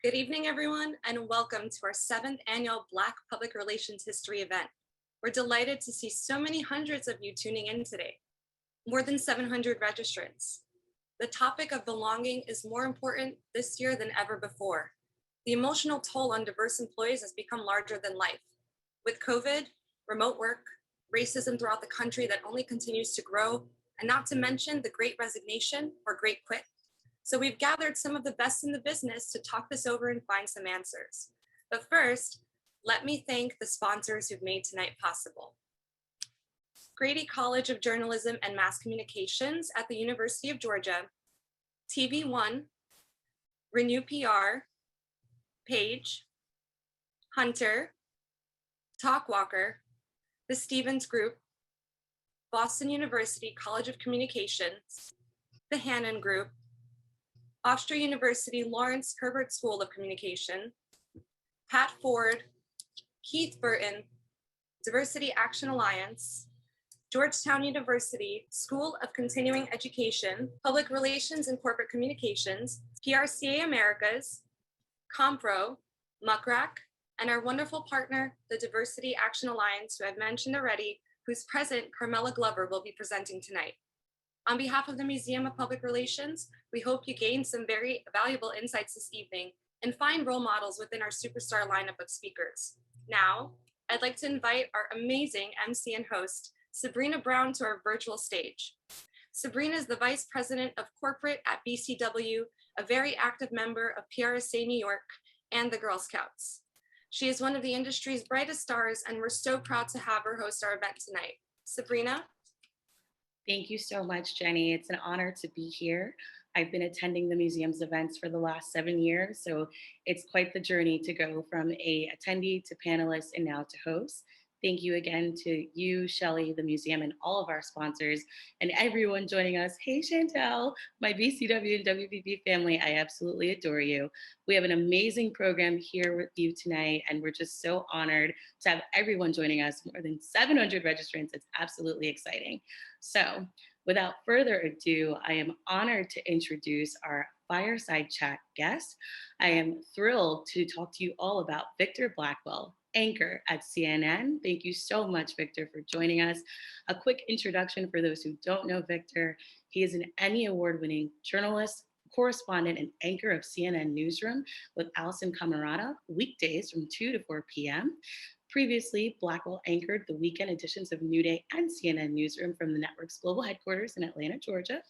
Good evening, everyone, and welcome to our 7th annual Black Public Relations History event. We're delighted to see so many hundreds of you tuning in today, more than 700 registrants. The topic of belonging is more important this year than ever before. The emotional toll on diverse employees has become larger than life. With COVID, remote work, racism throughout the country that only continues to grow, and not to mention the Great Resignation or Great Quit. So we've gathered some of the best in the business to talk this over and find some answers. But first, let me thank the sponsors who've made tonight possible. Grady College of Journalism and Mass Communications at the University of Georgia, TV1, Renew PR, Page, Hunter, Talkwalker, the Stevens Group, Boston University College of Communications, the Hannon Group, Hofstra University Lawrence Herbert School of Communication, Pat Ford, Keith Burton, Diversity Action Alliance, Georgetown University School of Continuing Education, Public Relations and Corporate Communications, PRCA Americas, Compro, MUCRAC, and our wonderful partner, the Diversity Action Alliance, who I've mentioned already, whose president, Carmela Glover, will be presenting tonight. On behalf of the Museum of Public Relations, we hope you gain some very valuable insights this evening and find role models within our superstar lineup of speakers. Now, I'd like to invite our amazing MC and host, Sabrina Brown, to our virtual stage. Sabrina is the Vice President of Corporate at BCW, a very active member of PRSA New York and the Girl Scouts. She is one of the industry's brightest stars, and we're so proud to have her host our event tonight. Sabrina? Thank you so much, Jenny. It's an honor to be here. I've been attending the museum's events for the last 7 years, so it's quite the journey to go from a attendee to panelist and now to host. Thank you again to you, Shelley, the museum, and all of our sponsors, and everyone joining us. Hey, Chantel, my BCW and WPP family, I absolutely adore you. We have an amazing program here with you tonight, and we're just so honored to have everyone joining us, more than 700 registrants. It's absolutely exciting. So without further ado, I am honored to introduce our fireside chat guest. I am thrilled to talk to you all about Victor Blackwell, anchor at CNN. Thank you so much, Victor, for joining us. A quick introduction for those who don't know Victor. He is an Emmy Award-winning journalist, correspondent, and anchor of CNN Newsroom with Allison Camerata, weekdays from 2 to 4 p.m. Previously, Blackwell anchored the weekend editions of New Day and CNN Newsroom from the network's global headquarters in Atlanta, Georgia.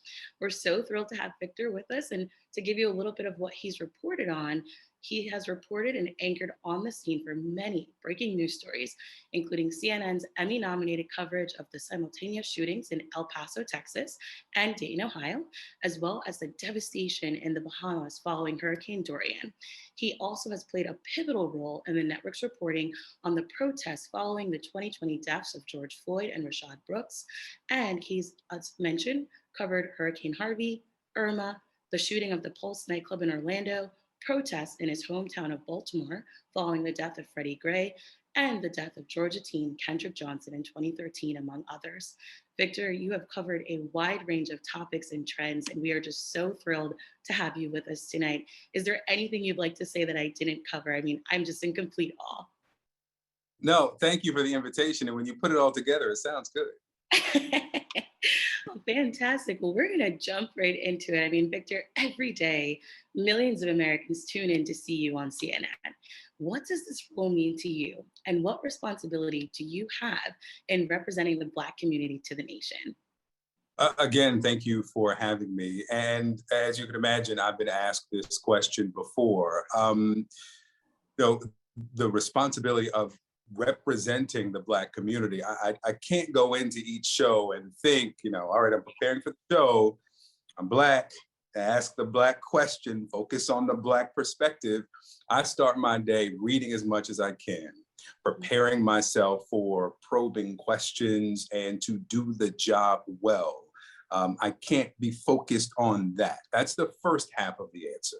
We're so thrilled to have Victor with us, and to give you a little bit of what he's reported on, he has reported and anchored on the scene for many breaking news stories, including CNN's Emmy-nominated coverage of the simultaneous shootings in El Paso, Texas, and Dayton, Ohio, as well as the devastation in the Bahamas following Hurricane Dorian. He also has played a pivotal role in the network's reporting on the protests following the 2020 deaths of George Floyd and Rashad Brooks. And he's, as mentioned, covered Hurricane Harvey, Irma, the shooting of the Pulse nightclub in Orlando, protests in his hometown of Baltimore following the death of Freddie Gray, and the death of Georgia teen Kendrick Johnson in 2013, among others. Victor, you have covered a wide range of topics and trends, and we are just so thrilled to have you with us tonight. Is there anything you'd like to say that I didn't cover? I mean, I'm just in complete awe. No, thank you for the invitation. And when you put it all together, it sounds good. Oh, fantastic. Well, we're going to jump right into it. I mean, Victor, every day, millions of Americans tune in to see you on CNN. What does this role mean to you? And what responsibility do you have in representing the Black community to the nation? Again, thank you for having me. And as you can imagine, I've been asked this question before. The responsibility of representing the Black community. I can't go into each show and think, all right, I'm preparing for the show, I'm Black, ask the Black question, focus on the Black perspective. I start my day reading as much as I can, preparing myself for probing questions and to do the job well. I can't be focused on that. That's the first half of the answer.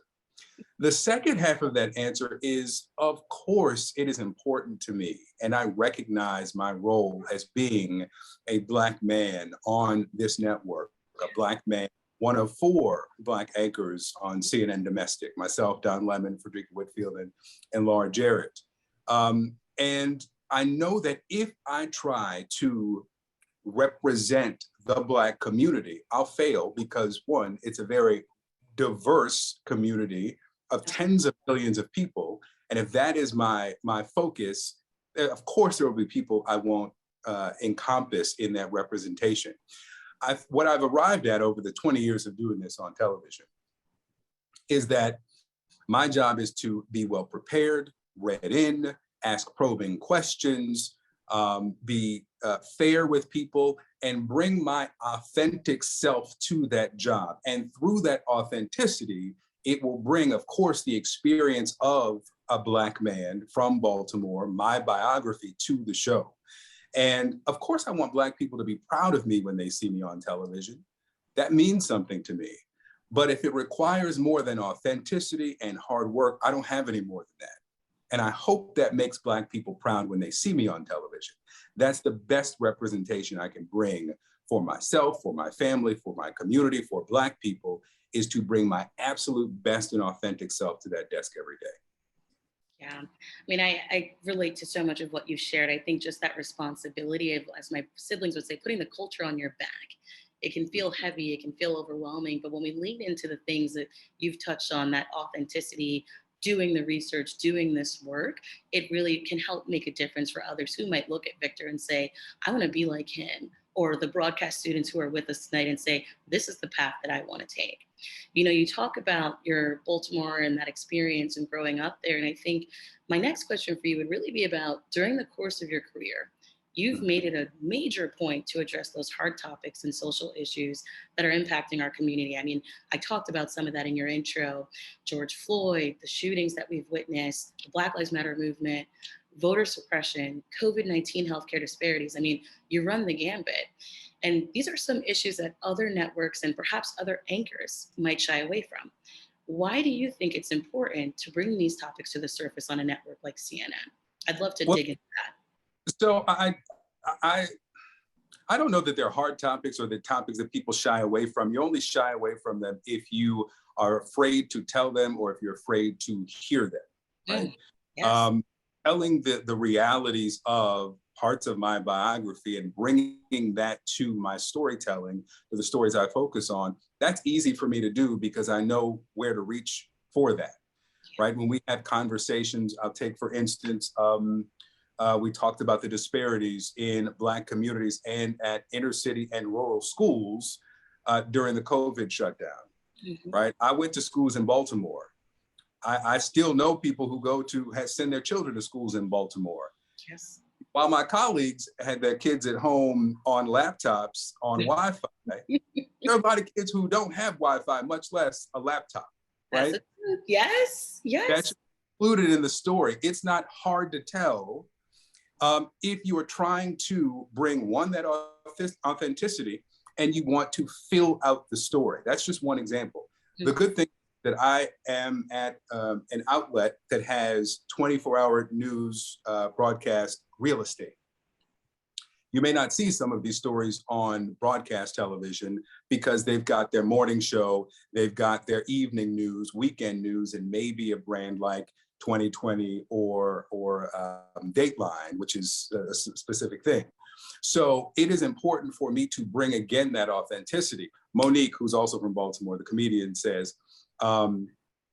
The second half of that answer is, of course, it is important to me, and I recognize my role as being a Black man on this network, a Black man one of 4 Black anchors on CNN Domestic, myself, Don Lemon, Frederica Whitfield, and Laura Jarrett. And I know that if I try to represent the Black community, I'll fail because, one, it's a very diverse community of tens of millions of people. And if that is my focus, of course there will be people I won't encompass in that representation. What I've arrived at over the 20 years of doing this on television is that my job is to be well prepared, read in, ask probing questions, be fair with people, and bring my authentic self to that job. And through that authenticity, it will bring, of course, the experience of a Black man from Baltimore, my biography, to the show. And of course, I want Black people to be proud of me when they see me on television. That means something to me. But if it requires more than authenticity and hard work, I don't have any more than that. And I hope that makes Black people proud when they see me on television. That's the best representation I can bring for myself, for my family, for my community, for Black people, is to bring my absolute best and authentic self to that desk every day. Yeah, I mean, I relate to so much of what you shared. I think just that responsibility of, as my siblings would say, putting the culture on your back. It can feel heavy, it can feel overwhelming, but when we lean into the things that you've touched on, that authenticity, doing the research, doing this work, it really can help make a difference for others who might look at Victor and say, I want to be like him, or the broadcast students who are with us tonight and say, this is the path that I want to take. You know, you talk about your Baltimore and that experience and growing up there. And I think my next question for you would really be about, during the course of your career, you've made it a major point to address those hard topics and social issues that are impacting our community. I mean, I talked about some of that in your intro: George Floyd, the shootings that we've witnessed, the Black Lives Matter movement, voter suppression, COVID-19 healthcare disparities. I mean, you run the gambit. And these are some issues that other networks and perhaps other anchors might shy away from. Why do you think it's important to bring these topics to the surface on a network like CNN? I'd love to dig into that. So I don't know that they're hard topics or the topics that people shy away from. You only shy away from them if you are afraid to tell them or if you're afraid to hear them, right? Yes. Telling the realities of parts of my biography and bringing that to my storytelling, to the stories I focus on, that's easy for me to do because I know where to reach for that, right? When we have conversations, I'll take, for instance, we talked about the disparities in Black communities and at inner city and rural schools during the COVID shutdown, right? I went to schools in Baltimore. I still know people who send their children to schools in Baltimore. Yes. While my colleagues had their kids at home on laptops, on Wi-Fi, there are a lot of kids who don't have Wi-Fi, much less a laptop, right? Yes, yes. That's included in the story. It's not hard to tell if you are trying to bring that authenticity and you want to fill out the story. That's just one example. The good thing that I am at an outlet that has 24-hour news broadcast real estate. You may not see some of these stories on broadcast television because they've got their morning show, they've got their evening news, weekend news, and maybe a brand like 2020 or Dateline, which is a specific thing. So it is important for me to bring again that authenticity. Monique, who's also from Baltimore, the comedian, says,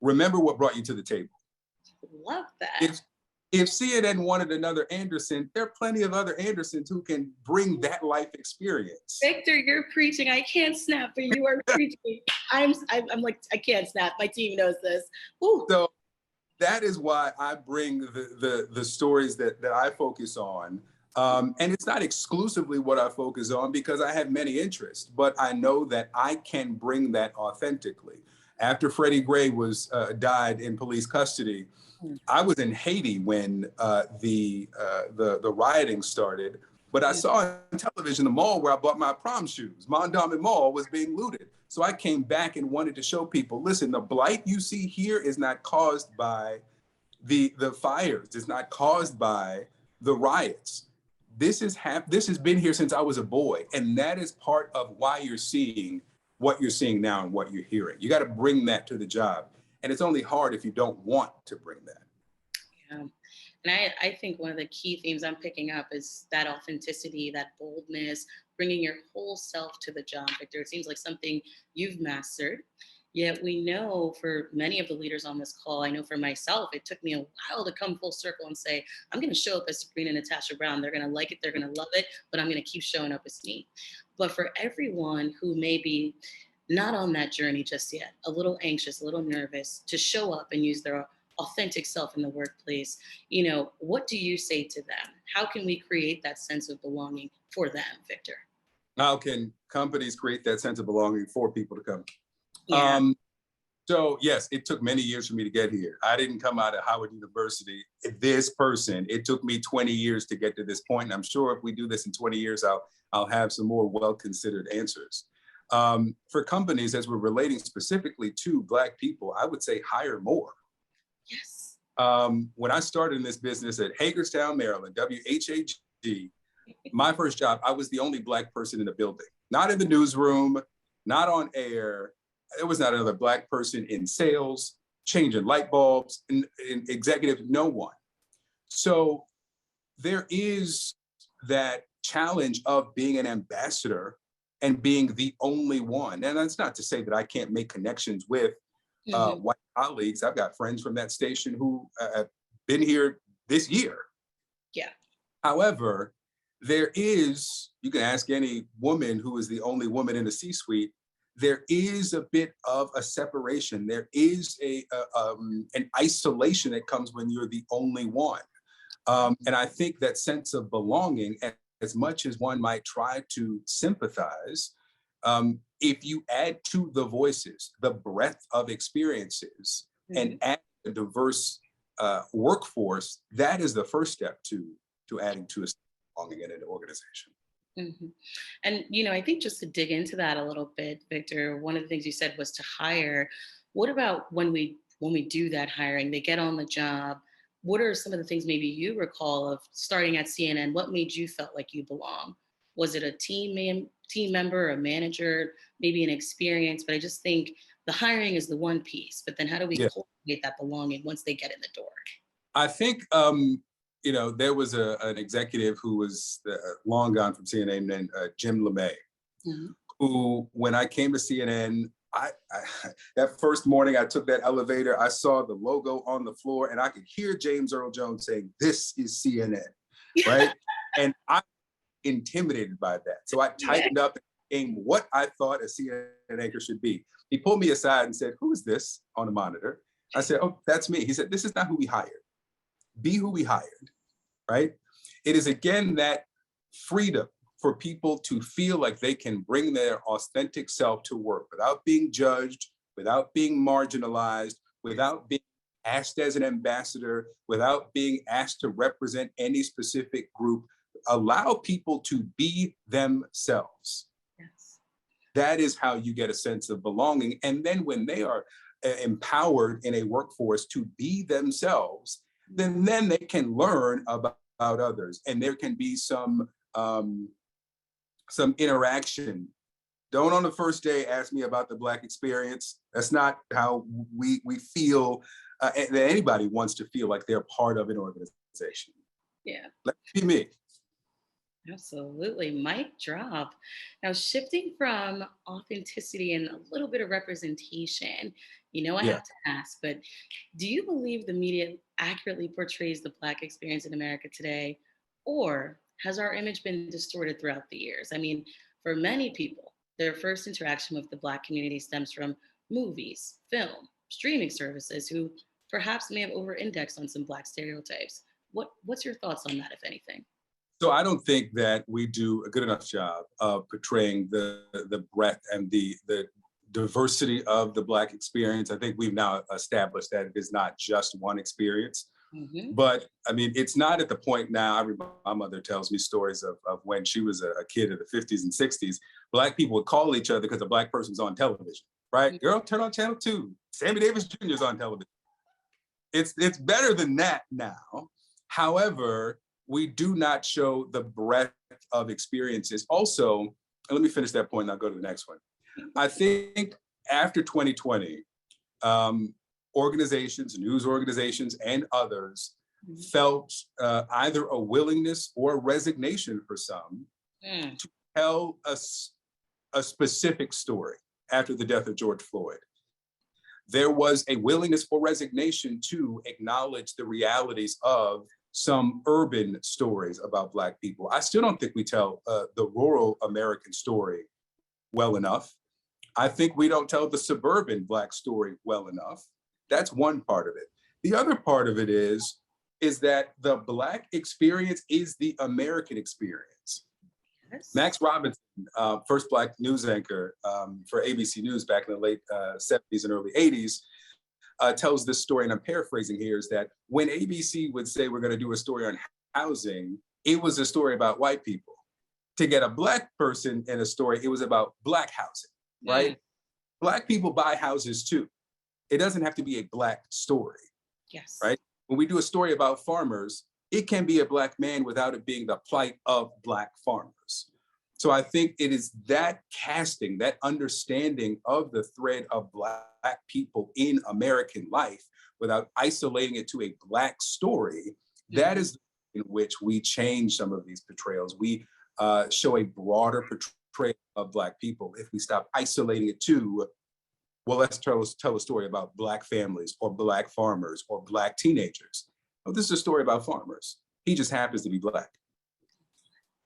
remember what brought you to the table. Love that. If CNN wanted another Anderson, there are plenty of other Andersons who can bring that life experience. Victor, you're preaching. I can't snap, but you are preaching. I'm like, I can't snap. My team knows this. Ooh. So that is why I bring the stories that I focus on. And it's not exclusively what I focus on because I have many interests, but I know that I can bring that authentically. After Freddie Gray died in police custody, I was in Haiti when the rioting started, but I saw on television the mall where I bought my prom shoes. Mondawmin Mall was being looted. So I came back and wanted to show people, listen, the blight you see here is not caused by the fires. It's not caused by the riots. This has been here since I was a boy. And that is part of why you're seeing what you're seeing now and what you're hearing. You got to bring that to the job. And it's only hard if you don't want to bring that. Yeah. And I think one of the key themes I'm picking up is that authenticity, that boldness, bringing your whole self to the job, Victor. It seems like something you've mastered. Yet we know for many of the leaders on this call, I know for myself, it took me a while to come full circle and say, I'm going to show up as Sabrina Natasha Brown. They're going to like it. They're going to love it. But I'm going to keep showing up as me. But for everyone who may be not on that journey just yet, a little anxious, a little nervous to show up and use their authentic self in the workplace, what do you say to them? How can we create that sense of belonging for them, Victor? How can companies create that sense of belonging for people to come? Yeah. So yes, it took many years for me to get here. I didn't come out of Howard University, this person. It took me 20 years to get to this point. And I'm sure if we do this in 20 years, I'll have some more well-considered answers. For companies, as we're relating specifically to Black people, I would say hire more. Yes. When I started in this business at Hagerstown, Maryland, WHAG, my first job, I was the only Black person in the building, not in the newsroom, not on air. There was not another Black person in sales, changing light bulbs, in executive, no one. So there is that challenge of being an ambassador and being the only one. And that's not to say that I can't make connections with white colleagues. I've got friends from that station who have been here this year. Yeah. However, there is, you can ask any woman who is the only woman in the C-suite, there is a bit of a separation. There is an isolation that comes when you're the only one. And I think that sense of belonging, as much as one might try to sympathize, if you add to the voices, the breadth of experiences, and add a diverse workforce, that is the first step to adding to a belonging in an organization. Mm-hmm. And, I think just to dig into that a little bit, Victor, one of the things you said was to hire. What about when we do that hiring, they get on the job? What are some of the things maybe you recall of starting at CNN? What made you felt like you belong? Was it a team member, a manager, maybe an experience? But I just think the hiring is the one piece, but then how do we cultivate that belonging once they get in the door? I think, there was an executive who was long gone from CNN named Jim LeMay, who, when I came to CNN, I that first morning I took that elevator, I saw the logo on the floor and I could hear James Earl Jones saying, "This is CNN," right? And I intimidated by that. So I tightened up and became what I thought a CNN anchor should be. He pulled me aside and said, "Who is this?" on the monitor. I said, "Oh, that's me." He said, "This is not who we hired. Be who we hired," right? It is, again, that freedom for people to feel like they can bring their authentic self to work without being judged, without being marginalized, without being asked as an ambassador, without being asked to represent any specific group. Allow people to be themselves. Yes. That is how you get a sense of belonging. And then when they are empowered in a workforce to be themselves, then they can learn about others, and there can be some interaction. Don't on the first day ask me about the Black experience. That's not how we feel that anybody wants to feel like they're part of an organization. Yeah. Let me be me. Absolutely. Mic drop. Now, shifting from authenticity and a little bit of representation, I have to ask, but do you believe the media accurately portrays the Black experience in America today, or has our image been distorted throughout the years? I mean, for many people, their first interaction with the Black community stems from movies, film, streaming services, who perhaps may have over-indexed on some Black stereotypes. What's your thoughts on that, if anything? So I don't think that we do a good enough job of portraying the breadth and the diversity of the Black experience. I think we've now established that it is not just one experience. But I mean, it's not at the point now. My mother tells me stories of when she was a kid in the 50s and 60s. Black people would call each other because a Black person's on television, right? Girl, turn on channel 2. Sammy Davis Jr. is on television. It's better than that now. However, we do not show the breadth of experiences. Also, and let me finish that point and I'll go to the next one. I think after 2020, organizations, news organizations, and others felt either a willingness or a resignation for some to tell us a specific story after the death of George Floyd. There was a willingness or resignation to acknowledge the realities of some urban stories about Black people. I still don't think we tell the rural American story well enough. I think we don't tell the suburban Black story well enough. That's one part of it. The other part of it is that the Black experience is the American experience. Yes. Max Robinson, first Black news anchor for ABC News back in the late 70s and early 80s, tells this story, and I'm paraphrasing here, is that when ABC would say we're going to do a story on housing, it was a story about white people. To get a Black person in a story, it was about Black housing, right? Black people buy houses too. It doesn't have to be a Black story. Yes. Right? When we do a story about farmers, it can be a Black man without it being the plight of Black farmers. So I think it is that casting, that understanding of the thread of Black people in American life without isolating it to a Black story, that is in which we change some of these portrayals. We show a broader portrayal of Black people if we stop isolating it to, well, let's tell a story about Black families or Black farmers or Black teenagers. No, this is a story about farmers. He just happens to be Black.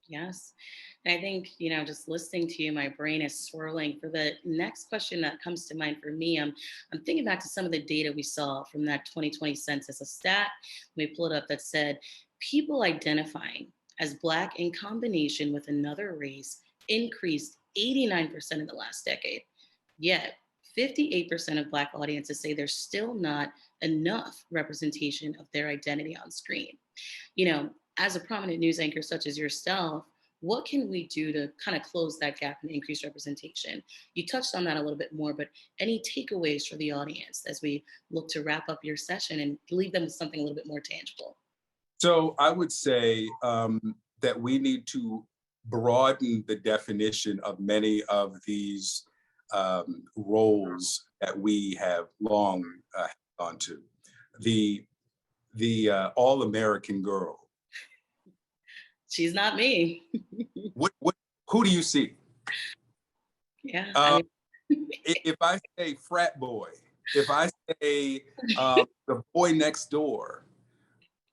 Yes. And I think, just listening to you, my brain is swirling. For the next question that comes to mind for me, I'm thinking back to some of the data we saw from that 2020 census. A stat, we pull it up, that said people identifying as Black in combination with another race increased 89% in the last decade. Yet 58% of Black audiences say there's still not enough representation of their identity on screen. As a prominent news anchor such as yourself, what can we do to kind of close that gap and increase representation? You touched on that a little bit more, but any takeaways for the audience as we look to wrap up your session and leave them with something a little bit more tangible? So I would say that we need to broaden the definition of many of these roles that we have long held on to. The all-American girl. She's not me. Who do you see? Yeah. If I say frat boy, if I say the boy next door,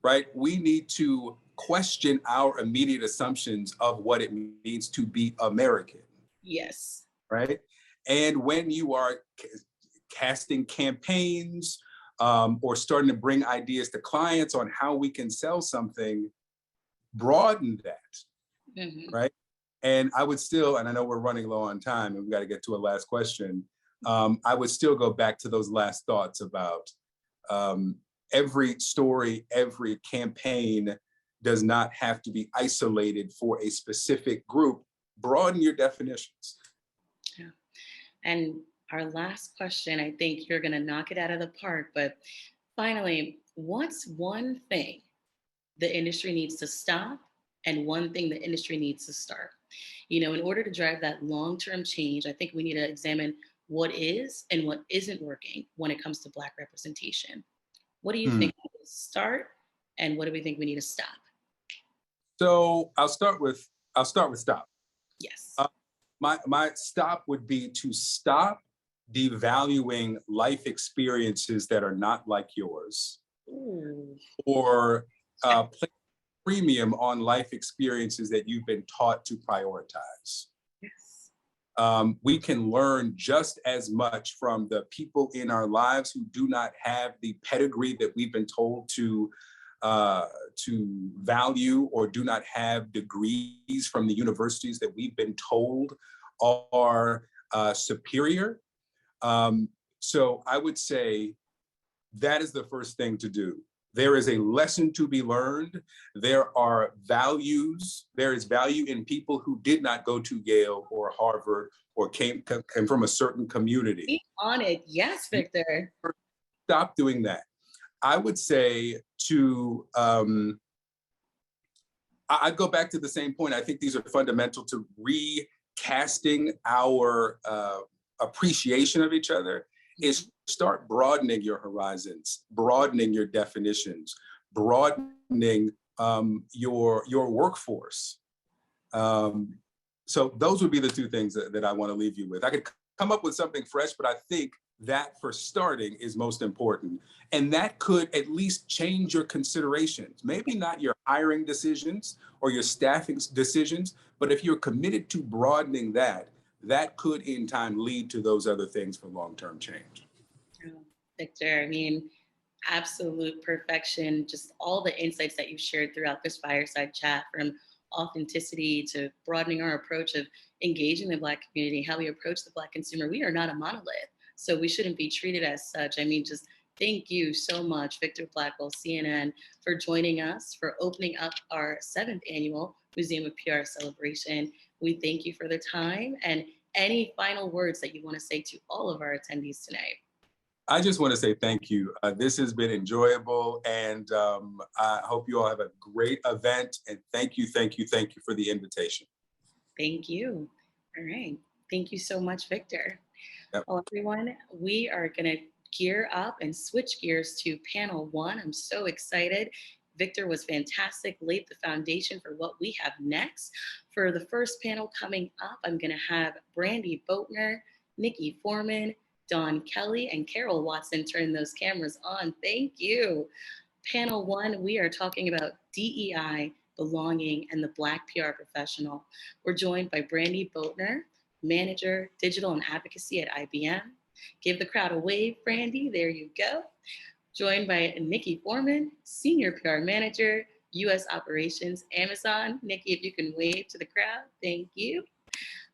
right? We need to question our immediate assumptions of what it means to be American. Yes. Right? And when you are casting campaigns or starting to bring ideas to clients on how we can sell something, broaden that, right? And I would still, and I know we're running low on time and we got to get to a last question. I would still go back to those last thoughts about every story, every campaign does not have to be isolated for a specific group. Broaden your definitions. Yeah. And our last question, I think you're going to knock it out of the park, but finally, what's one thing the industry needs to stop and one thing the industry needs to start? In order to drive that long-term change, I think we need to examine what is and what isn't working when it comes to Black representation. What do you think we need to start, and what do we think we need to stop? So I'll start with stop. Yes. My stop would be to stop devaluing life experiences that are not like yours. Ooh. Or place premium on life experiences that you've been taught to prioritize. Yes. We can learn just as much from the people in our lives who do not have the pedigree that we've been told to value, or do not have degrees from the universities that we've been told are superior. So I would say that is the first thing to do. There is a lesson to be learned. There are values. There is value in people who did not go to Yale or Harvard or came from a certain community. Be on it. Yes, Victor. Stop doing that. I would say to, I'd go back to the same point. I think these are fundamental to recasting our appreciation of each other is start broadening your horizons, broadening your definitions, broadening your workforce. So those would be the two things that I want to leave you with. I could come up with something fresh, but I think that for starting is most important. And that could at least change your considerations. Maybe not your hiring decisions or your staffing decisions, but if you're committed to broadening that, that could in time lead to those other things for long-term change. Oh, Victor, I mean, absolute perfection. Just all the insights that you shared throughout this fireside chat, from authenticity to broadening our approach of engaging the Black community, how we approach the Black consumer. We are not a monolith, so we shouldn't be treated as such. I mean, just thank you so much, Victor Blackwell, CNN, for joining us, for opening up our 7th annual Museum of PR celebration. We thank you for the time, and any final words that you want to say to all of our attendees tonight. I just want to say thank you. This has been enjoyable, and I hope you all have a great event. And thank you for the invitation. Thank you. All right. Thank you so much, Victor. Yep. Well, everyone, we are going to gear up and switch gears to panel 1. I'm so excited. Victor was fantastic, laid the foundation for what we have next. For the first panel coming up, I'm going to have Brandy Boatner, Nikki Foreman, Dawn Kelly, and Carol Watson turn those cameras on. Thank you. Panel 1, we are talking about DEI, belonging, and the Black PR professional. We're joined by Brandy Boatner, Manager, Digital and Advocacy at IBM. Give the crowd a wave, Brandy. There you go. Joined by Nikki Foreman, Senior PR Manager, U.S. Operations, Amazon. Nikki, if you can wave to the crowd, thank you.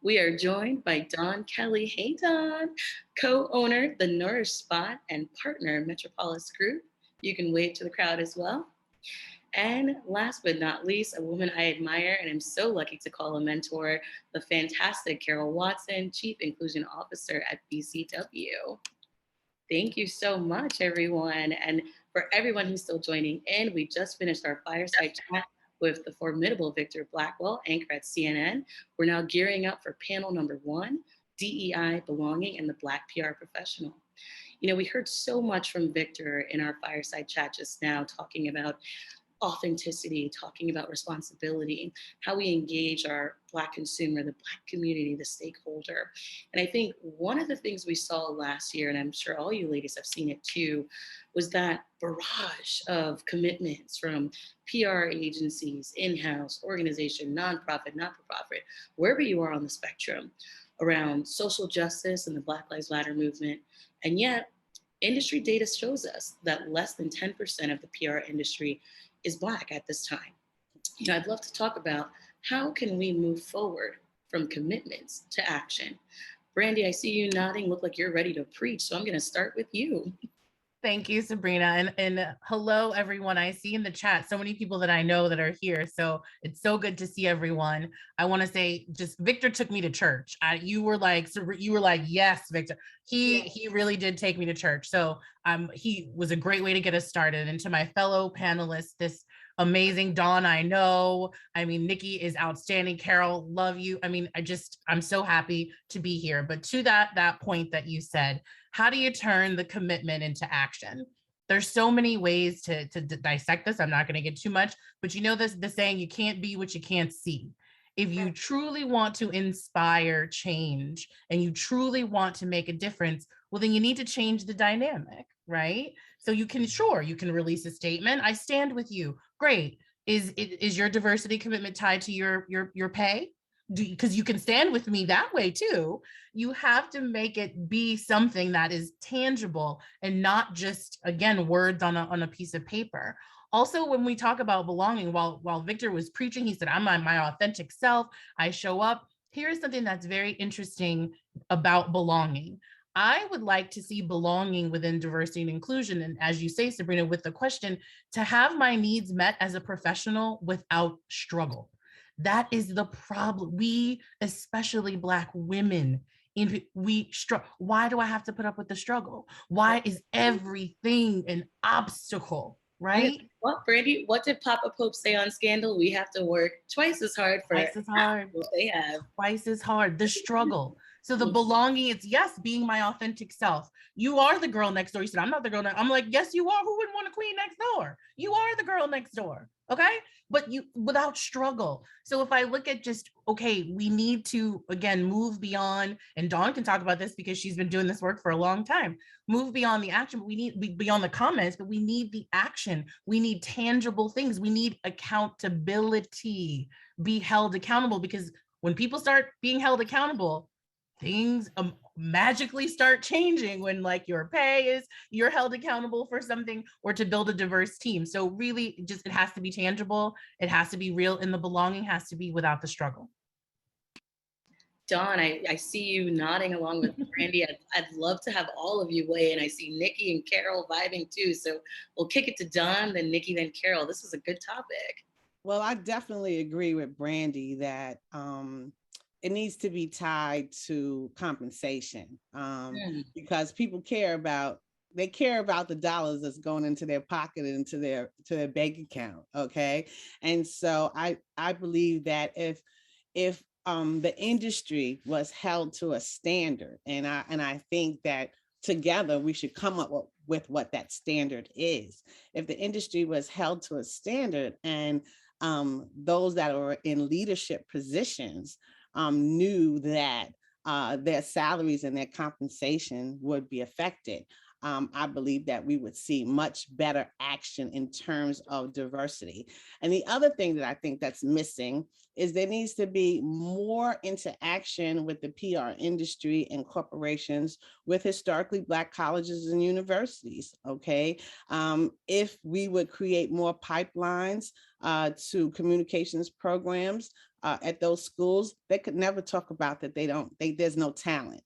We are joined by Dawn Kelly. Hey, Dawn. Co-owner, The Nourish Spot, and partner, Metropolis Group. You can wave to the crowd as well. And last but not least, a woman I admire and am so lucky to call a mentor, the fantastic Carol Watson, Chief Inclusion Officer at BCW. Thank you so much, everyone. And for everyone who's still joining in, we just finished our fireside chat with the formidable Victor Blackwell, anchor at CNN. We're now gearing up for panel number 1, DEI, belonging, and the Black PR professional. You know, we heard so much from Victor in our fireside chat just now, talking about authenticity, talking about responsibility, how we engage our Black consumer, the Black community, the stakeholder. And I think one of the things we saw last year, and I'm sure all you ladies have seen it too, was that barrage of commitments from PR agencies, in-house, organization, nonprofit, not-for-profit, wherever you are on the spectrum, around social justice and the Black Lives Matter movement. And yet, industry data shows us that less than 10% of the PR industry is Black at this time. You know, I'd love to talk about how can we move forward from commitments to action. Brandy, I see you nodding, look like you're ready to preach, so I'm gonna start with you. Thank you, Sabrina. And hello, everyone. I see in the chat so many people that I know that are here. So it's so good to see everyone. I want to say, just Victor took me to church. You were like, yes, Victor. He really did take me to church. So he was a great way to get us started. And to my fellow panelists, this amazing Dawn, I know. I mean, Nikki is outstanding. Carol, love you. I mean, I'm so happy to be here. But to that point that you said, how do you turn the commitment into action? There's so many ways to dissect this. I'm not going to get too much, but you know the saying, you can't be what you can't see. If you truly want to inspire change and you truly want to make a difference, well, then you need to change the dynamic, right? So you can release a statement. I stand with you. Great. Is your diversity commitment tied to your pay? Because you can stand with me that way too. You have to make it be something that is tangible and not just, again, words on a piece of paper. Also, when we talk about belonging, while Victor was preaching, he said, I'm my authentic self. I show up. Here's something that's very interesting about belonging. I would like to see belonging within diversity and inclusion. And as you say, Sabrina, with the question, to have my needs met as a professional without struggle. That is the problem. We, especially Black women, why do I have to put up with the struggle? Why is everything an obstacle, right? What, Brandy, what did Papa Pope say on Scandal? We have to work twice as hard for twice as hard. what they have. Twice as hard. The struggle. So the belonging, it's yes, being my authentic self. You are the girl next door. You said, I'm not the girl next. I'm like, yes, you are. Who wouldn't want a queen next door? You are the girl next door. Okay. But you without struggle. So if I look at just, okay, we need to, again, move beyond, and Dawn can talk about this because she's been doing this work for a long time, move beyond the action, but we need beyond the comments, but we need the action. We need tangible things. We need accountability, be held accountable, because when people start being held accountable, things magically start changing when like your pay is, you're held accountable for something, or to build a diverse team. So really just, it has to be tangible. It has to be real, and the belonging has to be without the struggle. Dawn, I see you nodding along with Brandy. I'd love to have all of you weigh in. I see Nikki and Carol vibing too. So we'll kick it to Dawn, then Nikki, then Carol. This is a good topic. Well, I definitely agree with Brandy that it needs to be tied to compensation because people care about the dollars that's going into their pocket and to their bank account. Okay. And so I believe that if the industry was held to a standard, and I think that together we should come up with what that standard is. If the industry was held to a standard, and those that are in leadership positions knew that their salaries and their compensation would be affected, I believe that we would see much better action in terms of diversity. And the other thing that I think that's missing is there needs to be more interaction with the PR industry and corporations with historically Black colleges and universities, okay? If we would create more pipelines to communications programs at those schools, they could never talk about that there's no talent.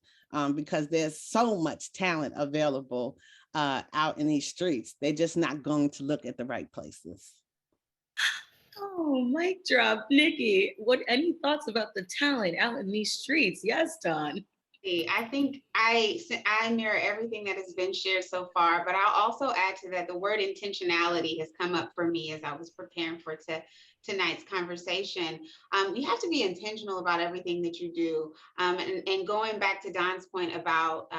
Because there's so much talent available out in these streets. They're just not going to look at the right places. Oh, mic drop. Nikki, any thoughts about the talent out in these streets? Yes, Dawn. I think I mirror everything that has been shared so far, but I'll also add to that the word intentionality has come up for me as I was preparing for tonight's conversation. You have to be intentional about everything that you do. And going back to Don's point about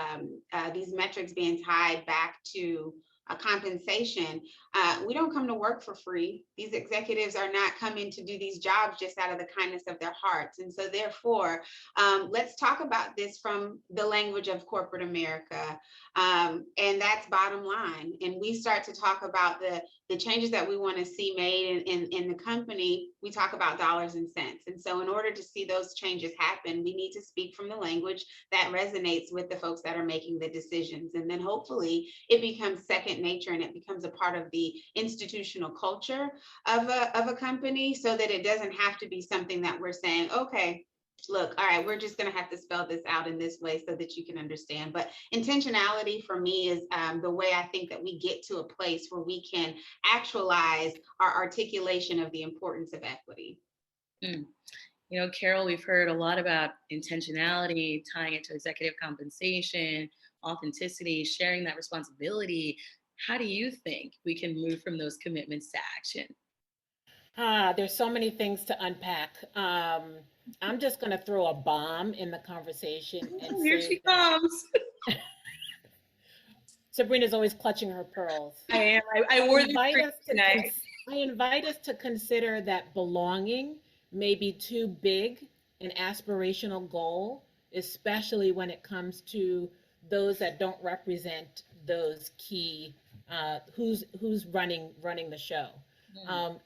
these metrics being tied back to compensation, we don't come to work for free. These executives are not coming to do these jobs just out of the kindness of their hearts. And so therefore, let's talk about this from the language of corporate America. And that's bottom line. And we start to talk about the changes that we want to see made in the company. We talk about dollars and cents. And so in order to see those changes happen, we need to speak from the language that resonates with the folks that are making the decisions. And then hopefully it becomes second nature and it becomes a part of the institutional culture of a company, so that it doesn't have to be something that we're saying, okay, look, all right, we're just going to have to spell this out in this way so that you can understand. But intentionality for me is the way I think that we get to a place where we can actualize our articulation of the importance of equity. You know, Carol, we've heard a lot about intentionality, tying it to executive compensation, authenticity, sharing that responsibility. How do you think we can move from those commitments to action? There's so many things to unpack. I'm just going to throw a bomb in the conversation. And here she comes. Sabrina's always clutching her pearls. I am. I wore the tonight. I invite us to consider that belonging may be too big an aspirational goal, especially when it comes to those that don't represent those key who's running the show.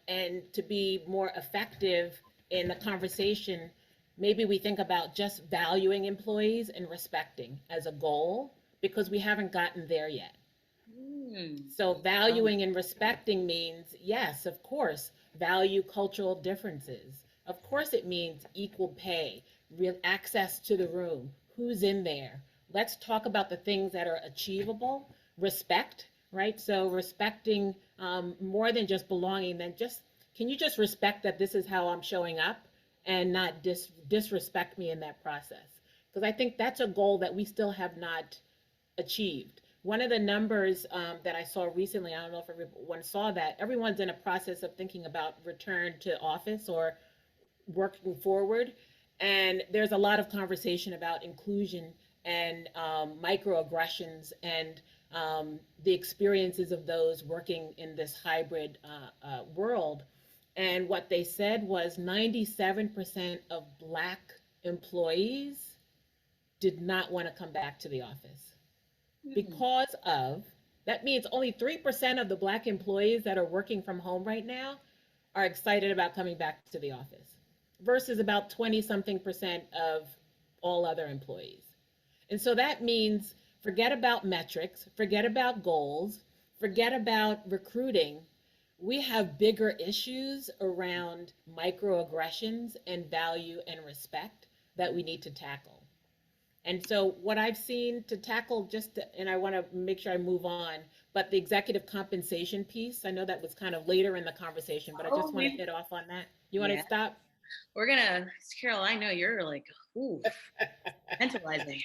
And to be more effective in the conversation, maybe we think about just valuing employees and respecting as a goal, because we haven't gotten there yet. So valuing and respecting means, yes, of course, value cultural differences. Of course, it means equal pay, real access to the room, who's in there. Let's talk about the things that are achievable, respect, right? So respecting more than just belonging, then just, can you just respect that this is how I'm showing up and not disrespect me in that process? Because I think that's a goal that we still have not achieved. One of the numbers that I saw recently, I don't know if everyone saw that, everyone's in a process of thinking about return to office or working forward. And there's a lot of conversation about inclusion and microaggressions and the experiences of those working in this hybrid world. And what they said was 97% of Black employees did not want to come back to the office because of that means only 3% of the Black employees that are working from home right now are excited about coming back to the office versus about 20 something percent of all other employees. And so that means forget about metrics, forget about goals, forget about recruiting. We have bigger issues around microaggressions and value and respect that we need to tackle. And so what I've seen to tackle and I want to make sure I move on, but the executive compensation piece, I know that was kind of later in the conversation, but I just want to hit off on that. You want to stop? We're gonna, Carol, I know you're like, ooh, mentalizing.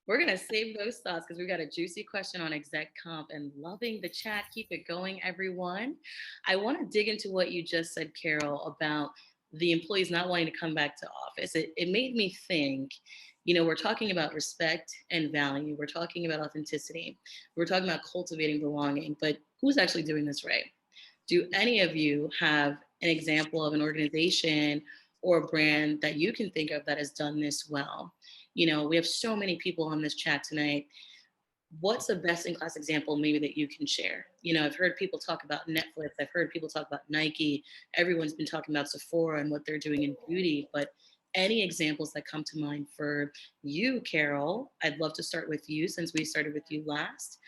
We're gonna save those thoughts because we've got a juicy question on exec comp and loving the chat. Keep it going, everyone. I want to dig into what you just said, Carol, about the employees not wanting to come back to office. It made me think, you know, we're talking about respect and value. We're talking about authenticity. We're talking about cultivating belonging, but who's actually doing this right? Do any of you have an example of an organization or a brand that you can think of that has done this well? You know, we have so many people on this chat tonight. What's a best in class example maybe that you can share? You know, I've heard people talk about Netflix. I've heard people talk about Nike. Everyone's been talking about Sephora and what they're doing in beauty, but any examples that come to mind for you, Carol? I'd love to start with you since we started with you last,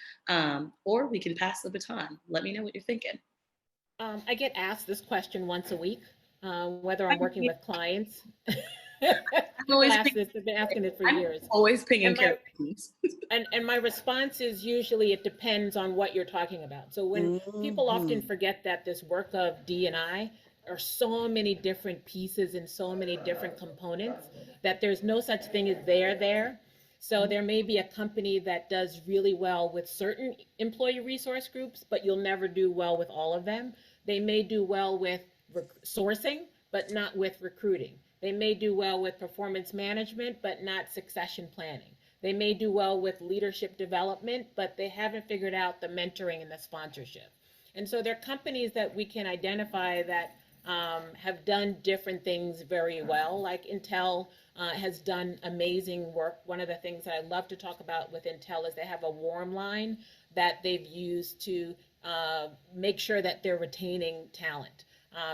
or we can pass the baton. Let me know what you're thinking. I get asked this question once a week, whether I'm working with clients. People ask this, they've been asking it for years. Always pinging Carol. And my response is usually it depends on what you're talking about. So when people often forget that this work of D&I are so many different pieces and so many different components that there's no such thing as there. So there may be a company that does really well with certain employee resource groups, but you'll never do well with all of them. They may do well with sourcing, but not with recruiting. They may do well with performance management, but not succession planning. They may do well with leadership development, but they haven't figured out the mentoring and the sponsorship. And so there are companies that we can identify that have done different things very well, like Intel has done amazing work. One of the things that I love to talk about with Intel is they have a warm line that they've used to make sure that they're retaining talent.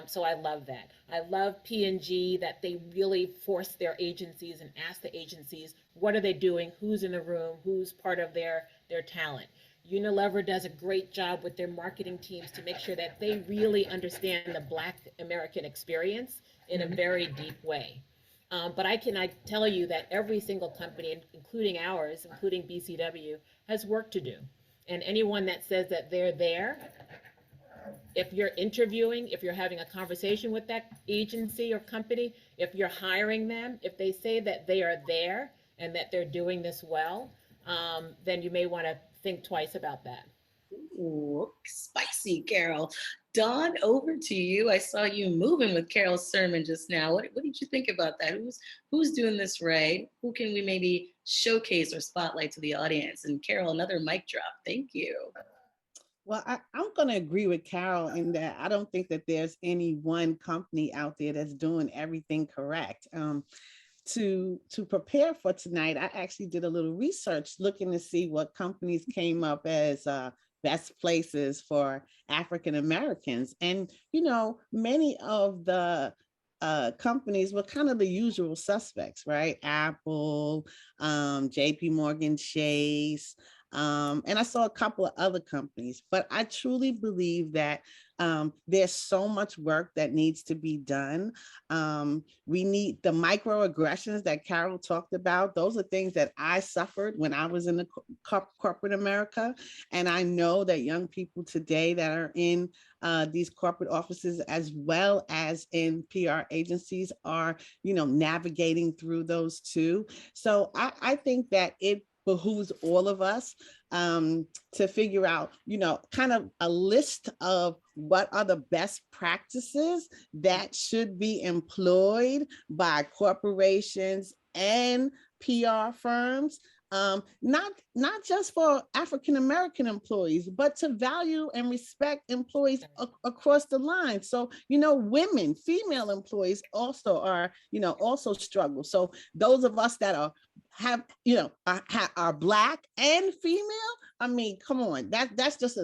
So I love that. I love P&G that they really force their agencies and ask the agencies, what are they doing? Who's in the room? Who's part of their talent? Unilever does a great job with their marketing teams to make sure that they really understand the Black American experience in a very deep way. But I tell you that every single company, including ours, including BCW, has work to do. And anyone that says that they're there, if you're interviewing, if you're having a conversation with that agency or company, if you're hiring them, if they say that they are there and that they're doing this well, then you may want to think twice about that. Ooh, spicy, Carol. Dawn, over to you. I saw you moving with Carol's sermon just now. What did you think about that? Who's doing this right? Who can we maybe showcase or spotlight to the audience? And Carol, another mic drop. Thank you. Well, I'm going to agree with Carol in that I don't think that there's any one company out there that's doing everything correct. To prepare for tonight, I actually did a little research looking to see what companies came up as best places for African Americans. And, you know, many of the companies were kind of the usual suspects, right? Apple, JP Morgan Chase, and I saw a couple of other companies, but I truly believe that there's so much work that needs to be done. We need the microaggressions that Carol talked about. Those are things that I suffered when I was in the corporate America. And I know that young people today that are in these corporate offices, as well as in PR agencies, are, you know, navigating through those too. So I think that it behooves all of us to figure out, you know, kind of a list of what are the best practices that should be employed by corporations and PR firms, not just for African American employees, but to value and respect employees across the line. So, women, female employees also are, also struggle. So those of us that are are Black and female, I mean, come on, that's just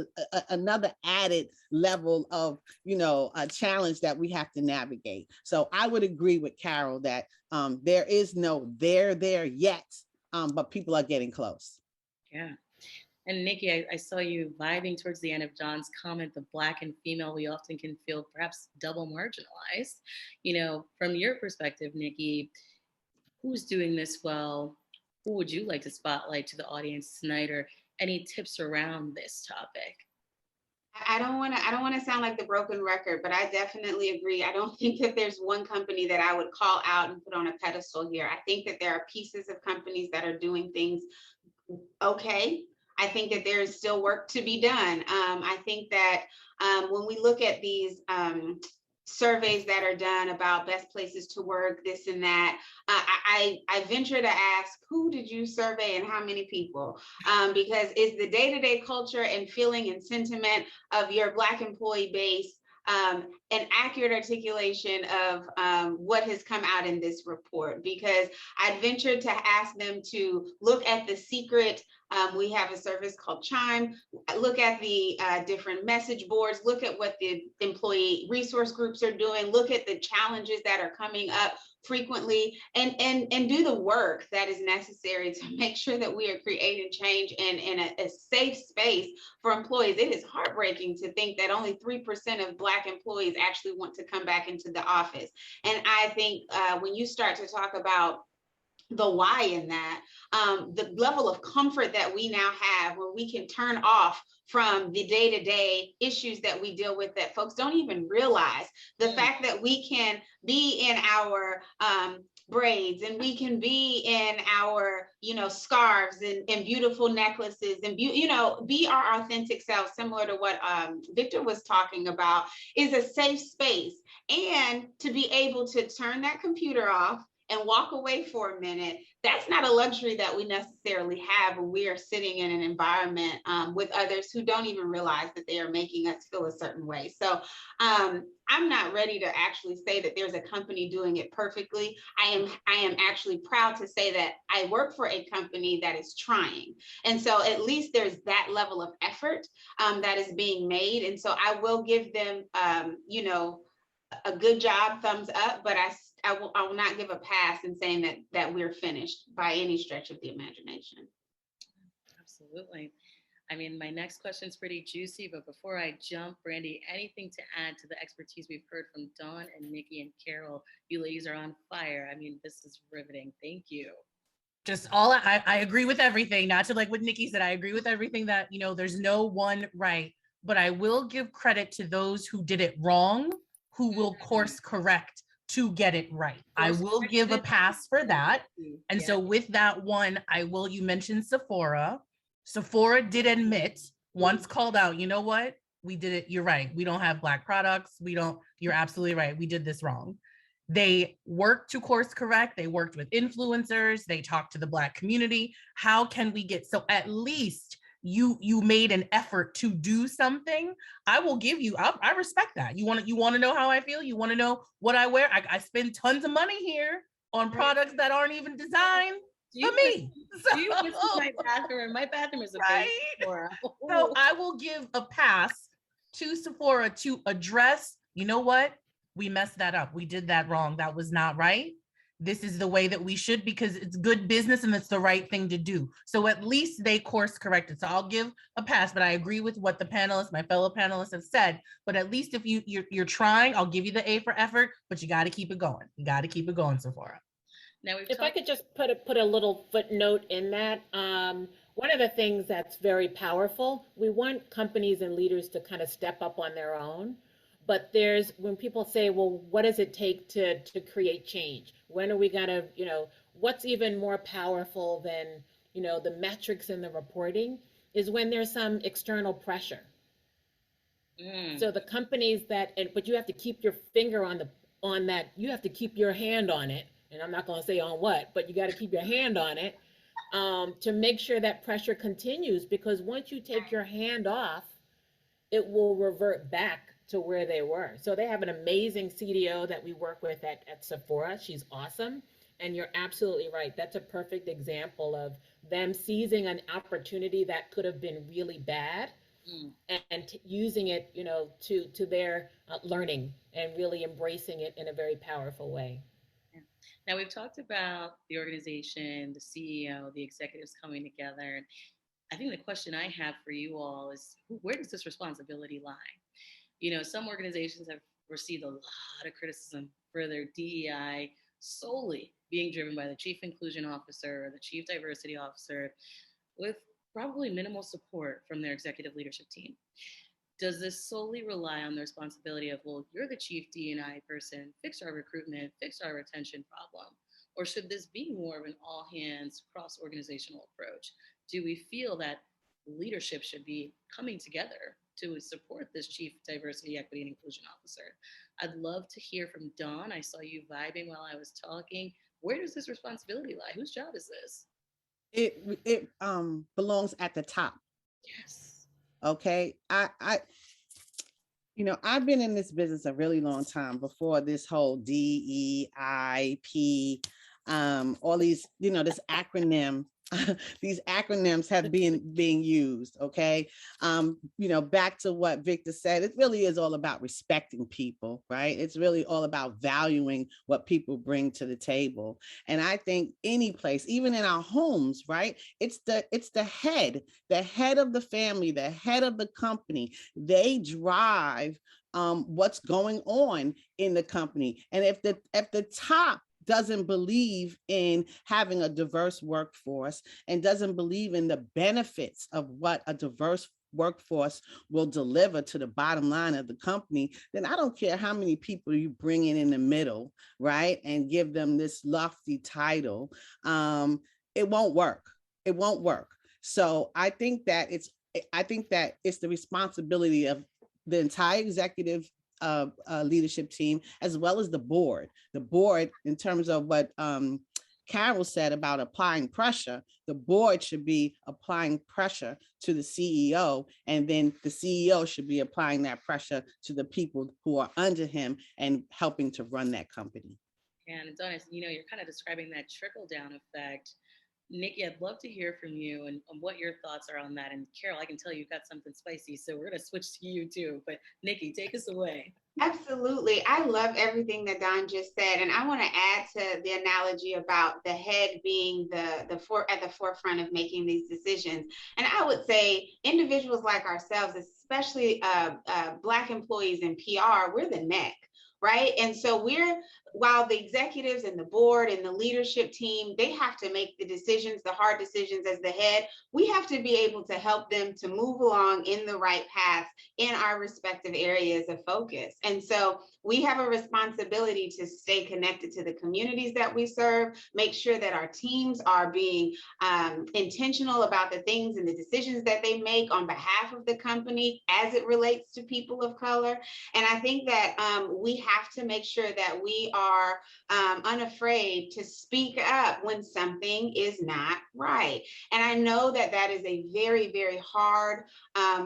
another added level of, a challenge that we have to navigate. So I would agree with Carol that there is no there yet, but people are getting close. Yeah. And Nikki, I saw you vibing towards the end of John's comment, the Black and female, we often can feel perhaps double marginalized. From your perspective, Nikki, who's doing this well? Who would you like to spotlight to the audience tonight, or any tips around this topic? I don't want to sound like the broken record, but I definitely agree. I don't think that there's one company that I would call out and put on a pedestal here. I think that there are pieces of companies that are doing things okay. I think that there is still work to be done. I think that when we look at these surveys that are done about best places to work, this and that, I venture to ask, who did you survey and how many people? Because it's the day-to-day culture and feeling and sentiment of your Black employee base an accurate articulation of what has come out in this report? Because I'd venture to ask them to look at the secret. We have a service called Chime. Look at the different message boards. Look at what the employee resource groups are doing. Look at the challenges that are coming up frequently, and do the work that is necessary to make sure that we are creating change in a safe space for employees. It is heartbreaking to think that only 3% of Black employees actually want to come back into the office. And I think when you start to talk about the why in that, the level of comfort that we now have where we can turn off from the day-to-day issues that we deal with that folks don't even realize. The fact that we can be in our braids, and we can be in our, scarves and beautiful necklaces, and be our authentic selves, similar to what Victor was talking about, is a safe space. And to be able to turn that computer off and walk away for a minute, that's not a luxury that we necessarily have when we are sitting in an environment with others who don't even realize that they are making us feel a certain way. So I'm not ready to actually say that there's a company doing it perfectly. I am actually proud to say that I work for a company that is trying. And so at least there's that level of effort that is being made. And so I will give them, a good job, thumbs up, but I will not give a pass in saying that we're finished by any stretch of the imagination. Absolutely. I mean, my next question is pretty juicy, but before I jump, Brandy, anything to add to the expertise we've heard from Dawn and Nikki and Carol? You ladies are on fire. I mean, this is riveting. Thank you. Just I agree with everything, not to like what Nikki said. I agree with everything that, there's no one right, but I will give credit to those who did it wrong, who will course correct to get it right. I will give a pass for that. And so with that one, you mentioned Sephora. Sephora did admit, once called out, you know what? We did it. You're right. We don't have Black products. You're absolutely right. We did this wrong. They worked to course correct. They worked with influencers. They talked to the Black community. How can we so at least you made an effort to do something. I will give you, I respect that. You want to know how I feel? You want to know what I wear? I spend tons of money here on products that aren't even designed for me. Do you visit my bathroom? My bathroom is a big Sephora. So I will give a pass to Sephora to address, you know what? We messed that up. We did that wrong. That was not right. This is the way that we should, because it's good business and it's the right thing to do. So at least they course corrected. So I'll give a pass, but I agree with what the panelists, my fellow panelists have said. But at least if you're trying, I'll give you the A for effort, but you got to keep it going. You got to keep it going, Sephora. Now, if I could just put a little footnote in that, one of the things that's very powerful, we want companies and leaders to kind of step up on their own. But when people say, well, what does it take to create change? When are we gonna, what's even more powerful than, the metrics and the reporting is when there's some external pressure. So the companies but you have to keep your finger on that. You have to keep your hand on it. And I'm not going to say on what, but you got to keep your hand on it to make sure that pressure continues. Because once you take your hand off, it will revert back to where they were. So they have an amazing CDO that we work with at Sephora. She's awesome. And you're absolutely right. That's a perfect example of them seizing an opportunity that could have been really bad and using it, to their learning and really embracing it in a very powerful way. Yeah. Now we've talked about the organization, the CEO, the executives coming together. I think the question I have for you all is, where does this responsibility lie? Some organizations have received a lot of criticism for their DEI solely being driven by the chief inclusion officer or the chief diversity officer, with probably minimal support from their executive leadership team. Does this solely rely on the responsibility of, well, you're the chief D&I person, fix our recruitment, fix our retention problem? Or should this be more of an all hands cross organizational approach? Do we feel that leadership should be coming together to support this chief diversity, equity, and inclusion officer? I'd love to hear from Dawn. I saw you vibing while I was talking. Where does this responsibility lie? Whose job is this? It belongs at the top. Yes. Okay. I've been in this business a really long time before this whole DEIP, all these, this acronym, these acronyms have been being used. Okay. Back to what Victor said, it really is all about respecting people, right? It's really all about valuing what people bring to the table. And I think any place, even in our homes, right? It's the head of the family, the head of the company. They drive what's going on in the company. And if the top doesn't believe in having a diverse workforce and doesn't believe in the benefits of what a diverse workforce will deliver to the bottom line of the company, then I don't care how many people you bring in the middle, right? And give them this lofty title. It won't work. It won't work. So I think that it's the responsibility of the entire executive leadership team, as well as the board. The board, in terms of what Carol said about applying pressure, the board should be applying pressure to the CEO, and then the CEO should be applying that pressure to the people who are under him and helping to run that company. And Adonis, you're kind of describing that trickle down effect. Nikki, I'd love to hear from you and what your thoughts are on that. And Carol, I can tell you've got something spicy, so we're going to switch to you too. But Nikki, take us away. Absolutely. I love everything that Don just said. And I want to add to the analogy about the head being at the forefront of making these decisions. And I would say individuals like ourselves, especially Black employees in PR, we're the neck. Right. And so while the executives and the board and the leadership team, they have to make the decisions, the hard decisions as the head, we have to be able to help them to move along in the right path in our respective areas of focus. And so we have a responsibility to stay connected to the communities that we serve, make sure that our teams are being intentional about the things and the decisions that they make on behalf of the company as it relates to people of color. And I think that we have to make sure that we are unafraid to speak up when something is not right. And I know that that is a very, very hard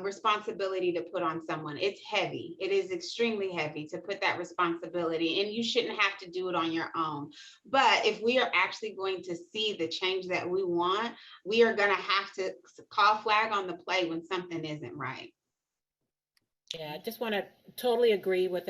responsibility to put on someone. It's heavy. It is extremely heavy to put that responsibility, and you shouldn't have to do it on your own. But if we are actually going to see the change that we want, we are going to have to call flag on the play when something isn't right. Yeah, I just want to totally agree with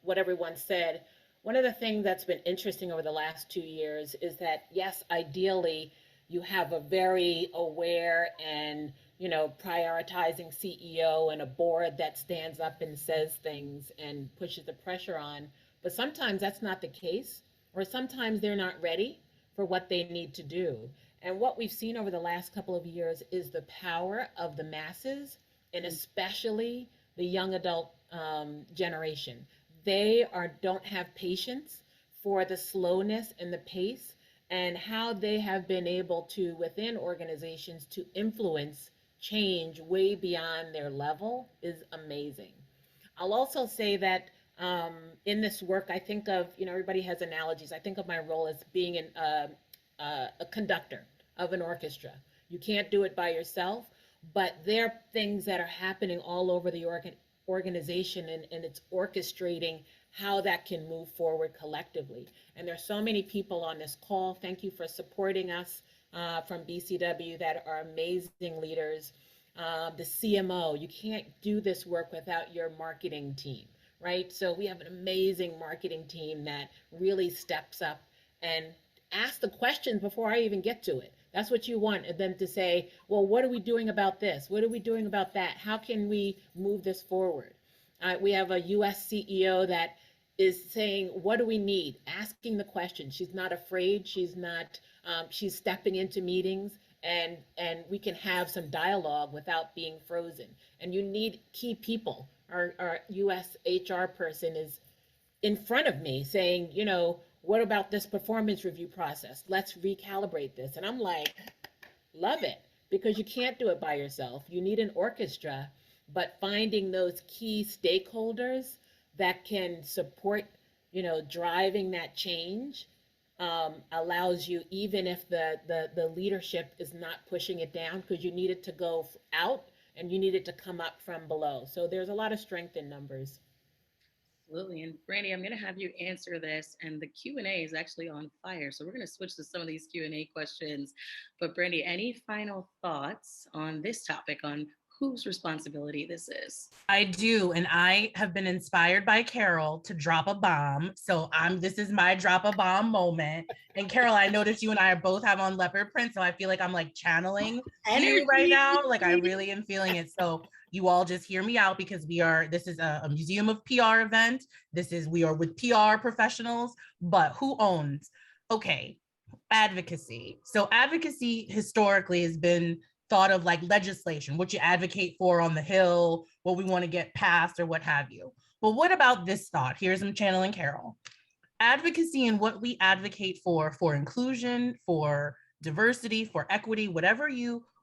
what everyone said. One of the things that's been interesting over the last 2 years is that, yes, ideally, you have a very aware and prioritizing CEO and a board that stands up and says things and pushes the pressure on. But sometimes that's not the case, or sometimes they're not ready for what they need to do. And what we've seen over the last couple of years is the power of the masses, and especially the young adult generation. They don't have patience for the slowness and the pace, and how they have been able to, within organizations, to influence change way beyond their level is amazing. I'll also say that in this work, I think of, everybody has analogies. I think of my role as being a conductor of an orchestra. You can't do it by yourself, but there are things that are happening all over the organization, and it's orchestrating how that can move forward collectively. And there's so many people on this call. Thank you for supporting us from BCW that are amazing leaders. The CMO, you can't do this work without your marketing team, right? So we have an amazing marketing team that really steps up and asks the questions before I even get to it. That's what you want them to say, well, what are we doing about this? What are we doing about that? How can we move this forward? We have a US CEO that is saying, what do we need? Asking the question. She's not afraid. She's not, she's stepping into meetings, and we can have some dialogue without being frozen. And you need key people. Our US HR person is in front of me saying, what about this performance review process? Let's recalibrate this. And I'm like, love it, because you can't do it by yourself. You need an orchestra, but finding those key stakeholders that can support, driving that change allows you, even if the leadership is not pushing it down, because you need it to go out and you need it to come up from below. So there's a lot of strength in numbers. Absolutely. And Brandy, I'm going to have you answer this, and the Q&A is actually on fire. So we're going to switch to some of these Q&A questions. But Brandy, any final thoughts on this topic, on whose responsibility this is? I do, and I have been inspired by Carol to drop a bomb. So this is my drop a bomb moment. And Carol, I noticed you and I both have on leopard print, so I feel like I'm like channeling you right now. Like I really am feeling it. So you all just hear me out, because this is a museum of PR event. We are with PR professionals, but who owns? Okay, advocacy. So advocacy historically has been thought of like legislation, what you advocate for on the Hill, what we want to get passed or what have you. But what about this thought? Here's some channeling Carol. Advocacy and what we advocate for inclusion, for diversity, for equity,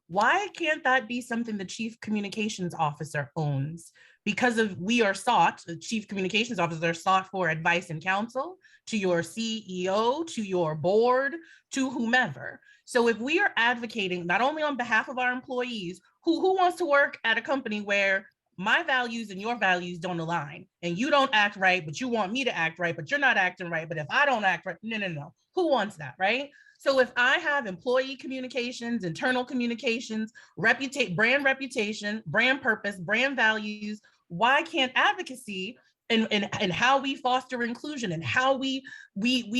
why can't that be something the chief communications officer owns? Because the chief communications officer are sought for advice and counsel to your CEO, to your board, to whomever. So if we are advocating not only on behalf of our employees, who wants to work at a company where my values and your values don't align, and you don't act right, but you want me to act right, but you're not acting right, but if I don't act right, no. Who wants that, right? So if I have employee communications, internal communications, brand reputation, brand purpose, brand values, why can't advocacy and how we foster inclusion, and how we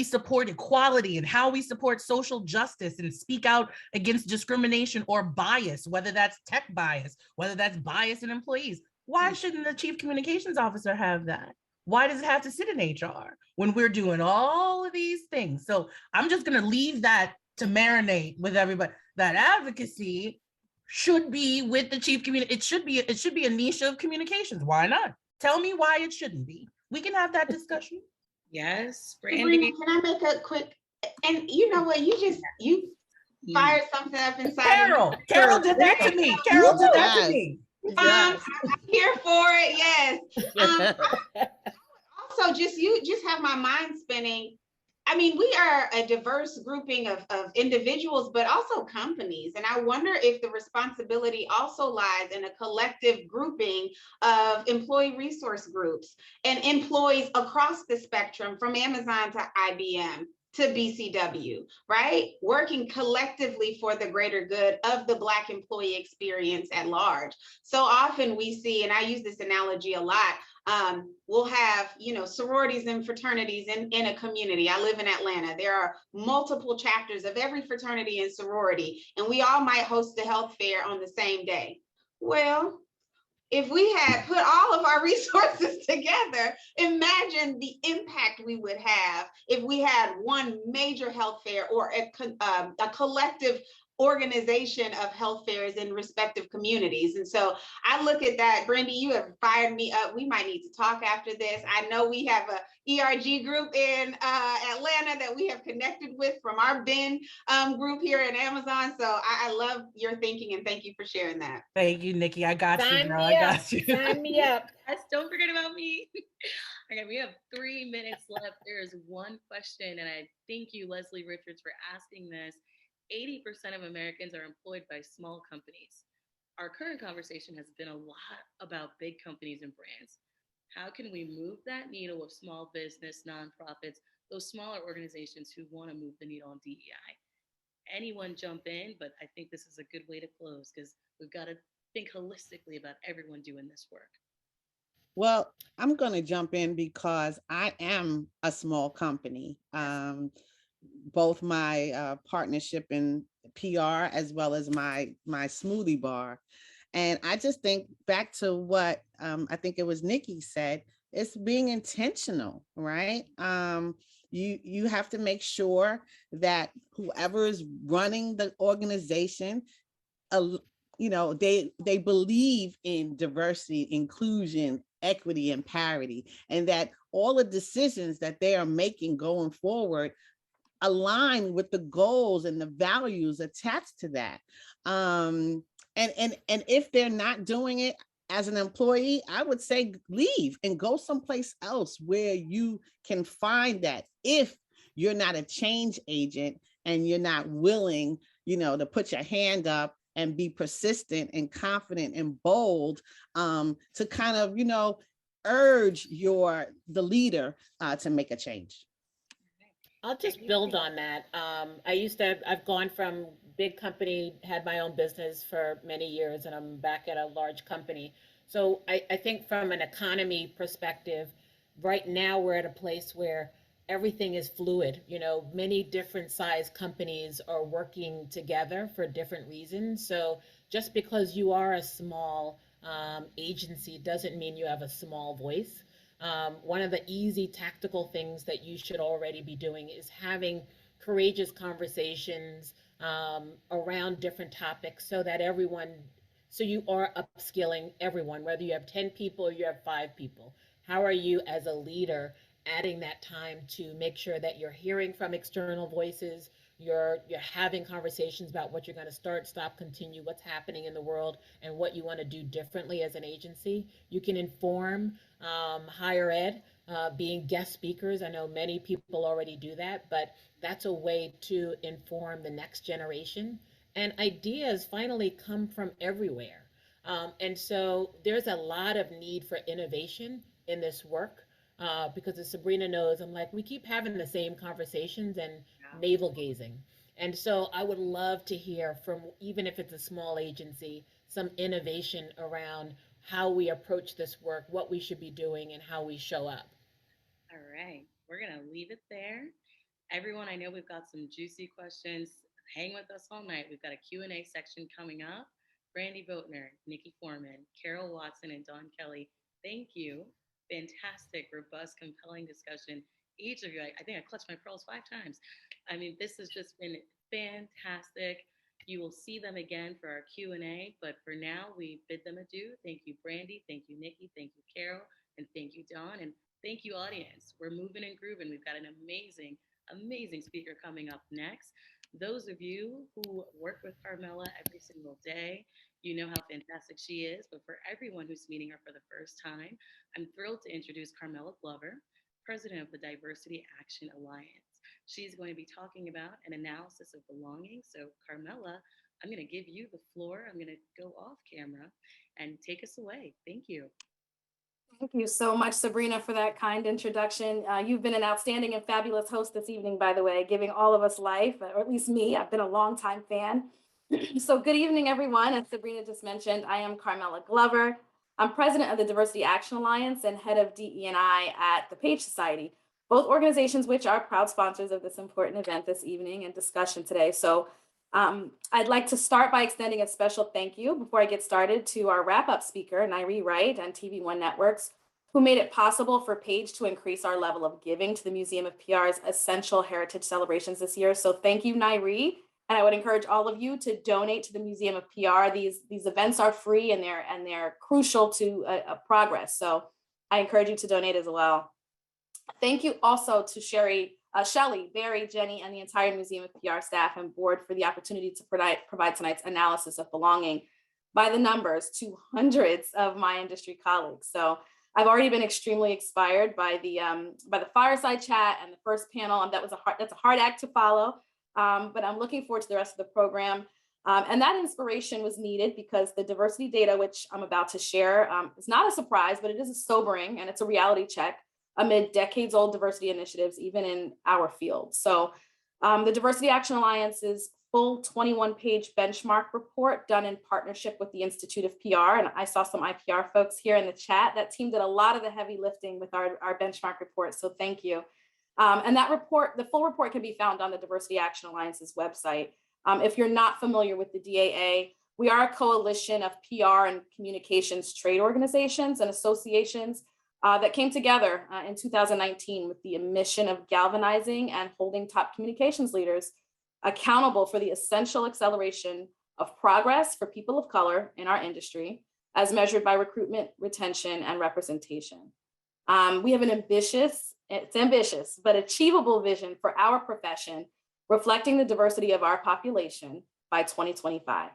support equality, and how we support social justice and speak out against discrimination or bias, whether that's tech bias, whether that's bias in employees, why shouldn't the chief communications officer have that? Why does it have to sit in HR when we're doing all of these things? So I'm just going to leave that to marinate with everybody. That advocacy should be with the chief it should be a niche of communications. Why not? Tell me why it shouldn't be. We can have that discussion. Yes, Brandy, can I make a quick, and you know what, you fired something up inside of me. Carol did that to me. Carol did that to me. I'm here for it, yes. Also, just have my mind spinning. I mean, we are a diverse grouping of individuals, but also companies. And I wonder if the responsibility also lies in a collective grouping of employee resource groups and employees across the spectrum, from Amazon to IBM to BCW, right? Working collectively for the greater good of the Black employee experience at large. So often we see, and I use this analogy a lot, we'll have, sororities and fraternities in a community. I live in Atlanta. There are multiple chapters of every fraternity and sorority, and we all might host a health fair on the same day. Well, if we had put all of our resources together, imagine the impact we would have if we had one major health fair or a collective organization of health fairs in respective communities. And so I look at that. Brandy, you have fired me up. We might need to talk after this. I know we have a ERG group in Atlanta that we have connected with from our BIN group here at Amazon. So I love your thinking, and thank you for sharing that. Thank you, Nikki. I got you, Sign girl. me I up. got you. Sign me up. Yes, don't forget about me. Okay, we have 3 minutes left. There is one question, and I thank you, Leslie Richards, for asking this. 80% of Americans are employed by small companies. Our current conversation has been a lot about big companies and brands. How can we move that needle of small business, nonprofits, those smaller organizations who want to move the needle on DEI? Anyone jump in, but I think this is a good way to close because we've got to think holistically about everyone doing this work. Well, I'm going to jump in because I am a small company. Both my partnership in PR as well as my smoothie bar. And I just think back to what I think it was Nikki said, it's being intentional, right? You have to make sure that whoever is running the organization, they believe in diversity, inclusion, equity, and parity, and that all the decisions that they are making going forward align with the goals and the values attached to that. And if they're not doing it as an employee, I would say leave and go someplace else where you can find that. If you're not a change agent and you're not willing, to put your hand up and be persistent and confident and bold, to kind of, urge the leader to make a change. I'll just build on that. I've gone from big company, had my own business for many years, and I'm back at a large company. So I think from an economy perspective, right now we're at a place where everything is fluid. Many different size companies are working together for different reasons. So just because you are a small agency doesn't mean you have a small voice. One of the easy tactical things that you should already be doing is having courageous conversations around different topics so you are upskilling everyone, whether you have 10 people or you have 5 people. How are you as a leader adding that time to make sure that you're hearing from external voices, you're having conversations about what you're going to start, stop, continue, what's happening in the world, and what you want to do differently as an agency. You can inform higher ed, being guest speakers. I know many people already do that, but that's a way to inform the next generation. And ideas finally come from everywhere. And so there's a lot of need for innovation in this work. Because as Sabrina knows, we keep having the same conversations and navel gazing. And so I would love to hear from, even if it's a small agency, some innovation around how we approach this work, what we should be doing, and how we show up. All right, we're going to leave it there. Everyone, I know we've got some juicy questions. Hang with us all night. We've got a Q&A section coming up. Brandy Boatner, Nikki Foreman, Carol Watson, and Dawn Kelly, thank you. Fantastic, robust, compelling discussion. Each of you, I think I clutched my pearls 5 times. This has just been fantastic. You will see them again for our Q&A, but for now, we bid them adieu. Thank you, Brandy. Thank you, Nikki. Thank you, Carol. And thank you, Dawn. And thank you, audience. We're moving and grooving. We've got an amazing, amazing speaker coming up next. Those of you who work with Carmela every single day, you know how fantastic she is, but for everyone who's meeting her for the first time, I'm thrilled to introduce Carmela Glover, president of the Diversity Action Alliance. She's going to be talking about an analysis of belonging. So Carmela, I'm going to give you the floor. I'm going to go off camera and take us away. Thank you. Thank you so much, Sabrina, for that kind introduction. You've been an outstanding and fabulous host this evening, by the way, giving all of us life, or at least me. I've been a longtime fan. So good evening, everyone. As Sabrina just mentioned, I am Carmela Glover. I'm president of the Diversity Action Alliance and head of DE&I at the Page Society, both organizations which are proud sponsors of this important event this evening and discussion today. So I'd like to start by extending a special thank you before I get started to our wrap-up speaker, Nairi Wright and TV1 Networks, who made it possible for Page to increase our level of giving to the Museum of PR's essential heritage celebrations this year. So thank you, Nairi. And I would encourage all of you to donate to the Museum of PR. These events are free and they're crucial to progress. So I encourage you to donate as well. Thank you also to Shelley, Barry, Jenny, and the entire Museum of PR staff and board for the opportunity to provide tonight's analysis of belonging by the numbers to hundreds of my industry colleagues. So I've already been extremely inspired by the fireside chat and the first panel. That's a hard act to follow, but I'm looking forward to the rest of the program. And that inspiration was needed because the diversity data, which I'm about to share, is not a surprise, but it is a sobering and it's a reality check amid decades-old diversity initiatives, even in our field. So the Diversity Action Alliance's full 21-page benchmark report done in partnership with the Institute of PR, and I saw some IPR folks here in the chat. That team did a lot of the heavy lifting with our benchmark report, so thank you. And that report, the full report can be found on the Diversity Action Alliance's website. If you're not familiar with the DAA, we are a coalition of PR and communications trade organizations and associations that came together in 2019 with the mission of galvanizing and holding top communications leaders accountable for the essential acceleration of progress for people of color in our industry, as measured by recruitment, retention, and representation. We have an ambitious but achievable vision for our profession, reflecting the diversity of our population by 2025.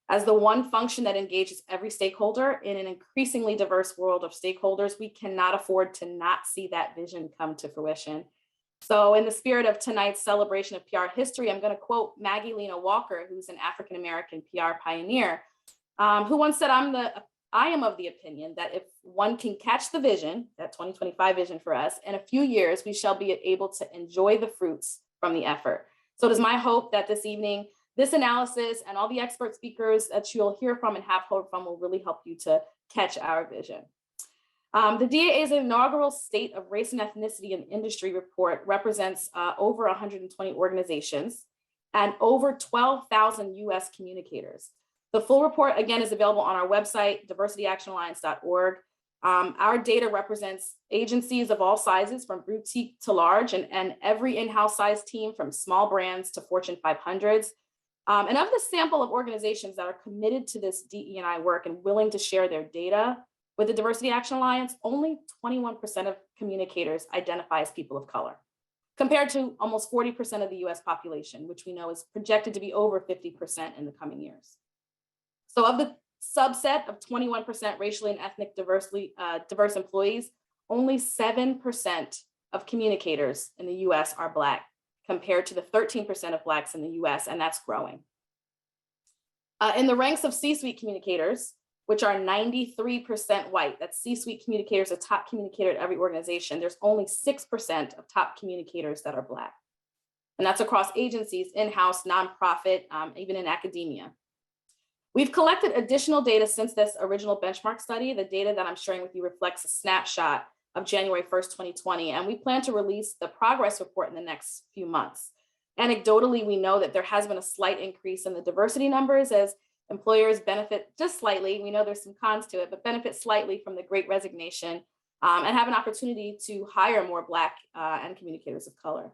As the one function that engages every stakeholder in an increasingly diverse world of stakeholders, we cannot afford to not see that vision come to fruition. So in the spirit of tonight's celebration of PR history, I'm going to quote Maggie Lena Walker, who's an African-American PR pioneer, who once said, I am of the opinion that if one can catch the vision, that 2025 vision for us, in a few years, we shall be able to enjoy the fruits from the effort. So it is my hope that this evening, this analysis and all the expert speakers that you'll hear from and have heard from will really help you to catch our vision. The DAA's inaugural State of Race and Ethnicity in Industry report represents over 120 organizations and over 12,000 US communicators. The full report, again, is available on our website, diversityactionalliance.org. Our data represents agencies of all sizes, from boutique to large, and every in-house size team, from small brands to Fortune 500s. And of the sample of organizations that are committed to this DE&I work and willing to share their data with the Diversity Action Alliance, only 21% of communicators identify as people of color, compared to almost 40% of the US population, which we know is projected to be over 50% in the coming years. So of the subset of 21% racially and ethnic diverse employees, only 7% of communicators in the US are Black, compared to the 13% of Blacks in the US, and that's growing. In the ranks of C-suite communicators, which are 93% white, that's C-suite communicators, a top communicator at every organization, there's only 6% of top communicators that are Black. And that's across agencies, in-house, nonprofit, even in academia. We've collected additional data since this original benchmark study. The data that I'm sharing with you reflects a snapshot of January 1st, 2020, and we plan to release the progress report in the next few months. Anecdotally, we know that there has been a slight increase in the diversity numbers as employers benefit just slightly. We know there's some cons to it, but benefit slightly from the Great Resignation and have an opportunity to hire more Black and communicators of color.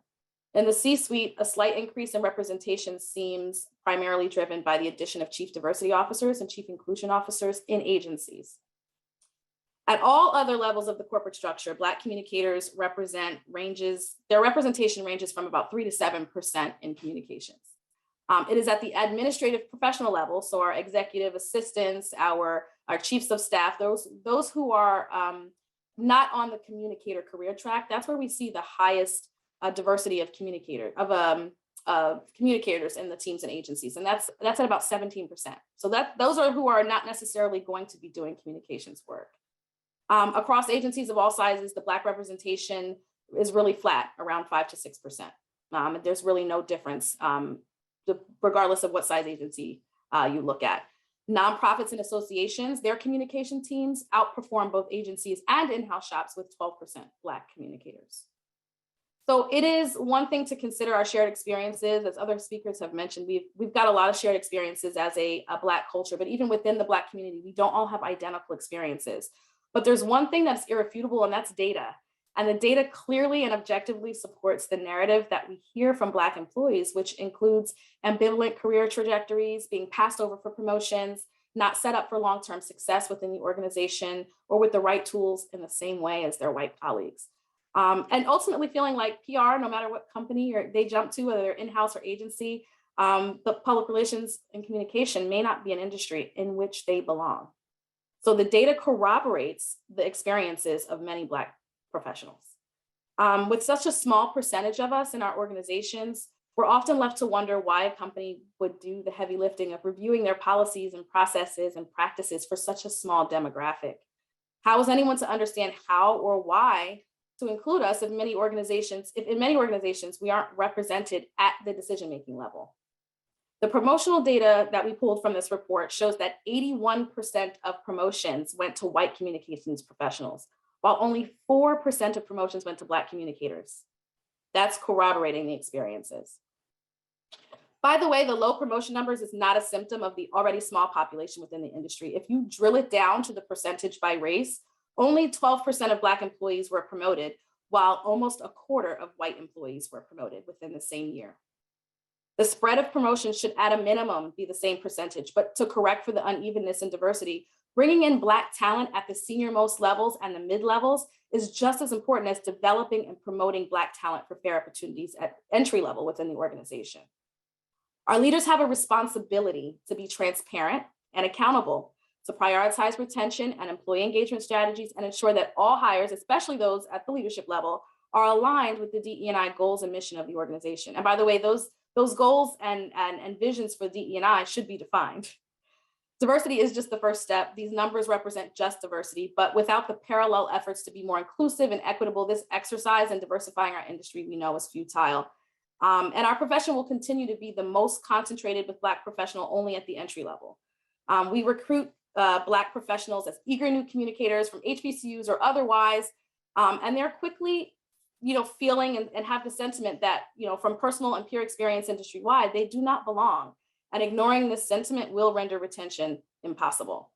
In the C-suite, a slight increase in representation seems primarily driven by the addition of chief diversity officers and chief inclusion officers in agencies. At all other levels of the corporate structure, Black communicators their representation ranges from about 3 to 7% in communications. It is at the administrative professional level, so our executive assistants, our chiefs of staff, those who are not on the communicator career track, that's where we see the highest diversity of communicators in the teams and agencies, and that's at about 17%. So those are who are not necessarily going to be doing communications work. Across agencies of all sizes, the Black representation is really flat, around 5 to 6%. There's really no difference, regardless of what size agency you look at. Nonprofits and associations, their communication teams outperform both agencies and in-house shops with 12% Black communicators. So it is one thing to consider our shared experiences. As other speakers have mentioned, we've got a lot of shared experiences as a Black culture, but even within the Black community, we don't all have identical experiences. But there's one thing that's irrefutable, and that's data. And the data clearly and objectively supports the narrative that we hear from Black employees, which includes ambivalent career trajectories, being passed over for promotions, not set up for long-term success within the organization, or with the right tools in the same way as their white colleagues. And ultimately feeling like PR, no matter what company they jump to, whether they're in-house or agency, the public relations and communication may not be an industry in which they belong. So the data corroborates the experiences of many Black professionals. With such a small percentage of us in our organizations, we're often left to wonder why a company would do the heavy lifting of reviewing their policies and processes and practices for such a small demographic. How is anyone to understand how or why to include us if in many organizations we aren't represented at the decision-making level? The promotional data that we pulled from this report shows that 81% of promotions went to white communications professionals, while only 4% of promotions went to Black communicators. That's corroborating the experiences. By the way, the low promotion numbers is not a symptom of the already small population within the industry. If you drill it down to the percentage by race, only 12% of Black employees were promoted, while almost a quarter of white employees were promoted within the same year. The spread of promotions should at a minimum be the same percentage, but to correct for the unevenness and diversity, bringing in Black talent at the senior most levels and the mid levels is just as important as developing and promoting Black talent for fair opportunities at entry level within the organization. Our leaders have a responsibility to be transparent and accountable, to prioritize retention and employee engagement strategies and ensure that all hires, especially those at the leadership level, are aligned with the DE&I goals and mission of the organization. And by the way, those goals and visions for DE&I should be defined. Diversity is just the first step. These numbers represent just diversity, but without the parallel efforts to be more inclusive and equitable, this exercise in diversifying our industry we know is futile. And our profession will continue to be the most concentrated with Black professional only at the entry level. We recruit Black professionals as eager new communicators from HBCUs or otherwise, and they're quickly feeling and have the sentiment that, from personal and peer experience industry-wide, they do not belong. And ignoring this sentiment will render retention impossible.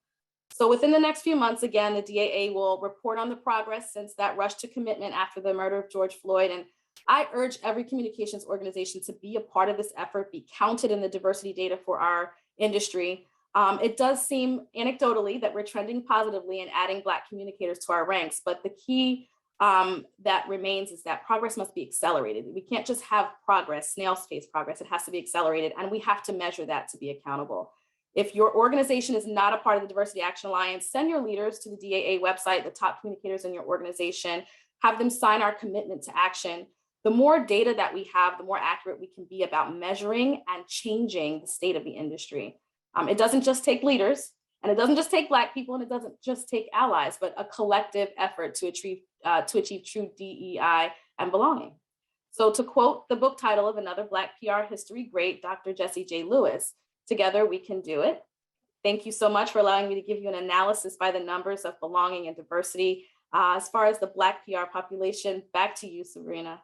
So within the next few months, again, the DAA will report on the progress since that rush to commitment after the murder of George Floyd. And I urge every communications organization to be a part of this effort, be counted in the diversity data for our industry. It does seem anecdotally that we're trending positively and adding Black communicators to our ranks, but the key that remains is that progress must be accelerated. We can't just have progress, snail's pace progress, it has to be accelerated, and we have to measure that to be accountable. If your organization is not a part of the Diversity Action Alliance, send your leaders to the DAA website, the top communicators in your organization, have them sign our commitment to action. The more data that we have, the more accurate we can be about measuring and changing the state of the industry. It doesn't just take leaders, and it doesn't just take Black people, and it doesn't just take allies, but a collective effort to achieve true DEI and belonging. So to quote the book title of another Black PR history great, Dr. Jessie J. Lewis, together we can do it. Thank you so much for allowing me to give you an analysis by the numbers of belonging and diversity. As far as the Black PR population, back to you, Sabrina.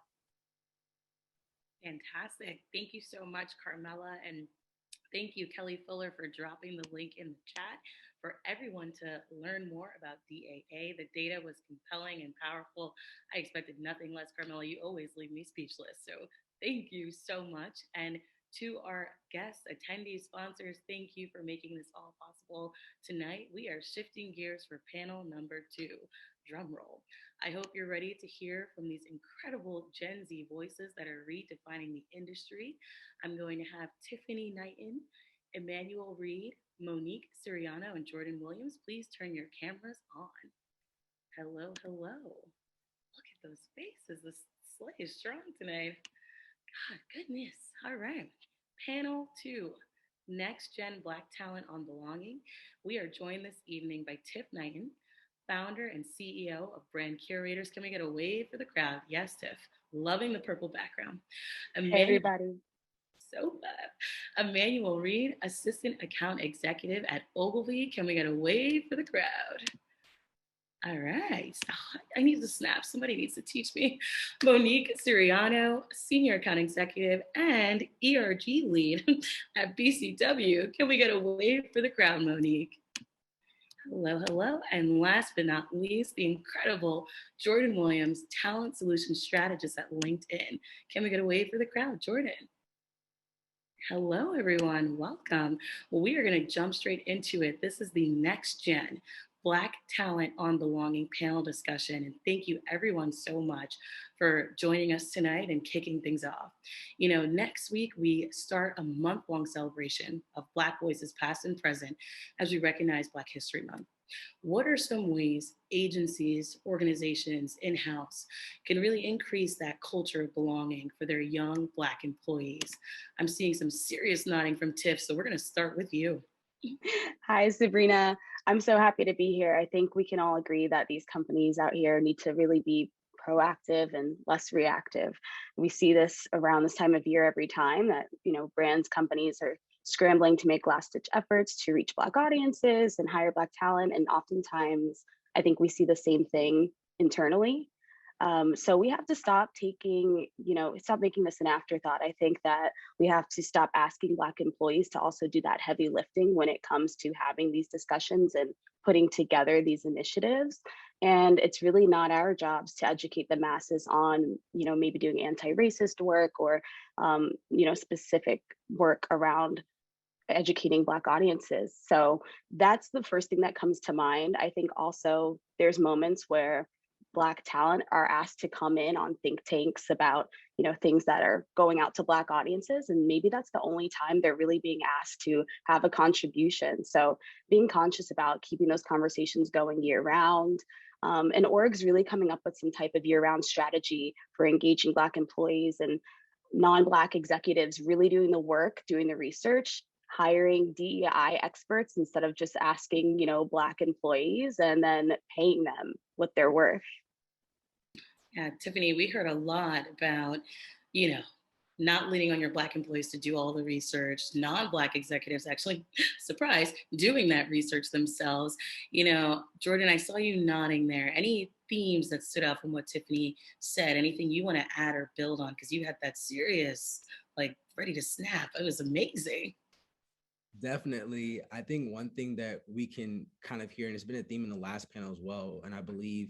Fantastic. Thank you so much, Carmela. And thank you, Kelly Fuller, for dropping the link in the chat for everyone to learn more about DAA. The data was compelling and powerful. I expected nothing less. Carmela, you always leave me speechless. So thank you so much. And to our guests, attendees, sponsors, thank you for making this all possible. Tonight, we are shifting gears for panel number 2. Drum roll. I hope you're ready to hear from these incredible Gen Z voices that are redefining the industry. I'm going to have Tiffany Knighton, Emmanuel Reed, Monique Siriano, and Jordan Williams. Please turn your cameras on. Hello, hello. Look at those faces. The sleigh is strong tonight. God, goodness. All right. Panel 2, Next Gen Black Talent on Belonging. We are joined this evening by Tiff Knighton, founder and CEO of Brand Curators. Can we get a wave for the crowd? Yes, Tiff. Loving the purple background. Hey, everybody. So bad. Emmanuel Reed, Assistant Account Executive at Ogilvy. Can we get a wave for the crowd? All right. Oh, I need to snap. Somebody needs to teach me. Monique Siriano, Senior Account Executive and ERG Lead at BCW. Can we get a wave for the crowd, Monique? Hello, hello. And last but not least, the incredible Jordan Williams, Talent Solutions Strategist at LinkedIn. Can we get a wave for the crowd? Jordan. Hello, everyone. Welcome. Well, we are going to jump straight into it. This is the Next Gen Black Talent on Belonging panel discussion. And thank you, everyone, so much for joining us tonight and kicking things off. You know, next week, we start a month-long celebration of Black voices past and present as we recognize Black History Month. What are some ways agencies, organizations, in-house can really increase that culture of belonging for their young Black employees? I'm seeing some serious nodding from Tiff, so we're going to start with you. Hi, Sabrina. I'm so happy to be here. I think we can all agree that these companies out here need to really be proactive and less reactive. We see this around this time of year every time that, brands, companies are scrambling to make last-ditch efforts to reach Black audiences and hire Black talent. And oftentimes, I think we see the same thing internally. So we have to stop making this an afterthought. I think that we have to stop asking Black employees to also do that heavy lifting when it comes to having these discussions and putting together these initiatives. And it's really not our jobs to educate the masses on, maybe doing anti-racist work or, specific work around educating Black audiences. So that's the first thing that comes to mind. I think also there's moments where Black talent are asked to come in on think tanks about, things that are going out to Black audiences. And maybe that's the only time they're really being asked to have a contribution. So being conscious about keeping those conversations going year round. And orgs really coming up with some type of year-round strategy for engaging Black employees and non-Black executives really doing the work, doing the research, hiring DEI experts instead of just asking, Black employees and then paying them what they're worth. Yeah, Tiffany, we heard a lot about, not leaning on your Black employees to do all the research, non-Black executives actually, surprise, doing that research themselves. Jordan, I saw you nodding there. Any themes that stood out from what Tiffany said? Anything you want to add or build on? Because you had that serious, ready to snap. It was amazing. Definitely. I think one thing that we can kind of hear, and it's been a theme in the last panel as well, and I believe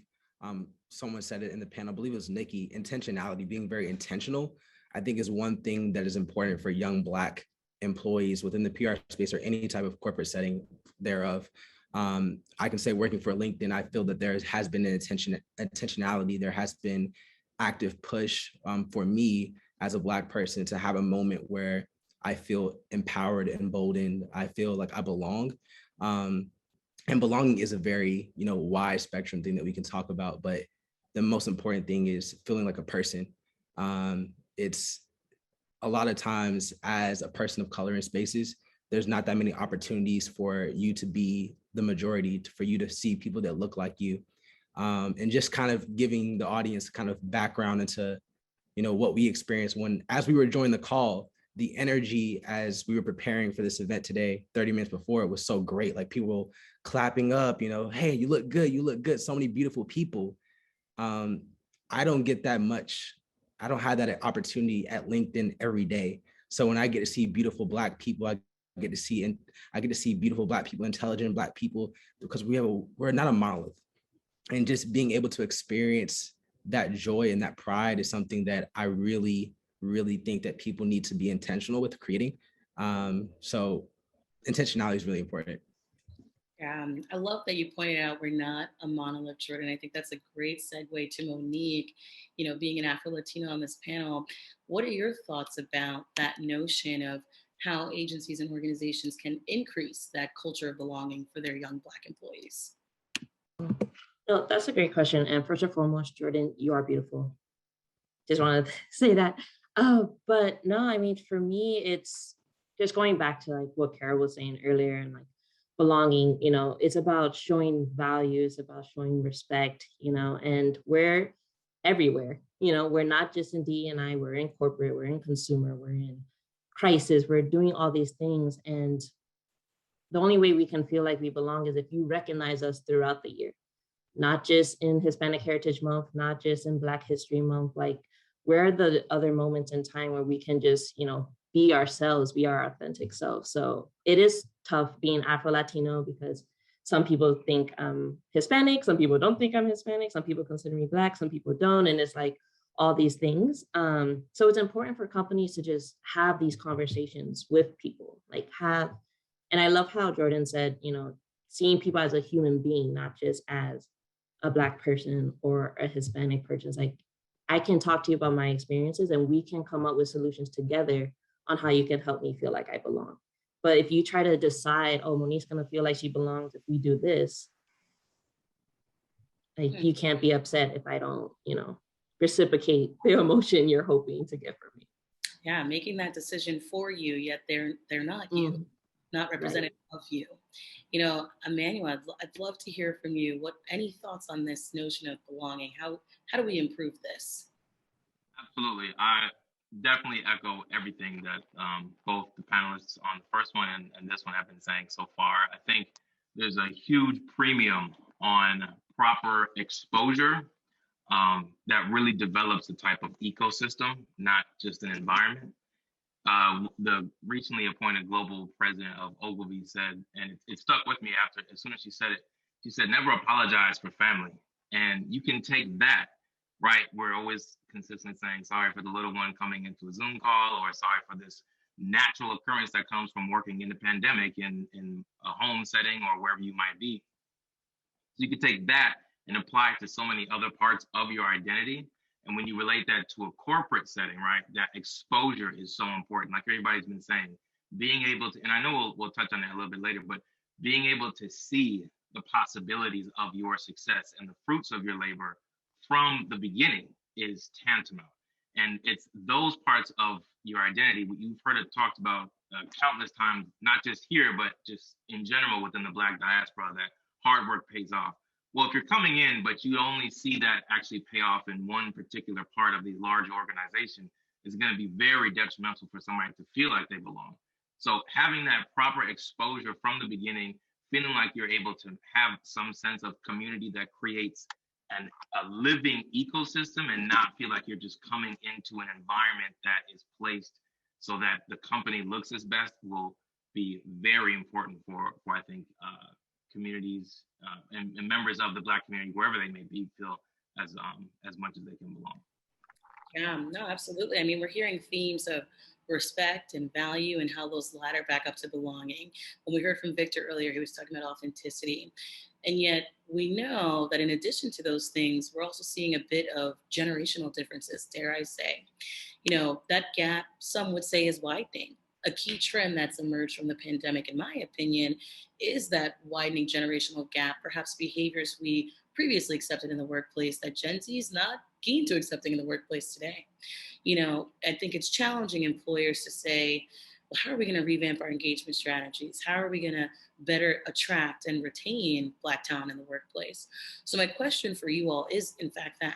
someone said it in the panel, I believe it was Nikki, intentionality, being very intentional, I think is one thing that is important for young Black employees within the PR space or any type of corporate setting thereof. I can say working for LinkedIn, I feel that there has been an intentionality, there has been active push for me as a Black person to have a moment where I feel empowered and emboldened. I feel like I belong. And belonging is a very, wide spectrum thing that we can talk about. But the most important thing is feeling like a person. It's a lot of times as a person of color in spaces, there's not that many opportunities for you to be the majority, for you to see people that look like you. And just kind of giving the audience kind of background into, what we experienced as we were joining the call. The energy as we were preparing for this event today, 30 minutes before, it was so great. Like people clapping up, hey, you look good. So many beautiful people. I don't get that much. I don't have that opportunity at LinkedIn every day. So when I get to see beautiful Black people, I get to see beautiful Black people, intelligent Black people, because we're not a monolith. And just being able to experience that joy and that pride is something that I really think that people need to be intentional with creating. So intentionality is really important. I love that you pointed out we're not a monolith, Jordan. I think that's a great segue to Monique, being an Afro-Latino on this panel. What are your thoughts about that notion of how agencies and organizations can increase that culture of belonging for their young Black employees? No, that's a great question. And first and foremost, Jordan, you are beautiful. Just wanted to say that. But no, I mean, for me, it's just going back to what Carol was saying earlier and belonging, it's about showing values, about showing respect, and we're everywhere, we're not just in D&I, we're in corporate, we're in consumer, we're in crisis, we're doing all these things. And the only way we can feel like we belong is if you recognize us throughout the year, not just in Hispanic Heritage Month, not just in Black History Month, where are the other moments in time where we can just, be ourselves, be our authentic self. So it is tough being Afro-Latino because some people think I'm Hispanic, some people don't think I'm Hispanic, some people consider me Black, some people don't. And it's like all these things. So it's important for companies to just have these conversations with people, and I love how Jordan said, seeing people as a human being, not just as a Black person or a Hispanic person. It's like, I can talk to you about my experiences and we can come up with solutions together on how you can help me feel like I belong. But if you try to decide, oh, Monique's gonna feel like she belongs if we do this, like you can't be upset if I don't, reciprocate the emotion you're hoping to get from me. Yeah, making that decision for you, yet they're not you, not representative of you. Emmanuel, I'd love to hear from you. Any thoughts on this notion of belonging? How do we improve this? Absolutely. I definitely echo everything that both the panelists on the first one and this one have been saying so far. I think there's a huge premium on proper exposure that really develops a type of ecosystem, not just an environment. The recently appointed global president of Ogilvy said, and it stuck with me as soon as she said it, she said, never apologize for family. And you can take that, right? We're always consistently saying sorry for the little one coming into a Zoom call, or sorry for this natural occurrence that comes from working in the pandemic in a home setting or wherever you might be. So you could take that and apply it to so many other parts of your identity. And when you relate that to a corporate setting, right, that exposure is so important. Like everybody's been saying, being able to, and I know we'll touch on that a little bit later, but being able to see the possibilities of your success and the fruits of your labor from the beginning is tantamount. And it's those parts of your identity, you've heard it talked about countless times, not just here, but just in general within the Black diaspora, that hard work pays off. Well, if you're coming in, but you only see that actually pay off in one particular part of the large organization, is going to be very detrimental for somebody to feel like they belong. So having that proper exposure from the beginning, feeling like you're able to have some sense of community that creates a living ecosystem and not feel like you're just coming into an environment that is placed so that the company looks its best will be very important for I think, communities and members of the Black community, wherever they may be, feel as much as they can belong. Yeah, no, absolutely. I mean, we're hearing themes of respect and value and how those ladder back up to belonging. When we heard from Victor earlier, he was talking about authenticity. And yet we know that in addition to those things, we're also seeing a bit of generational differences, dare I say. That gap, some would say, is widening. A key trend that's emerged from the pandemic, in my opinion, is that widening generational gap, perhaps behaviors we previously accepted in the workplace that Gen Z is not keen to accepting in the workplace today. I think it's challenging employers to say, well, how are we going to revamp our engagement strategies? How are we going to better attract and retain Black talent in the workplace? So my question for you all is, in fact, that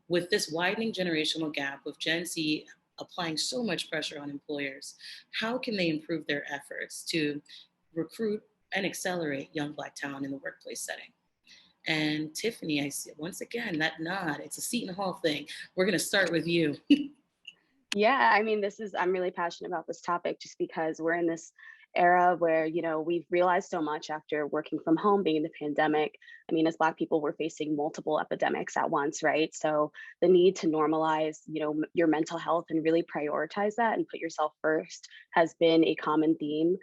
with this widening generational gap, with Gen Z applying so much pressure on employers, how can they improve their efforts to recruit and accelerate young Black talent in the workplace setting? And Tiffany, I see once again that nod. It's a Seton Hall thing. We're going to start with you. Yeah, I mean, I'm really passionate about this topic just because we're in this era where, we've realized so much after working from home, being in the pandemic. I mean, as Black people, we're facing multiple epidemics at once, right? So the need to normalize, your mental health and really prioritize that and put yourself first has been a common theme.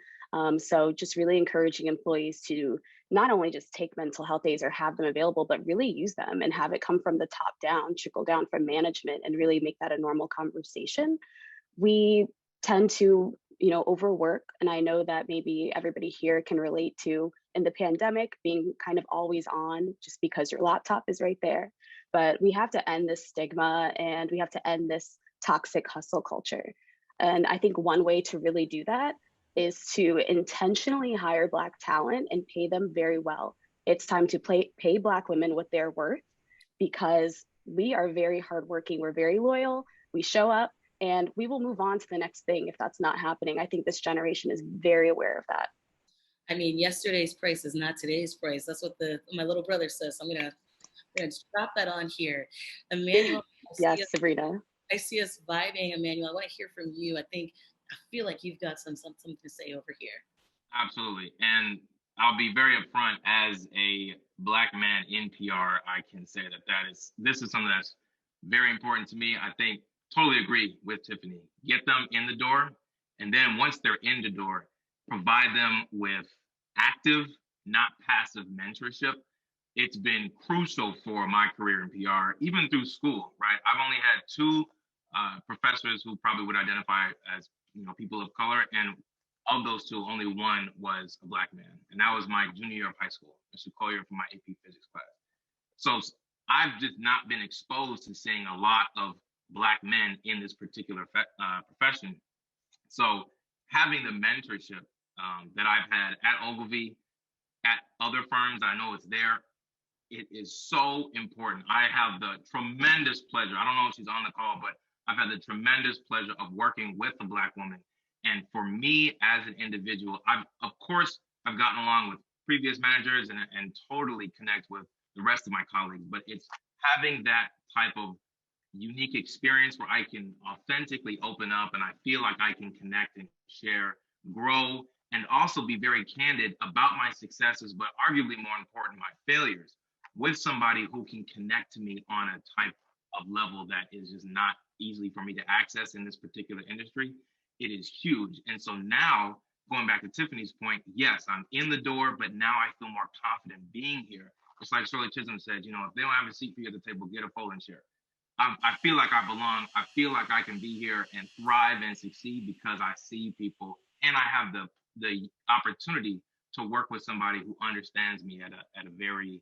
So just really encouraging employees to not only just take mental health days or have them available, but really use them and have it come from the top down, trickle down from management, and really make that a normal conversation. We tend to, overwork. And I know that maybe everybody here can relate to in the pandemic being kind of always on just because your laptop is right there. But we have to end this stigma and we have to end this toxic hustle culture. And I think one way to really do that is to intentionally hire Black talent and pay them very well. It's time to pay Black women what they're worth, because we are very hardworking, we're very loyal, we show up, and we will move on to the next thing if that's not happening. I think this generation is very aware of that. I mean, yesterday's price is not today's price. That's what my little brother says. So I'm gonna drop that on here. Emmanuel, yes, Sabrina. I see us vibing. Emmanuel, I want to hear from you. I feel like you've got something to say over here. Absolutely. And I'll be very upfront. As a Black man in PR, I can say that this is something that's very important to me. I think totally agree with Tiffany. Get them in the door, and then once they're in the door, provide them with active, not passive mentorship. It's been crucial for my career in PR, even through school, right? I've only had two professors who probably would identify as people of color, and of those two, only one was a Black man, and that was my junior year of high school, Mr. Collier, for my AP Physics class. So I've just not been exposed to seeing a lot of Black men in this particular profession. So having the mentorship that I've had at Ogilvy, at other firms, I know it's there. It is so important. I have the tremendous pleasure. I don't know if she's on the call, but I've had the tremendous pleasure of working with a Black woman. And for me as an individual, of course, I've gotten along with previous managers and totally connect with the rest of my colleagues, but it's having that type of unique experience where I can authentically open up and I feel like I can connect and share, grow, and also be very candid about my successes, but arguably more important, my failures, with somebody who can connect to me on a type of level that is just not easily for me to access in this particular industry. It is huge. And so now, going back to Tiffany's point, yes, I'm in the door, but now I feel more confident being here. It's like Shirley Chisholm said, if they don't have a seat for you at the table, get a folding chair. I feel like I belong. I feel like I can be here and thrive and succeed because I see people and I have the opportunity to work with somebody who understands me at a very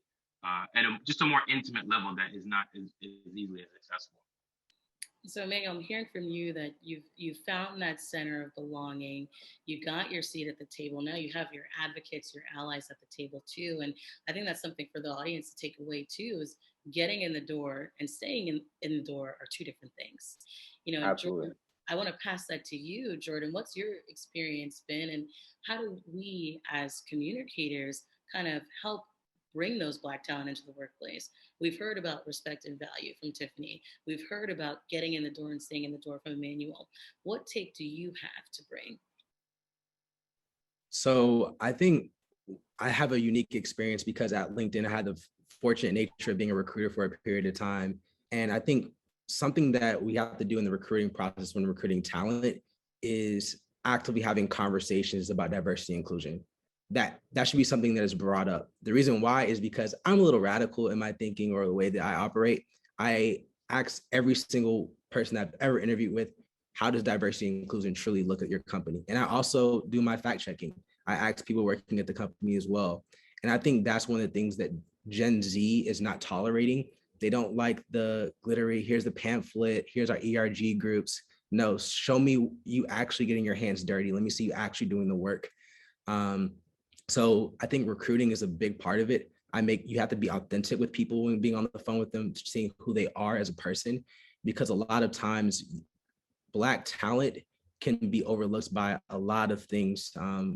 just a more intimate level that is not as easily as accessible. So Megan, I'm hearing from you that you've found that center of belonging. You got your seat at the table. Now you have your advocates, your allies at the table too. And I think that's something for the audience to take away too, is getting in the door and staying in the door are two different things. Absolutely. Jordan, I want to pass that to you, Jordan. What's your experience been, and how do we as communicators kind of help bring those Black talent into the workplace? We've heard about respect and value from Tiffany. We've heard about getting in the door and staying in the door from Emmanuel. What take do you have to bring? So I think I have a unique experience because at LinkedIn, I had the fortunate nature of being a recruiter for a period of time. And I think something that we have to do in the recruiting process when recruiting talent is actively having conversations about diversity and inclusion. That should be something that is brought up. The reason why is because I'm a little radical in my thinking or the way that I operate. I ask every single person I've ever interviewed with, how does diversity and inclusion truly look at your company? And I also do my fact checking. I ask people working at the company as well. And I think that's one of the things that Gen Z is not tolerating. They don't like the glittery, here's the pamphlet, here's our ERG groups. No, show me you actually getting your hands dirty. Let me see you actually doing the work. So I think recruiting is a big part of it. You have to be authentic with people when being on the phone with them, seeing who they are as a person, because a lot of times Black talent can be overlooked by a lot of things,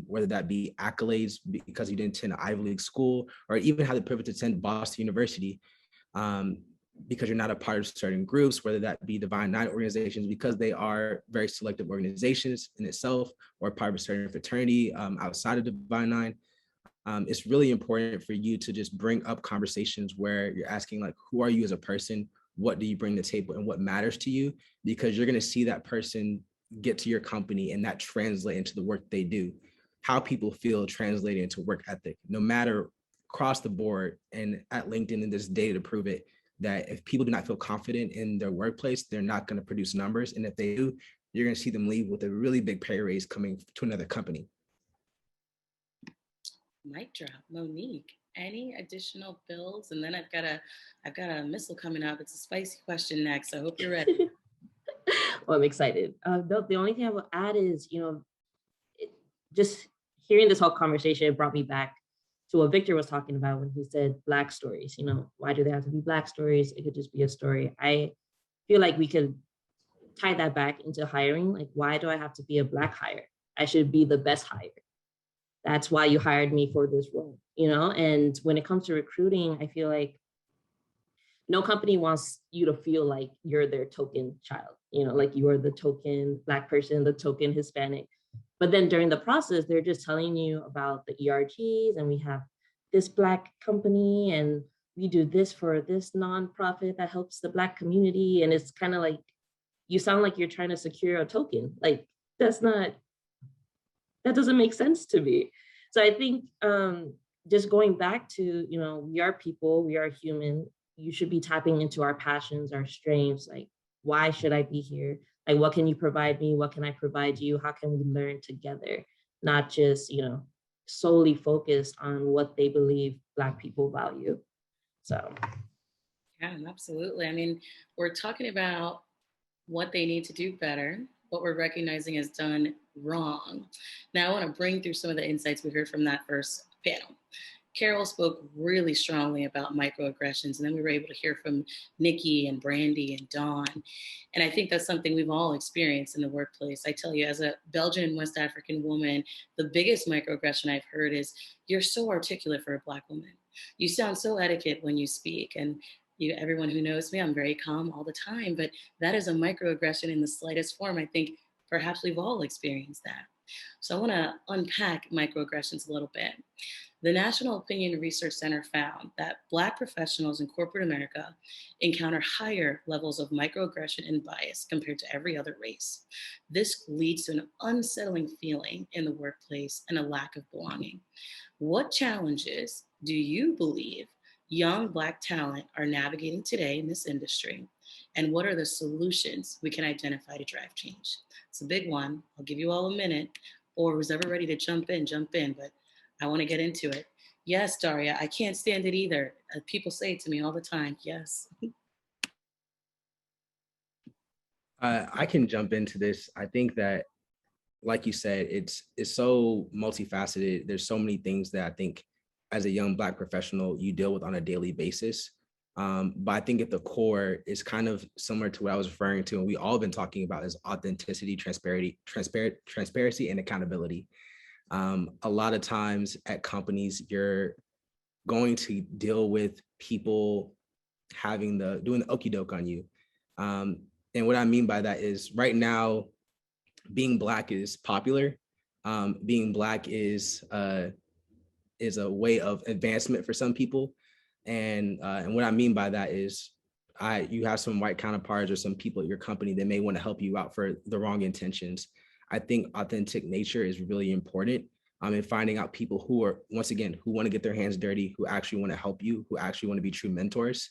whether that be accolades because you didn't attend an Ivy League school, or even had the privilege to attend Boston University, because you're not a part of certain groups, whether that be Divine Nine organizations, because they are very selective organizations in itself, or part of a certain fraternity outside of Divine Nine. It's really important for you to just bring up conversations where you're asking, like, who are you as a person? What do you bring to the table and what matters to you? Because you're going to see that person get to your company and that translate into the work they do. How people feel translated into work ethic, no matter across the board. And at LinkedIn, and there's data to prove it, that if people do not feel confident in their workplace, they're not going to produce numbers. And if they do, you're going to see them leave with a really big pay raise coming to another company. Mic drop. Monique, any additional builds? And then I've got a missile coming up. It's a spicy question next. I hope you're ready. Well, I'm excited. The only thing I will add is, just hearing this whole conversation, it brought me back to what Victor was talking about when he said Black stories. Why do they have to be Black stories? It could just be a story. I feel like we could tie that back into hiring. Like, why do I have to be a Black hire? I should be the best hire. That's why you hired me for this role, And when it comes to recruiting, I feel like no company wants you to feel like you're their token child, like you are the token Black person, the token Hispanic. But then during the process, they're just telling you about the ERGs, and we have this Black company, and we do this for this nonprofit that helps the Black community. And it's kind of like, you sound like you're trying to secure a token. Like, that doesn't make sense to me. So I think just going back to, we are people, we are human. You should be tapping into our passions, our strengths. Like, why should I be here? Like, what can you provide me? What can I provide you? How can we learn together? Not just, solely focused on what they believe Black people value. So. Yeah, absolutely. I mean, we're talking about what they need to do better, what we're recognizing is done wrong. Now, I want to bring through some of the insights we heard from that first panel. Carol spoke really strongly about microaggressions, and then we were able to hear from Nikki and Brandy and Dawn. And I think that's something we've all experienced in the workplace. I tell you, as a Belgian and West African woman, the biggest microaggression I've heard is, "You're so articulate for a Black woman. You sound so etiquette when you speak." And everyone who knows me, I'm very calm all the time, but that is a microaggression in the slightest form. I think perhaps we've all experienced that. So I want to unpack microaggressions a little bit. The National Opinion Research Center found that Black professionals in corporate America encounter higher levels of microaggression and bias compared to every other race. This leads to an unsettling feeling in the workplace and a lack of belonging. What challenges do you believe young Black talent are navigating today in this industry? And what are the solutions we can identify to drive change? It's a big one. I'll give you all a minute, or who's ever ready to jump in, but I want to get into it. Yes, Daria, I can't stand it either. People say it to me all the time. Yes. I can jump into this. I think that, like you said, it's so multifaceted. There's so many things that I think as a young Black professional you deal with on a daily basis. But I think at the core is kind of similar to what I was referring to, and we all been talking about, is authenticity, transparency, and accountability. A lot of times at companies, you're going to deal with people doing the okie doke on you. And what I mean by that is, right now, being Black is popular. Being Black is a way of advancement for some people. And what I mean by that is, you have some white counterparts or some people at your company that may want to help you out for the wrong intentions. I think authentic nature is really important. In finding out people who are, once again, who want to get their hands dirty, who actually want to help you, who actually want to be true mentors.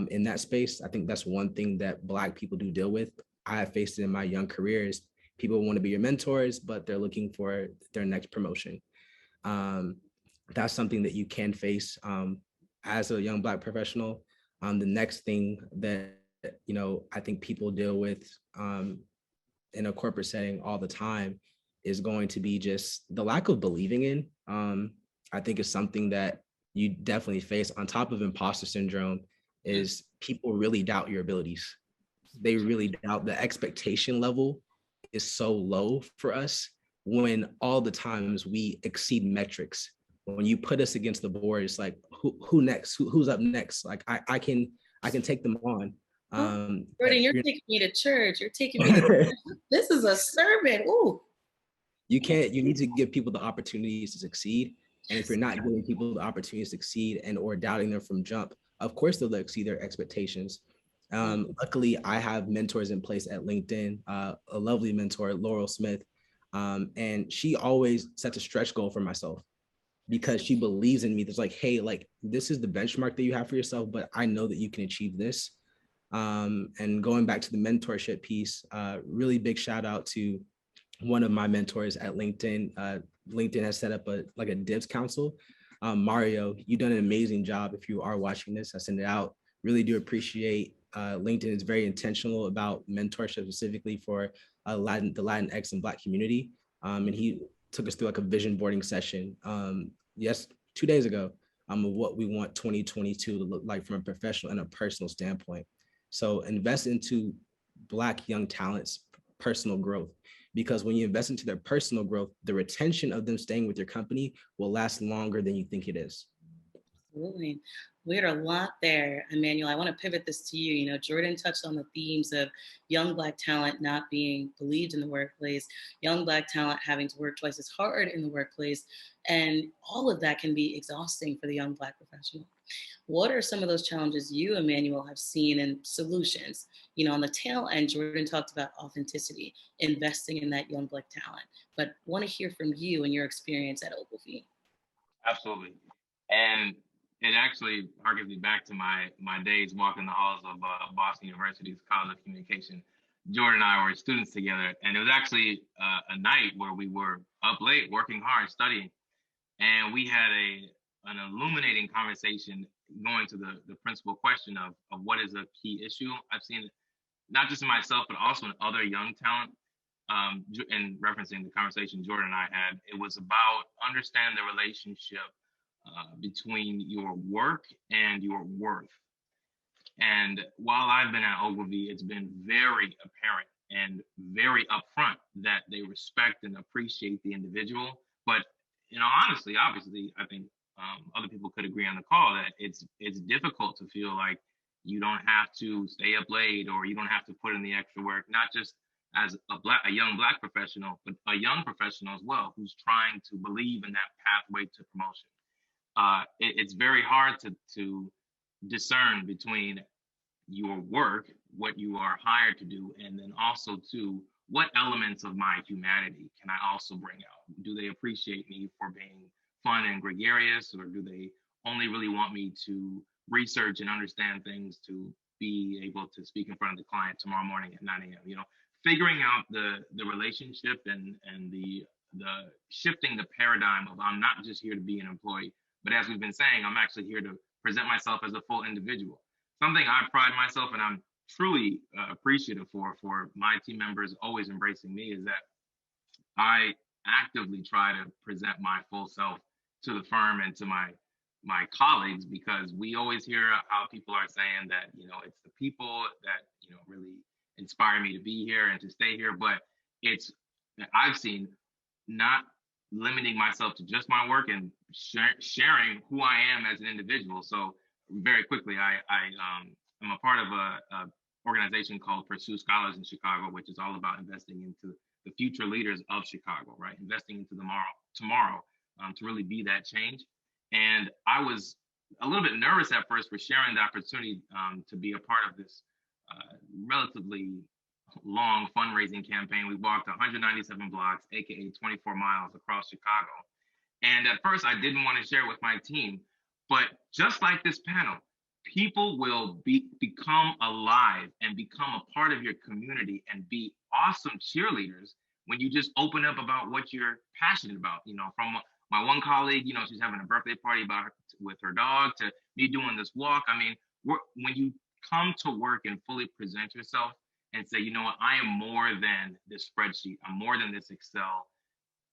In that space, I think that's one thing that Black people do deal with. I have faced it in my young career, is people want to be your mentors, but they're looking for their next promotion. That's something that you can face as a young Black professional. The next thing that, I think people deal with in a corporate setting all the time is going to be just the lack of believing in. I think it's something that you definitely face, on top of imposter syndrome, is people really doubt your abilities. They really doubt. The expectation level is so low for us, when all the times we exceed metrics. When you put us against the board, it's like, who next? Who's up next? Like, I can take them on. Jordan, you're taking me to church. You're taking me to this is a sermon. Ooh. You need to give people the opportunities to succeed. And if you're not giving people the opportunities to succeed and or doubting them from jump, of course they'll exceed their expectations. Luckily, I have mentors in place at LinkedIn, a lovely mentor, Laurel Smith. And she always sets a stretch goal for myself, because she believes in me. There's like, hey, like, this is the benchmark that you have for yourself, but I know that you can achieve this. And going back to the mentorship piece, really big shout out to one of my mentors at LinkedIn. LinkedIn has set up a Divs Council. Mario, you've done an amazing job. If you are watching this, I send it out. Really do appreciate. LinkedIn is very intentional about mentorship, specifically for the Latinx and Black community. And he took us through like a vision boarding session 2 days ago, of what we want 2022 to look like from a professional and a personal standpoint. So invest into Black young talents' personal growth, because when you invest into their personal growth, the retention of them staying with your company will last longer than you think it is. Absolutely. We heard a lot there, Emmanuel. I want to pivot this to you. You know, Jordan touched on the themes of young Black talent not being believed in the workplace, young Black talent having to work twice as hard in the workplace, and all of that can be exhausting for the young Black professional. What are some of those challenges you, Emmanuel, have seen and solutions? You know, on the tail end, Jordan talked about authenticity, investing in that young Black talent, but want to hear from you and your experience at Ogilvy. Absolutely. And it actually harkens me back to my days walking the halls of Boston University's College of Communication. Jordan and I were students together, and it was actually a night where we were up late, working hard, studying, and we had an illuminating conversation going to the principal question of what is a key issue. I've seen it not just in myself, but also in other young talent. And referencing the conversation Jordan and I had, it was about understanding the relationship between your work and your worth. And while I've been at Ogilvy, it's been very apparent and very upfront that they respect and appreciate the individual. But, you know, honestly, obviously, I think other people could agree on the call that it's difficult to feel like you don't have to stay up late or you don't have to put in the extra work, not just as a young Black professional, but a young professional as well, who's trying to believe in that pathway to promotion. It's very hard to discern between your work, what you are hired to do, and then also to what elements of my humanity can I also bring out? Do they appreciate me for being fun and gregarious, or do they only really want me to research and understand things to be able to speak in front of the client tomorrow morning at 9 a.m.? You know, figuring out the relationship and the shifting the paradigm of I'm not just here to be an employee, but as we've been saying, I'm actually here to present myself as a full individual. Something I pride myself and I'm truly appreciative for my team members always embracing me is that I actively try to present my full self to the firm and to my colleagues, because we always hear how people are saying that, you know, it's the people that, you know, really inspire me to be here and to stay here. But it's, I've seen, not limiting myself to just my work and sharing who I am as an individual. So very quickly, I'm a part of a organization called Pursue Scholars in Chicago, which is all about investing into the future leaders of Chicago, right? Investing into tomorrow to really be that change. And I was a little bit nervous at first for sharing the opportunity to be a part of this relatively long fundraising campaign. We walked 197 blocks, AKA 24 miles across Chicago. And at first I didn't want to share it with my team, but just like this panel, people will become alive and become a part of your community and be awesome cheerleaders when you just open up about what you're passionate about. You know, from my one colleague, you know, she's having a birthday party with her dog, to me doing this walk. I mean, when you come to work and fully present yourself and say, you know what, I am more than this spreadsheet, I'm more than this Excel,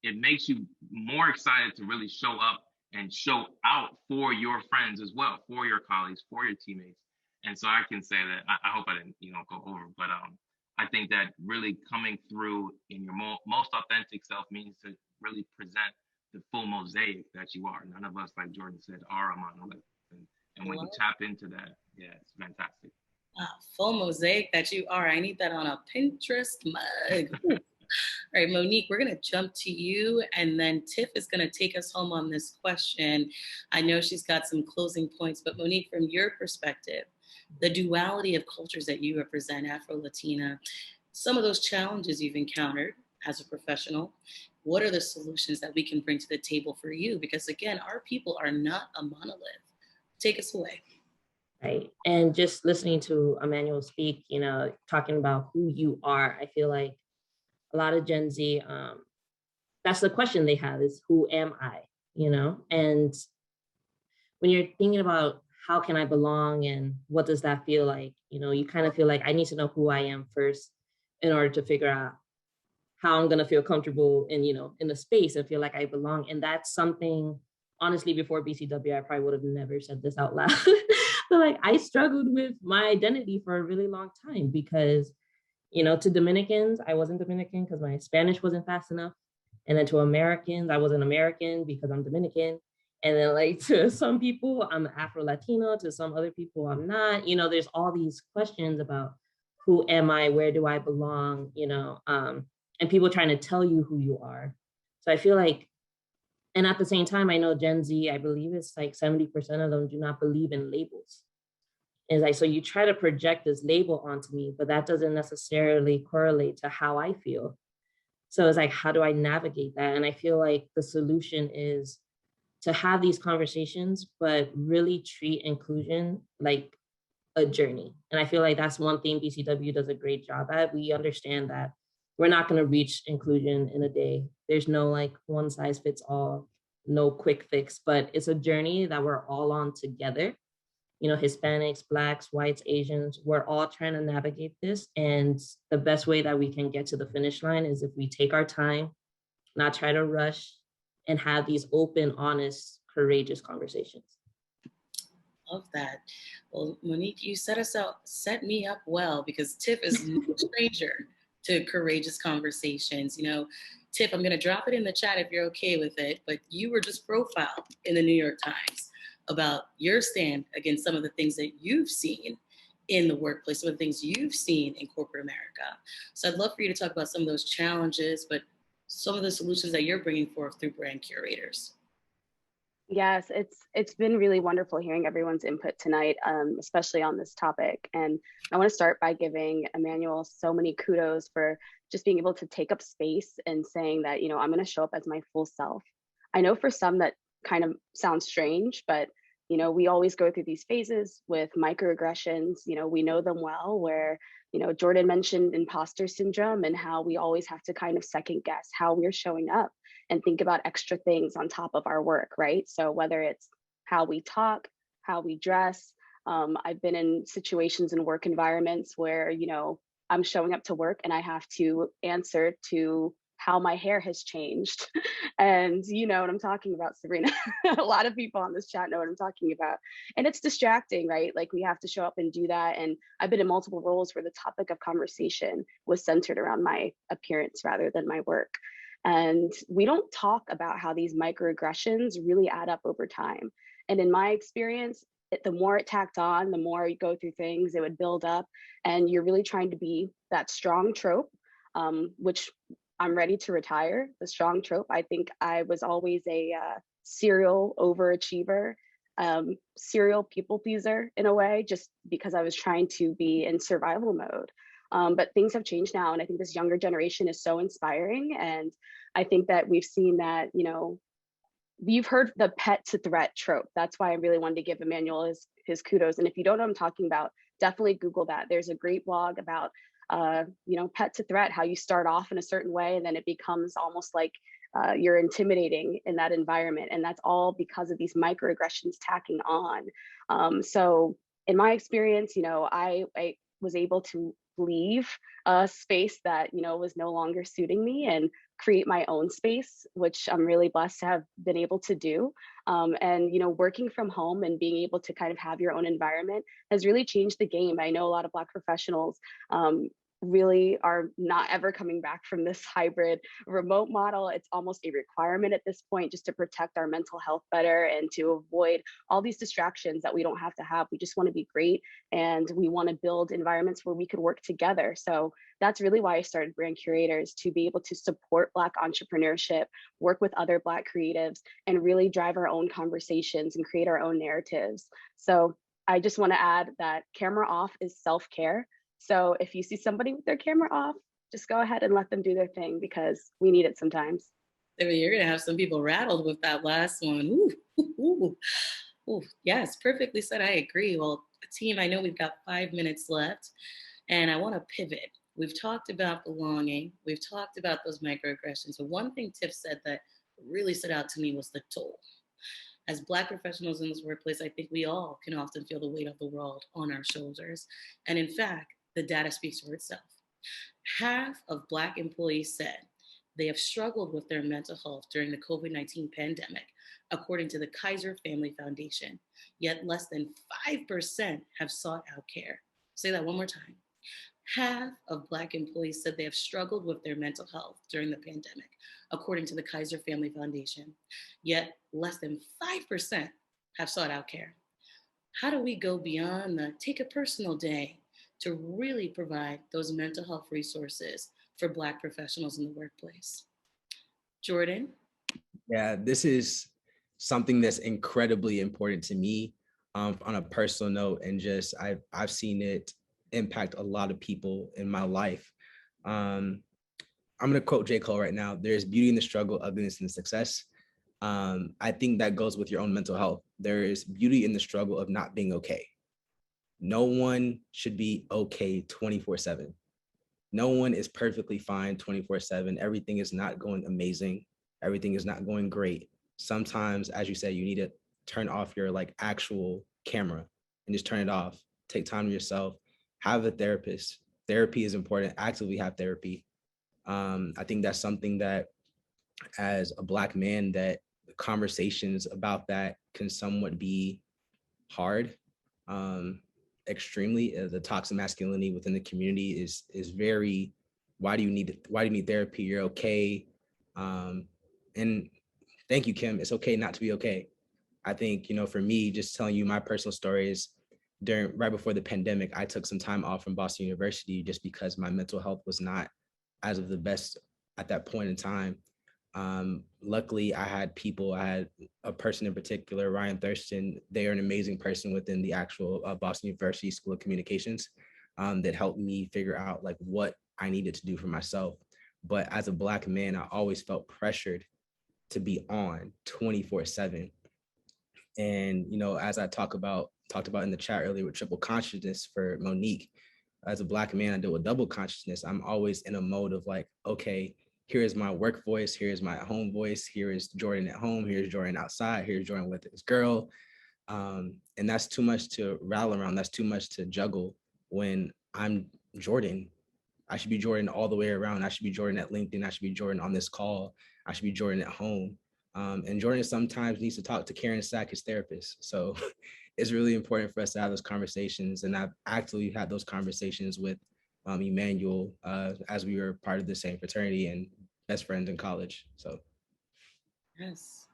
it makes you more excited to really show up and show out for your friends as well, for your colleagues, for your teammates. And so I can say that, I hope I didn't, you know, go over, but I think that really coming through in your most authentic self means to really present the full mosaic that you are. None of us, like Jordan said, are a monolith. And when you tap into that, yeah, it's fantastic. Wow, full mosaic that you are. I need that on a Pinterest mug. All right, Monique, we're going to jump to you, and then Tiff is going to take us home on this question. I know she's got some closing points, but Monique, from your perspective, the duality of cultures that you represent, Afro-Latina, some of those challenges you've encountered as a professional, what are the solutions that we can bring to the table for you? Because again, our people are not a monolith. Take us away. Right. And just listening to Emmanuel speak, you know, talking about who you are, I feel like a lot of Gen Z, that's the question they have is, who am I? You know, and when you're thinking about how can I belong and what does that feel like, you know, you kind of feel like I need to know who I am first in order to figure out how I'm going to feel comfortable in, you know, in the space and feel like I belong. And that's something, honestly, before BCW, I probably would have never said this out loud. But like, I struggled with my identity for a really long time because, you know, to Dominicans, I wasn't Dominican because my Spanish wasn't fast enough. And then to Americans, I wasn't American because I'm Dominican. And then like to some people, I'm Afro-Latino, to some other people, I'm not. You know, there's all these questions about who am I, where do I belong, you know, and people trying to tell you who you are. So I feel like, and at the same time, I know Gen Z, I believe it's like 70% of them do not believe in labels. And it's like, so you try to project this label onto me, but that doesn't necessarily correlate to how I feel. So it's like, how do I navigate that? And I feel like the solution is to have these conversations, but really treat inclusion like a journey. And I feel like that's one thing BCW does a great job at. We understand that we're not going to reach inclusion in a day. There's no like one size fits all, no quick fix, but it's a journey that we're all on together. You know, Hispanics, Blacks, whites, Asians, we're all trying to navigate this. And the best way that we can get to the finish line is if we take our time, not try to rush, and have these open, honest, courageous conversations. Love that. Well, Monique, you set me up well, because Tiff is no stranger to courageous conversations. You know, Tiff, I'm going to drop it in the chat if you're okay with it, but you were just profiled in the New York Times about your stand against some of the things that you've seen in the workplace, some of the things you've seen in corporate America. So I'd love for you to talk about some of those challenges, but some of the solutions that you're bringing forth through brand curators. Yes, it's been really wonderful hearing everyone's input tonight, especially on this topic. And I want to start by giving Emmanuel so many kudos for just being able to take up space and saying that, you know, I'm going to show up as my full self. I know for some that kind of sounds strange, but you know, we always go through these phases with microaggressions. You know, we know them well, where, you know, Jordan mentioned imposter syndrome and how we always have to kind of second guess how we're showing up and think about extra things on top of our work, right? So whether it's how we talk, how we dress, I've been in situations in work environments where, you know, I'm showing up to work and I have to answer to how my hair has changed. And you know what I'm talking about, Sabrina. A lot of people on this chat know what I'm talking about. And it's distracting, right? Like we have to show up and do that. And I've been in multiple roles where the topic of conversation was centered around my appearance rather than my work. And we don't talk about how these microaggressions really add up over time. And in my experience, the more it tacked on, the more you go through things, it would build up. And you're really trying to be that strong trope, which I'm ready to retire, the strong trope. I think I was always a serial overachiever, serial people pleaser in a way, just because I was trying to be in survival mode. But things have changed now. And I think this younger generation is so inspiring. And I think that we've seen that, you know, you've heard the pet to threat trope. That's why I really wanted to give Emmanuel his kudos. And if you don't know what I'm talking about, definitely Google that. There's a great blog about you know, pet to threat, how you start off in a certain way and then it becomes almost like you're intimidating in that environment. And that's all because of these microaggressions tacking on. So in my experience, you know, I was able to leave a space that, you know, was no longer suiting me and create my own space, which I'm really blessed to have been able to do. And, you know, working from home and being able to kind of have your own environment has really changed the game. I know a lot of Black professionals really are not ever coming back from this hybrid remote model. It's almost a requirement at this point just to protect our mental health better and to avoid all these distractions that we don't have to have. We just want to be great and we want to build environments where we could work together. So that's really why I started Brand Curators, to be able to support Black entrepreneurship, work with other Black creatives, and really drive our own conversations and create our own narratives. So I just want to add that camera off is self-care. So if you see somebody with their camera off, just go ahead and let them do their thing because we need it sometimes. I mean, you're going to have some people rattled with that last one. Ooh, ooh, ooh. Yes, perfectly said. I agree. Well, team, I know we've got 5 minutes left and I want to pivot. We've talked about belonging. We've talked about those microaggressions. But one thing Tiff said that really stood out to me was the toll. As Black professionals in this workplace, I think we all can often feel the weight of the world on our shoulders. And in fact, the data speaks for itself. Half of Black employees said they have struggled with their mental health during the COVID-19 pandemic, according to the Kaiser Family Foundation. Yet less than 5% have sought out care. Say that one more time. Half of Black employees said they have struggled with their mental health during the pandemic, according to the Kaiser Family Foundation. Yet less than 5% have sought out care. How do we go beyond the take a personal day to really provide those mental health resources for Black professionals in the workplace? Jordan? Yeah, this is something that's incredibly important to me on a personal note, and just I've seen it impact a lot of people in my life. I'm gonna quote J. Cole right now. There's beauty in the struggle, ugliness in the success. I think that goes with your own mental health. There is beauty in the struggle of not being okay. No one should be okay 24/7. No one is perfectly fine 24/7. Everything is not going amazing. Everything is not going great. Sometimes, as you said, you need to turn off your like actual camera and just turn it off. Take time to yourself. Have a therapist. Therapy is important. Actively have therapy. I think that's something that, as a Black man, that conversations about that can somewhat be hard. Extremely, the toxic masculinity within the community is very. Why do you need therapy? You're okay. And thank you, Kim. It's okay not to be okay. I think, for me, just telling you my personal story is right before the pandemic, I took some time off from Boston University just because my mental health was not as of the best at that point in time. Luckily, I had a person in particular, Ryan Thurston. They are an amazing person within the actual Boston University School of Communications that helped me figure out like what I needed to do for myself. But as a Black man, I always felt pressured to be on 24/7. And, as I talked about in the chat earlier with triple consciousness for Monique, as a Black man, I deal with double consciousness. I'm always in a mode of like, okay, here is my work voice, here is my home voice, here is Jordan at home, here's Jordan outside, here's Jordan with his girl. And that's too much to rattle around. That's too much to juggle when I'm Jordan. I should be Jordan all the way around. I should be Jordan at LinkedIn. I should be Jordan on this call. I should be Jordan at home. And Jordan sometimes needs to talk to Karen Sack, his therapist. So it's really important for us to have those conversations. And I've actually had those conversations with Emmanuel as we were part of the same fraternity and best friends in college. So. Yes.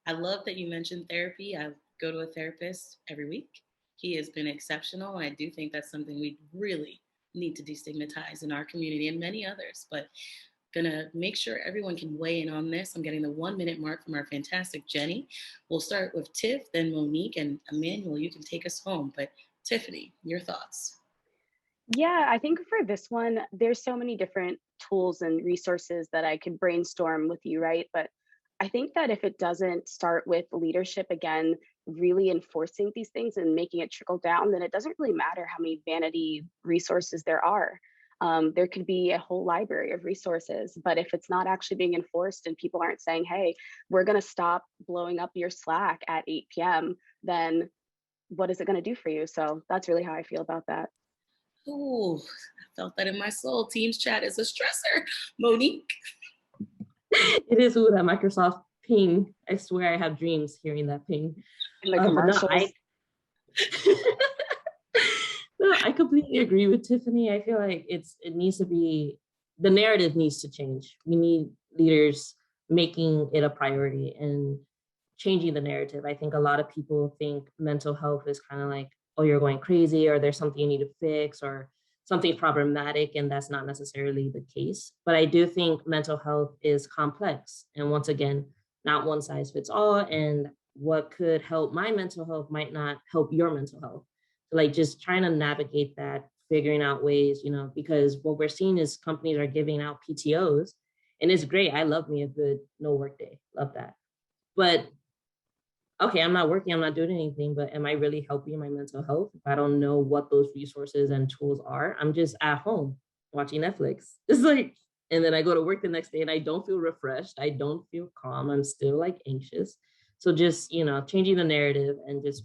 I love that you mentioned therapy. I go to a therapist every week. He has been exceptional. I do think that's something we really need to destigmatize in our community and many others, but gonna make sure everyone can weigh in on this. I'm getting the 1 minute mark from our fantastic Jenny. We'll start with Tiff, then Monique, and Emmanuel, you can take us home. But Tiffany, your thoughts? Yeah, I think for this one, there's so many different tools and resources that I could brainstorm with you, right? But I think that if it doesn't start with leadership, again, really enforcing these things and making it trickle down, then it doesn't really matter how many vanity resources there are. There could be a whole library of resources, but if it's not actually being enforced and people aren't saying, hey, we're going to stop blowing up your Slack at 8 p.m., then what is it going to do for you? So that's really how I feel about that. Oh, I felt that in my soul. Teams chat is a stressor. Monique? It is with that Microsoft ping. I swear I have dreams hearing that ping. In the commercials. No, I completely agree with Tiffany. I feel like it needs to be, the narrative needs to change. We need leaders making it a priority and changing the narrative. I think a lot of people think mental health is kind of like, oh, you're going crazy, or there's something you need to fix, or something problematic, and that's not necessarily the case. But I do think mental health is complex. And once again, not one size fits all. And what could help my mental health might not help your mental health. So like just trying to navigate that, figuring out ways, because what we're seeing is companies are giving out PTOs, and it's great. I love me a good no work day. Love that. But okay, I'm not working, I'm not doing anything, but am I really helping my mental health if I don't know what those resources and tools are? I'm just at home watching Netflix. It's like, and then I go to work the next day and I don't feel refreshed. I don't feel calm. I'm still like anxious. So just, changing the narrative and just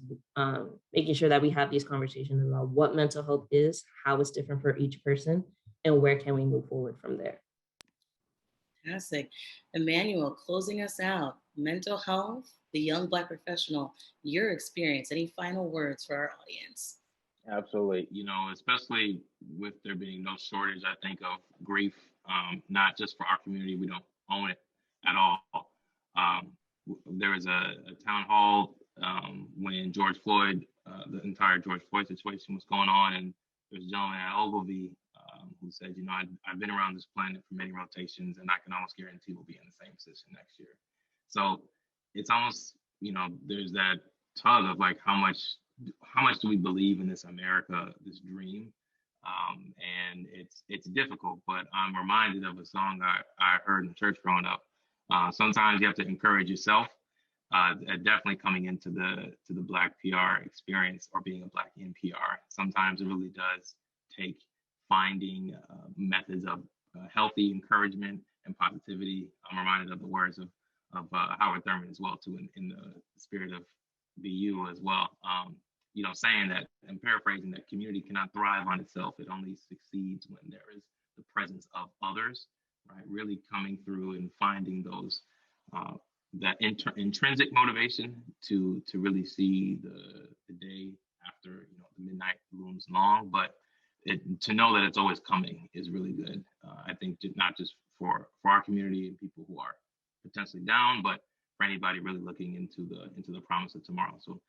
making sure that we have these conversations about what mental health is, how it's different for each person, and where can we move forward from there. Fantastic. Emmanuel, closing us out. Mental health, the young Black professional, your experience, any final words for our audience? Absolutely. You know, especially with there being no shortage, I think of grief, not just for our community. We don't own it at all. There was a town hall when George Floyd, the entire George Floyd situation was going on, and there's a gentleman at Ogilvy who said, you know, I've been around this planet for many rotations, and I can almost guarantee we'll be in the same position next year. So it's almost, you know, there's that tug of like how much do we believe in this America, this dream? And it's difficult, but I'm reminded of a song I heard in church growing up. Sometimes you have to encourage yourself. Definitely coming into the Black PR experience or being a Black in PR. Sometimes it really does take finding methods of healthy encouragement and positivity. I'm reminded of the words of Howard Thurman as well too, in the spirit of BU as well. You know, saying that and paraphrasing that community cannot thrive on itself. It only succeeds when there is the presence of others, right? Really coming through and finding those that intrinsic motivation to really see the day after, you know, the midnight looms long, but to know that it's always coming is really good. I think not just for our community and people who are potentially down, but for anybody really looking into the promise of tomorrow. So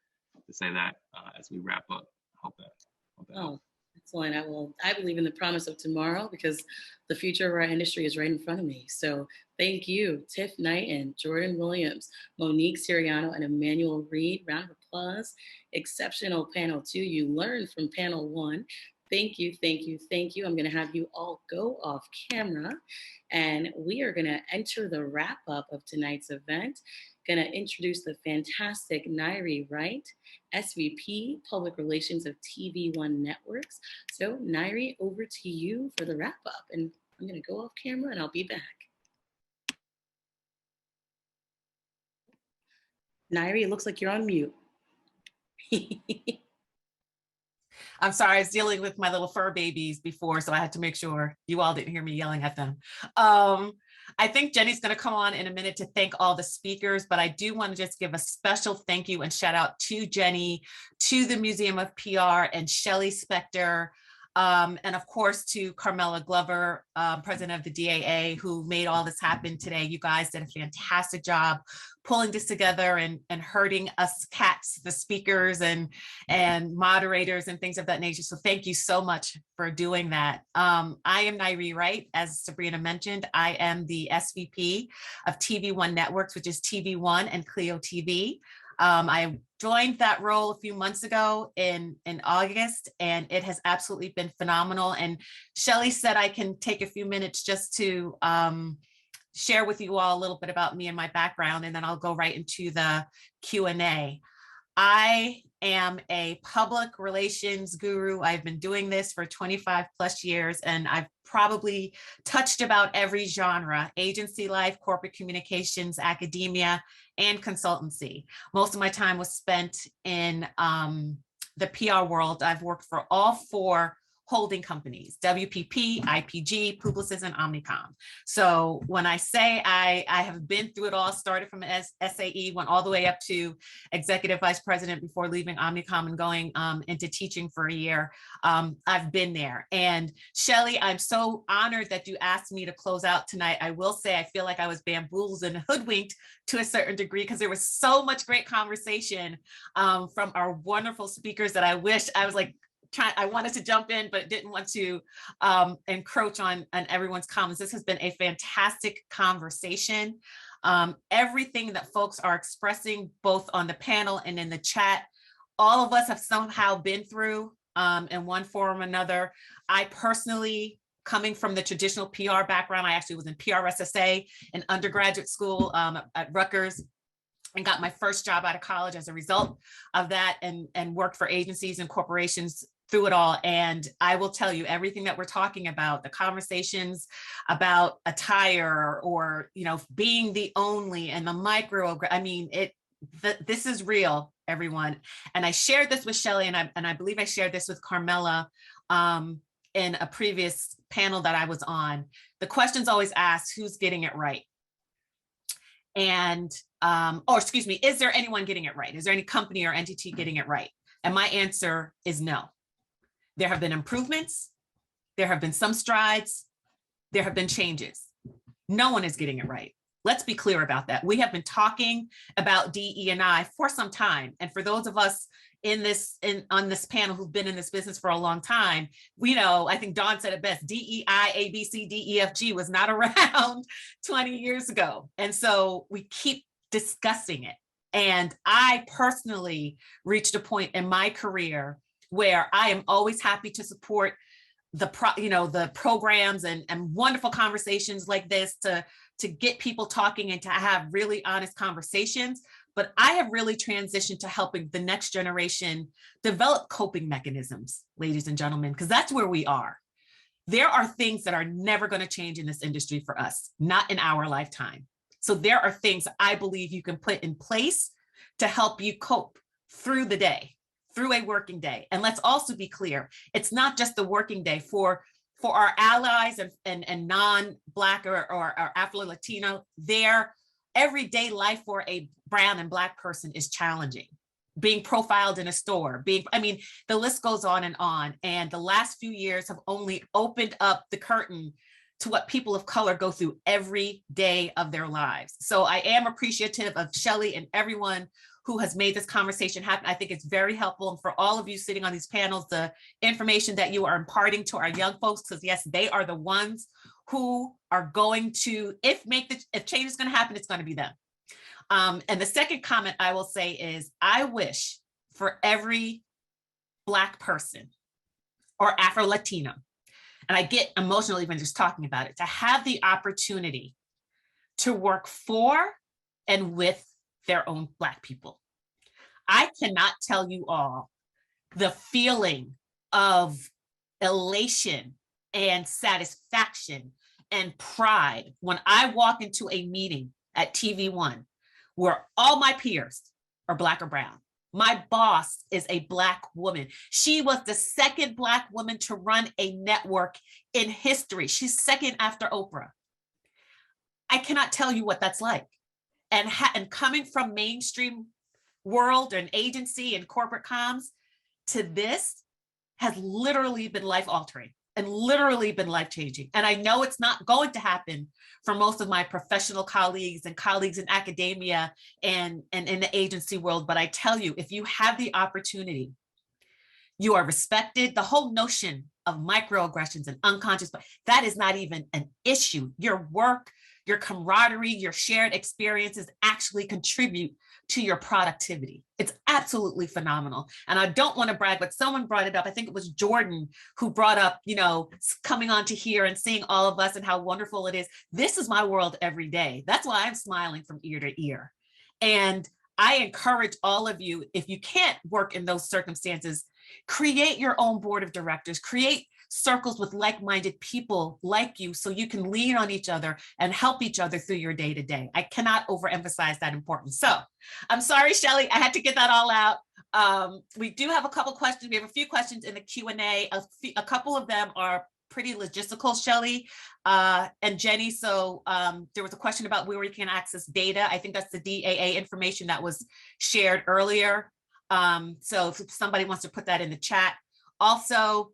to say that as we wrap up, hope that Oh, excellent. I believe in the promise of tomorrow because the future of our industry is right in front of me. So thank you, Tiff Knighton, Jordan Williams, Monique Siriano, and Emmanuel Reed. Round of applause. Exceptional panel 2. You learned from panel 1. Thank you, thank you, thank you. I'm going to have you all go off camera and we are going to enter the wrap up of tonight's event. Going to introduce the fantastic Nairi Wright, SVP Public Relations of TV1 Networks. So Nairi, over to you for the wrap up. And I'm going to go off camera and I'll be back. Nairi, it looks like you're on mute. I'm sorry, I was dealing with my little fur babies before, so I had to make sure you all didn't hear me yelling at them. I think Jenny's going to come on in a minute to thank all the speakers, but I do want to just give a special thank you and shout out to Jenny, to the Museum of PR and Shelley Spector, and of course to Carmela Glover, president of the DAA, who made all this happen today. You guys did a fantastic job pulling this together and herding us cats, the speakers and moderators and things of that nature. So thank you so much for doing that. I am Nairi Wright, as Sabrina mentioned. I am the SVP of TV1 Networks, which is TV1 and Clio TV. I joined that role a few months ago in August, and it has absolutely been phenomenal. And Shelley said I can take a few minutes just to share with you all a little bit about me and my background, and then I'll go right into the Q&A. I am a public relations guru. I've been doing this for 25 plus years, and I've probably touched about every genre: agency life, corporate communications, academia, and consultancy. Most of my time was spent in the PR world. I've worked for all 4 holding companies: WPP, IPG, Publicis, and Omnicom. So when I say I have been through it all, started from SAE, went all the way up to executive vice president before leaving Omnicom and going into teaching for a year. I've been there. And Shelley, I'm so honored that you asked me to close out tonight. I will say I feel like I was bamboozled and hoodwinked to a certain degree because there was so much great conversation from our wonderful speakers that I wish I was like, I wanted to jump in, but didn't want to encroach on everyone's comments. This has been a fantastic conversation. Everything that folks are expressing, both on the panel and in the chat, all of us have somehow been through in one form or another. I personally, coming from the traditional PR background, I actually was in PRSSA in undergraduate school at Rutgers, and got my first job out of college as a result of that, and worked for agencies and corporations through it all. And I will tell you, everything that we're talking about, the conversations about attire or, you know, being the only and the micro, I mean, this is real, everyone. And I shared this with Shelley, and I believe I shared this with Carmela in a previous panel that I was on. The question's always asked, who's getting it right? And, or excuse me, is there anyone getting it right? Is there any company or entity getting it right? And my answer is no. There have been improvements. There have been some strides. There have been changes. No one is getting it right. Let's be clear about that. We have been talking about DE&I for some time. And for those of us on this panel who've been in this business for a long time, we know, I think Dawn said it best, DEI, ABC, DEFG was not around 20 years ago. And so we keep discussing it. And I personally reached a point in my career where I am always happy to support the programs and wonderful conversations like this to get people talking and to have really honest conversations. But I have really transitioned to helping the next generation develop coping mechanisms, ladies and gentlemen, because that's where we are. There are things that are never going to change in this industry for us, not in our lifetime. So there are things I believe you can put in place to help you cope through the day, through a working day. And let's also be clear, it's not just the working day. For our allies and non-Black or Afro-Latino, their everyday life for a brown and Black person is challenging. Being profiled in a store, the list goes on. And the last few years have only opened up the curtain to what people of color go through every day of their lives. So I am appreciative of Shelley and everyone who has made this conversation happen. I think it's very helpful. And for all of you sitting on these panels, the information that you are imparting to our young folks, because yes, they are the ones who are going to, if change is going to happen, it's going to be them. And the second comment I will say is, I wish for every Black person or Afro-Latino, and I get emotional even just talking about it, to have the opportunity to work for and with their own Black people. I cannot tell you all the feeling of elation and satisfaction and pride when I walk into a meeting at TV1 where all my peers are Black or brown. My boss is a Black woman. She was the second Black woman to run a network in history. She's second after Oprah. I cannot tell you what that's like. And coming from mainstream world and agency and corporate comms to this has literally been life altering and literally been life changing. And I know it's not going to happen for most of my professional colleagues and colleagues in academia and in the agency world. But I tell you, if you have the opportunity, you are respected. The whole notion of microaggressions and unconscious, that is not even an issue. Your work, your camaraderie, your shared experiences actually contribute to your productivity. It's absolutely phenomenal. And I don't want to brag, but someone brought it up. I think it was Jordan who brought up, coming on to here and seeing all of us and how wonderful it is. This is my world every day. That's why I'm smiling from ear to ear. And I encourage all of you, if you can't work in those circumstances, create your own board of directors, create circles with like-minded people like you so you can lean on each other and help each other through your day-to-day. I cannot overemphasize that importance. So I'm sorry, Shelley, I had to get that all out. We do have a couple questions. We have a few questions in the Q&A. A couple of them are pretty logistical, Shelley and Jenny. So there was a question about where we can access data. I think that's the DAA information that was shared earlier. So if somebody wants to put that in the chat. Also,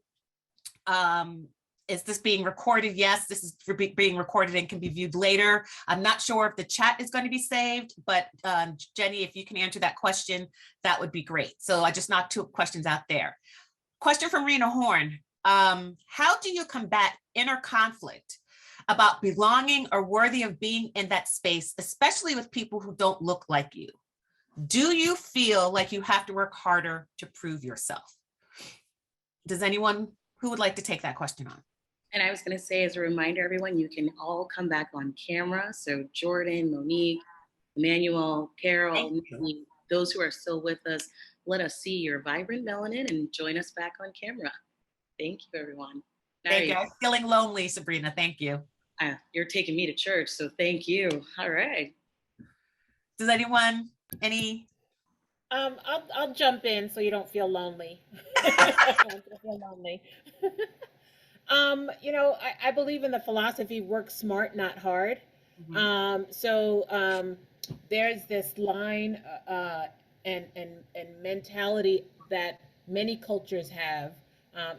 is this being recorded? Yes, this is being recorded and can be viewed later. I'm not sure if the chat is going to be saved, but Jenny, if you can answer that question, that would be great. So I just knocked two questions out there. Question from Rena Horn. How do you combat inner conflict about belonging or worthy of being in that space, especially with people who don't look like you? Do you feel like you have to work harder to prove yourself? Does anyone who would like to take that question on? And I was going to say, as a reminder, everyone, you can all come back on camera. So Jordan, Monique, Emmanuel, Carol, Nikki, those who are still with us, let us see your vibrant melanin and join us back on camera. Thank you, everyone. Thank you. I'm feeling lonely, Sabrina. Thank you. You're taking me to church, so thank you. All right. Does anyone, I'll jump in so you don't feel lonely. I believe in the philosophy, work smart, not hard. Mm-hmm. There's this line and mentality that many cultures have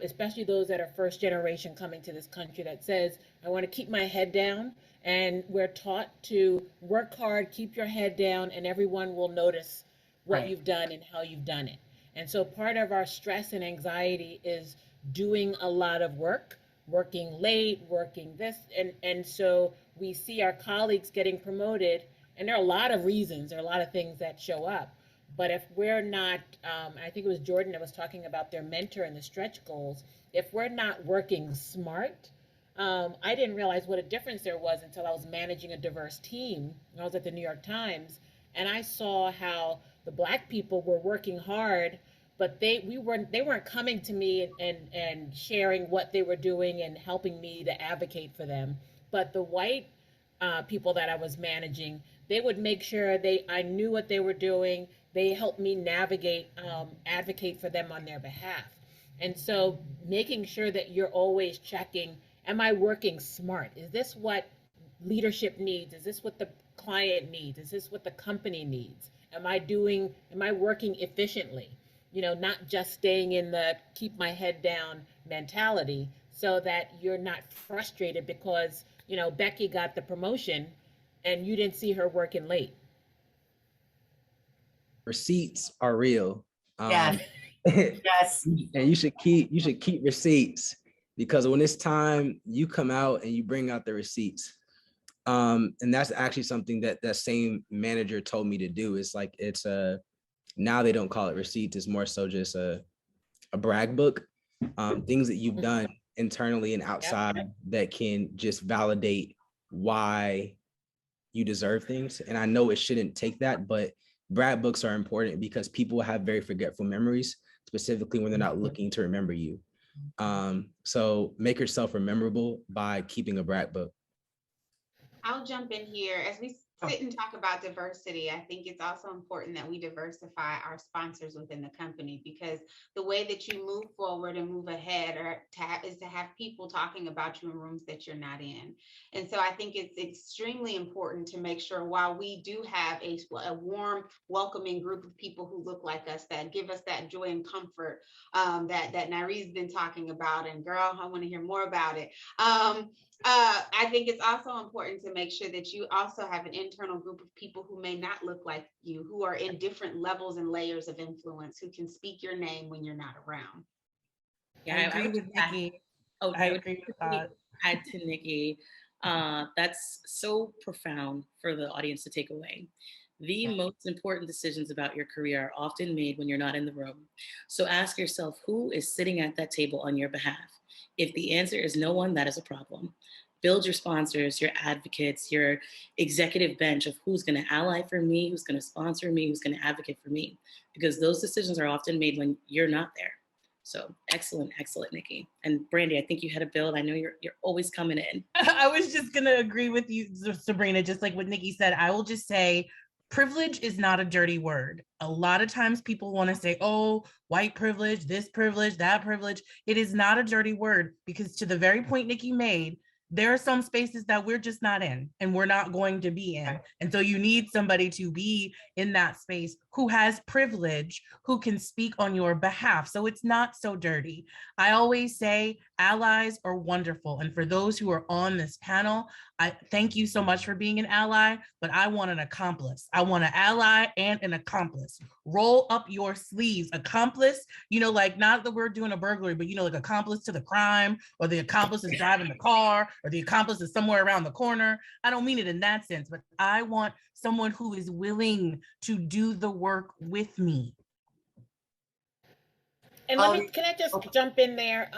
especially those that are first generation coming to this country, that says, I want to keep my head down. And we're taught to work hard, keep your head down, and everyone will notice what you've done and how you've done it. And so part of our stress and anxiety is doing a lot of work, working late, working this. And so we see our colleagues getting promoted, and there are a lot of reasons, there are a lot of things that show up. But if we're not, I think it was Jordan that was talking about their mentor and the stretch goals, if we're not working smart, I didn't realize what a difference there was until I was managing a diverse team. I was at the New York Times, and I saw how the Black people were working hard, but they weren't coming to me and sharing what they were doing and helping me to advocate for them. But the white people that I was managing, they would make sure I knew what they were doing. They helped me navigate, advocate for them on their behalf. And so making sure that you're always checking, am I working smart? Is this what leadership needs? Is this what the client needs? Is this what the company needs? Am I working efficiently? Not just staying in the keep my head down mentality, so that you're not frustrated because, Becky got the promotion and you didn't see her working late. Receipts are real. Yes. Yes. And you should keep receipts, because when it's time, you come out and you bring out the receipts. And that's actually something that same manager told me to do. Now they don't call it receipts. It's more so just a brag book, things that you've done internally and outside that can just validate why you deserve things. And I know it shouldn't take that, but brag books are important because people have very forgetful memories, specifically when they're not looking to remember you. So make yourself rememberable by keeping a brag book. I'll jump in here. As we sit and talk about diversity, I think it's also important that we diversify our sponsors within the company, because the way that you move forward and move ahead is to have people talking about you in rooms that you're not in. And so I think it's extremely important to make sure, while we do have a warm, welcoming group of people who look like us, that give us that joy and comfort that Naree's been talking about, and girl, I want to hear more about it. I think it's also important to make sure that you also have an internal group of people who may not look like you, who are in different levels and layers of influence, who can speak your name when you're not around. Yeah, I agree with Nikki. I agree with that. Add to Nikki. That's so profound for the audience to take away. The most important decisions about your career are often made when you're not in the room. So ask yourself, who is sitting at that table on your behalf? If the answer is no one, that is a problem. Build your sponsors, your advocates, your executive bench of who's going to ally for me, who's going to sponsor me, who's going to advocate for me, because those decisions are often made when you're not there. So excellent, Nikki. And Brandy, I think you had a build. I know you're always coming in. I was just going to agree with you, Sabrina, just like what Nikki said. I will just say, privilege is not a dirty word. A lot of times people want to say, oh, white privilege, this privilege, that privilege. It is not a dirty word, because to the very point Nikki made, there are some spaces that we're just not in and we're not going to be in. And so you need somebody to be in that space who has privilege, who can speak on your behalf. So it's not so dirty. I always say allies are wonderful. And for those who are on this panel, I thank you so much for being an ally, but I want an accomplice. I want an ally and an accomplice. Roll up your sleeves. Accomplice, like not that we're doing a burglary, but like accomplice to the crime, or the accomplice is driving the car, or the accomplice is somewhere around the corner. I don't mean it in that sense, but I want someone who is willing to do the work with me. And can I just jump in there?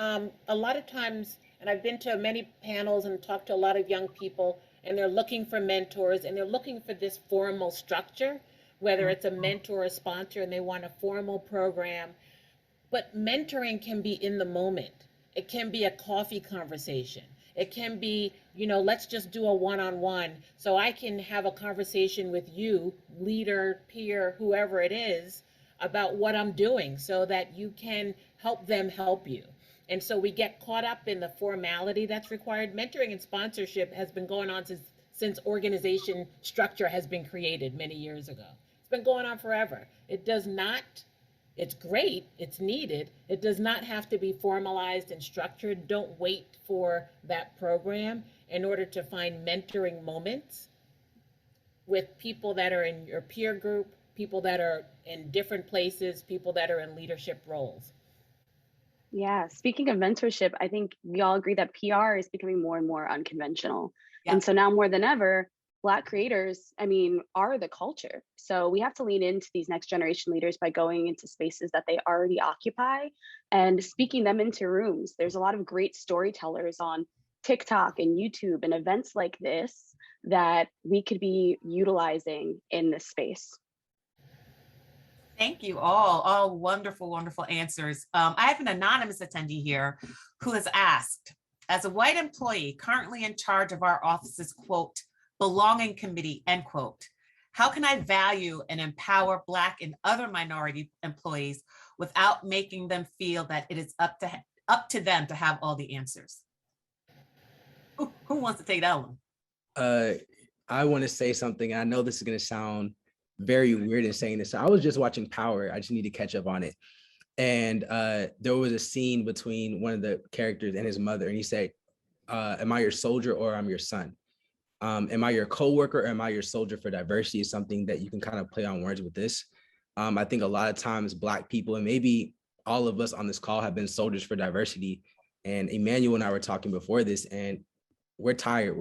A lot of times, and I've been to many panels and talked to a lot of young people, and they're looking for mentors, and they're looking for this formal structure, whether it's a mentor or a sponsor, and they want a formal program. But mentoring can be in the moment. It can be a coffee conversation. It can be, let's just do a one-on-one. So I can have a conversation with you, leader, peer, whoever it is, about what I'm doing, so that you can help them help you. And so we get caught up in the formality that's required. Mentoring and sponsorship has been going on since organization structure has been created many years ago. It's been going on forever. It does not It's great, it's needed. It does not have to be formalized and structured. Don't wait for that program in order to find mentoring moments with people that are in your peer group, people that are in different places, people that are in leadership roles. Yeah, speaking of mentorship, I think we all agree that PR is becoming more and more unconventional. Yep. And so now more than ever, Black creators, I mean, are the culture. So we have to lean into these next generation leaders by going into spaces that they already occupy and speaking them into rooms. There's a lot of great storytellers on TikTok and YouTube and events like this that we could be utilizing in this space. Thank you all wonderful, wonderful answers. I have an anonymous attendee here who has asked, as a white employee currently in charge of our office's quote, belonging committee, end quote, how can I value and empower Black and other minority employees without making them feel that it is up to them to have all the answers? Who wants to take that one? I want to say something. I know this is going to sound very weird in saying this. So I was just watching Power. I just need to catch up on it. And there was a scene between one of the characters and his mother. And he said, am I your soldier or I'm your son? Am I your coworker or am I your soldier for diversity is something that you can kind of play on words with this. I think a lot of times Black people, and maybe all of us on this call, have been soldiers for diversity. And Emmanuel and I were talking before this, and we're tired.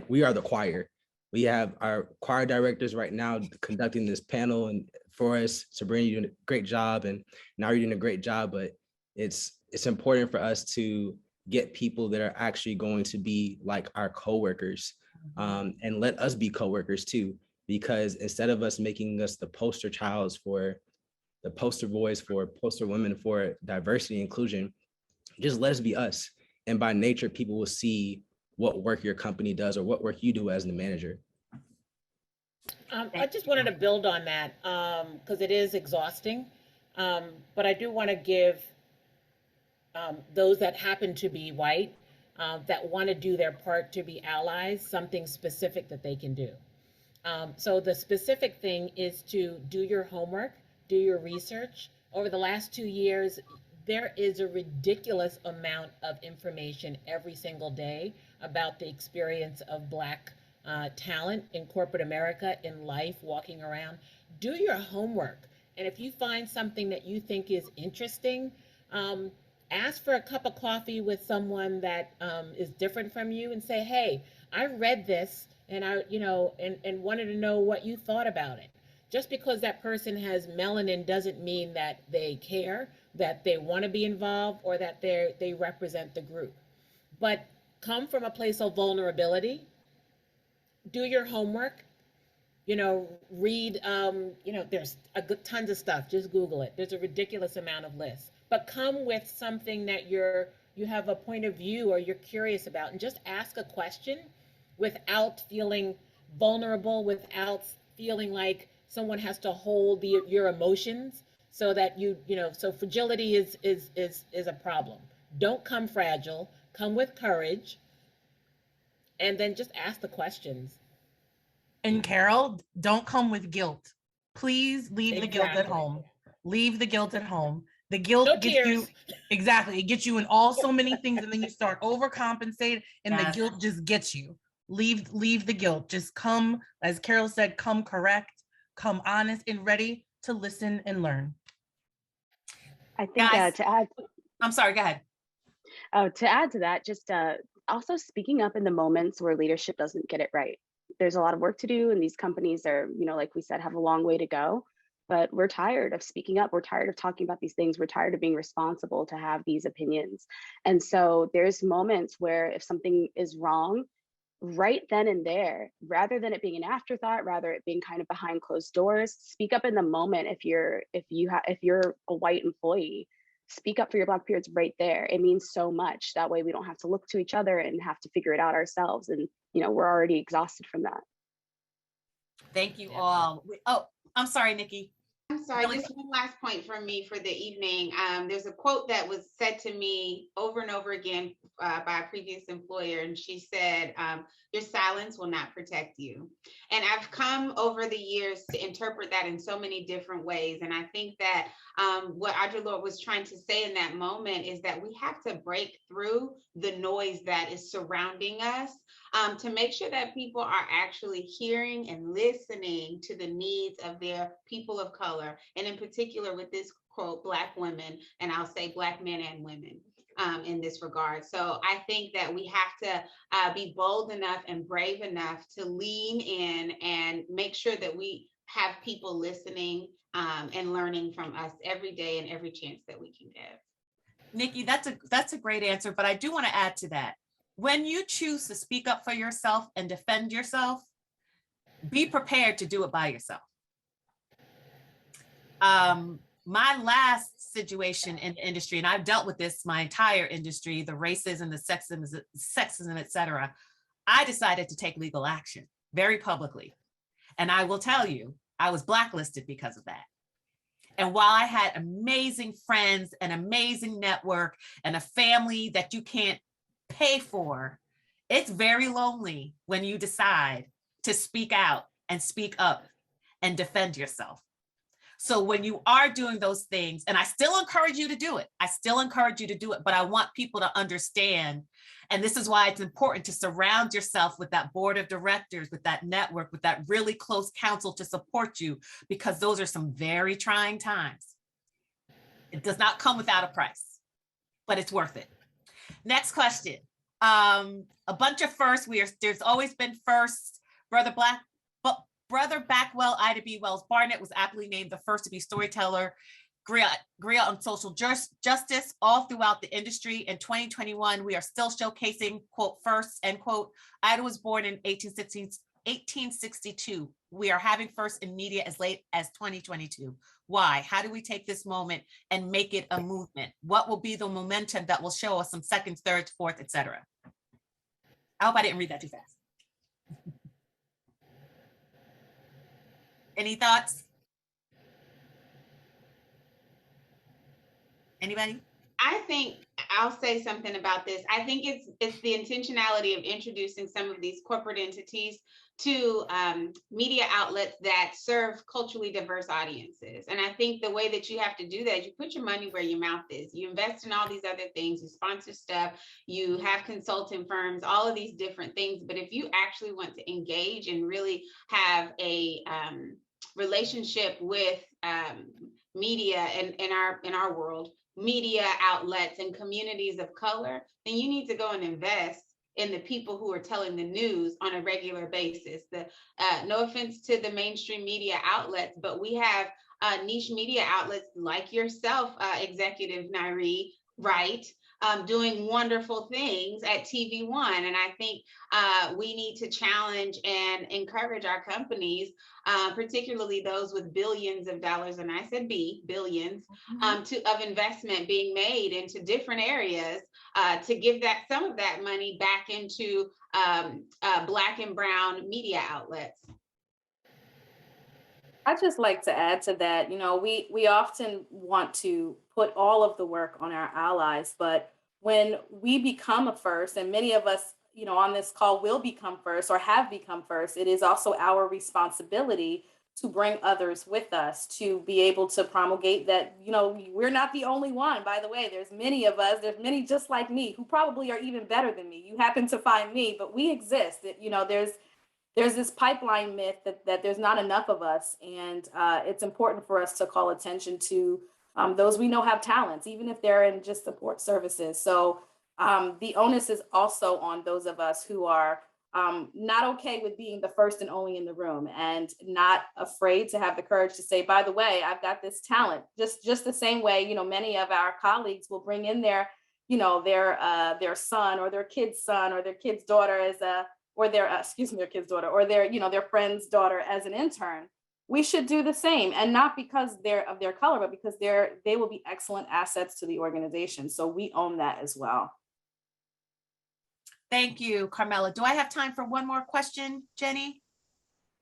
We are the choir. We have our choir directors right now conducting this panel, and for us, Sabrina, you're doing a great job, and now you're doing a great job. But it's important for us to get people that are actually going to be like our coworkers, and let us be coworkers too. Because instead of us making us the poster childs for the poster boys, for poster women, for diversity and inclusion, just let us be us. And by nature, people will see what work your company does or what work you do as the manager. I just wanted to build on that because it is exhausting. But I do want to give those that happen to be white, that want to do their part to be allies, something specific that they can do. So the specific thing is to do your homework, do your research. Over the last 2 years, there is a ridiculous amount of information every single day about the experience of Black talent in corporate America, in life, walking around. Do your homework. And if you find something that you think is interesting, ask for a cup of coffee with someone that is different from you and say, hey, I read this and and wanted to know what you thought about it. Just because that person has melanin doesn't mean that they care, that they want to be involved, or that they represent the group. But come from a place of vulnerability. Do your homework. Read. There's tons of stuff. Just Google it. There's a ridiculous amount of lists. But come with something that you have a point of view or you're curious about, and just ask a question without feeling vulnerable, without feeling like someone has to hold your emotions, so that so fragility is a problem. Don't come fragile, come with courage, and then just ask the questions. And Carol, don't come with guilt. Please leave the guilt at home. Leave the guilt at home. The guilt gets you, exactly, it gets you in so many things, and then you start overcompensating, and the guilt just gets you. Leave the guilt. Just come, as Carol said, come correct, come honest and ready to listen and learn. I think to add, I'm sorry, go ahead. To add to that, just also speaking up in the moments where leadership doesn't get it right. There's a lot of work to do, and these companies are, like we said, have a long way to go. But we're tired of speaking up. We're tired of talking about these things. We're tired of being responsible to have these opinions. And so there's moments where if something is wrong, right then and there, rather than it being an afterthought, rather it being kind of behind closed doors, speak up in the moment. If you're a white employee, speak up for your Black peers right there. It means so much. That way we don't have to look to each other and have to figure it out ourselves. And we're already exhausted from that. Thank you all. Oh, I'm sorry, Nikki. I'm sorry, just one last point from me for the evening. There's a quote that was said to me over and over again by a previous employer, and she said, your silence will not protect you. And I've come over the years to interpret that in so many different ways. And I think that what Audre Lorde was trying to say in that moment is that we have to break through the noise that is surrounding us to make sure that people are actually hearing and listening to the needs of their people of color, and in particular with this quote, Black women, and I'll say Black men and women in this regard. So I think that we have to be bold enough and brave enough to lean in and make sure that we have people listening and learning from us every day and every chance that we can give. Nikki, that's a great answer, but I do want to add to that. When you choose to speak up for yourself and defend yourself, be prepared to do it by yourself. My last situation in the industry, and I've dealt with this my entire industry, the racism, the sexism, et cetera, I decided to take legal action very publicly. And I will tell you, I was blacklisted because of that. And while I had amazing friends, an amazing network, and a family that you can't pay for, it's very lonely when you decide to speak out and speak up and defend yourself. So when you are doing those things, and I still encourage you to do it, but I want people to understand, and this is why it's important to surround yourself with that board of directors, with that network, with that really close counsel to support you, because those are some very trying times. It does not come without a price, but it's worth it. Next question. A bunch of firsts. There's always been firsts. Brother Blackwell, Ida B. Wells Barnett was aptly named the first to be storyteller, griot on social justice all throughout the industry. In 2021, we are still showcasing, quote, firsts, end quote. Ida was born in 1862. We are having firsts in media as late as 2022. Why? How do we take this moment and make it a movement? What will be the momentum that will show us some seconds, thirds, fourth, et cetera? I hope I didn't read that too fast. Any thoughts? Anybody? I think I'll say something about this. I think it's the intentionality of introducing some of these corporate entities to media outlets that serve culturally diverse audiences. And I think the way that you have to do that, you put your money where your mouth is. You invest in all these other things, you sponsor stuff, you have consulting firms, all of these different things. But if you actually want to engage and really have a relationship with media in our world, media outlets and communities of color, then you need to go and invest in the people who are telling the news on a regular basis. No offense to the mainstream media outlets, but we have niche media outlets like yourself, Executive Nairi, right? Doing wonderful things at TV One. And I think we need to challenge and encourage our companies, particularly those with billions of dollars, and I said billions, of investment being made into different areas to give some of that money back into Black and brown media outlets. I'd just like to add to that, we often want to put all of the work on our allies, but when we become a first, and many of us, on this call will become first or have become first, it is also our responsibility to bring others with us, to be able to promulgate that, we're not the only one. By the way, there's many of us, there's many just like me who probably are even better than me. You happen to find me, but we exist. There's this pipeline myth that there's not enough of us. And it's important for us to call attention to those we know have talents, even if they're in just support services. So the onus is also on those of us who are not okay with being the first and only in the room, and not afraid to have the courage to say, by the way, I've got this talent. Just the same way, many of our colleagues will bring in their son or their kid's son or their kid's daughter as their kid's daughter or their friend's daughter as an intern. We should do the same, and not because they're of their color, but because they will be excellent assets to the organization. So we own that as well. Thank you, Carmela. Do I have time for one more question, Jenny?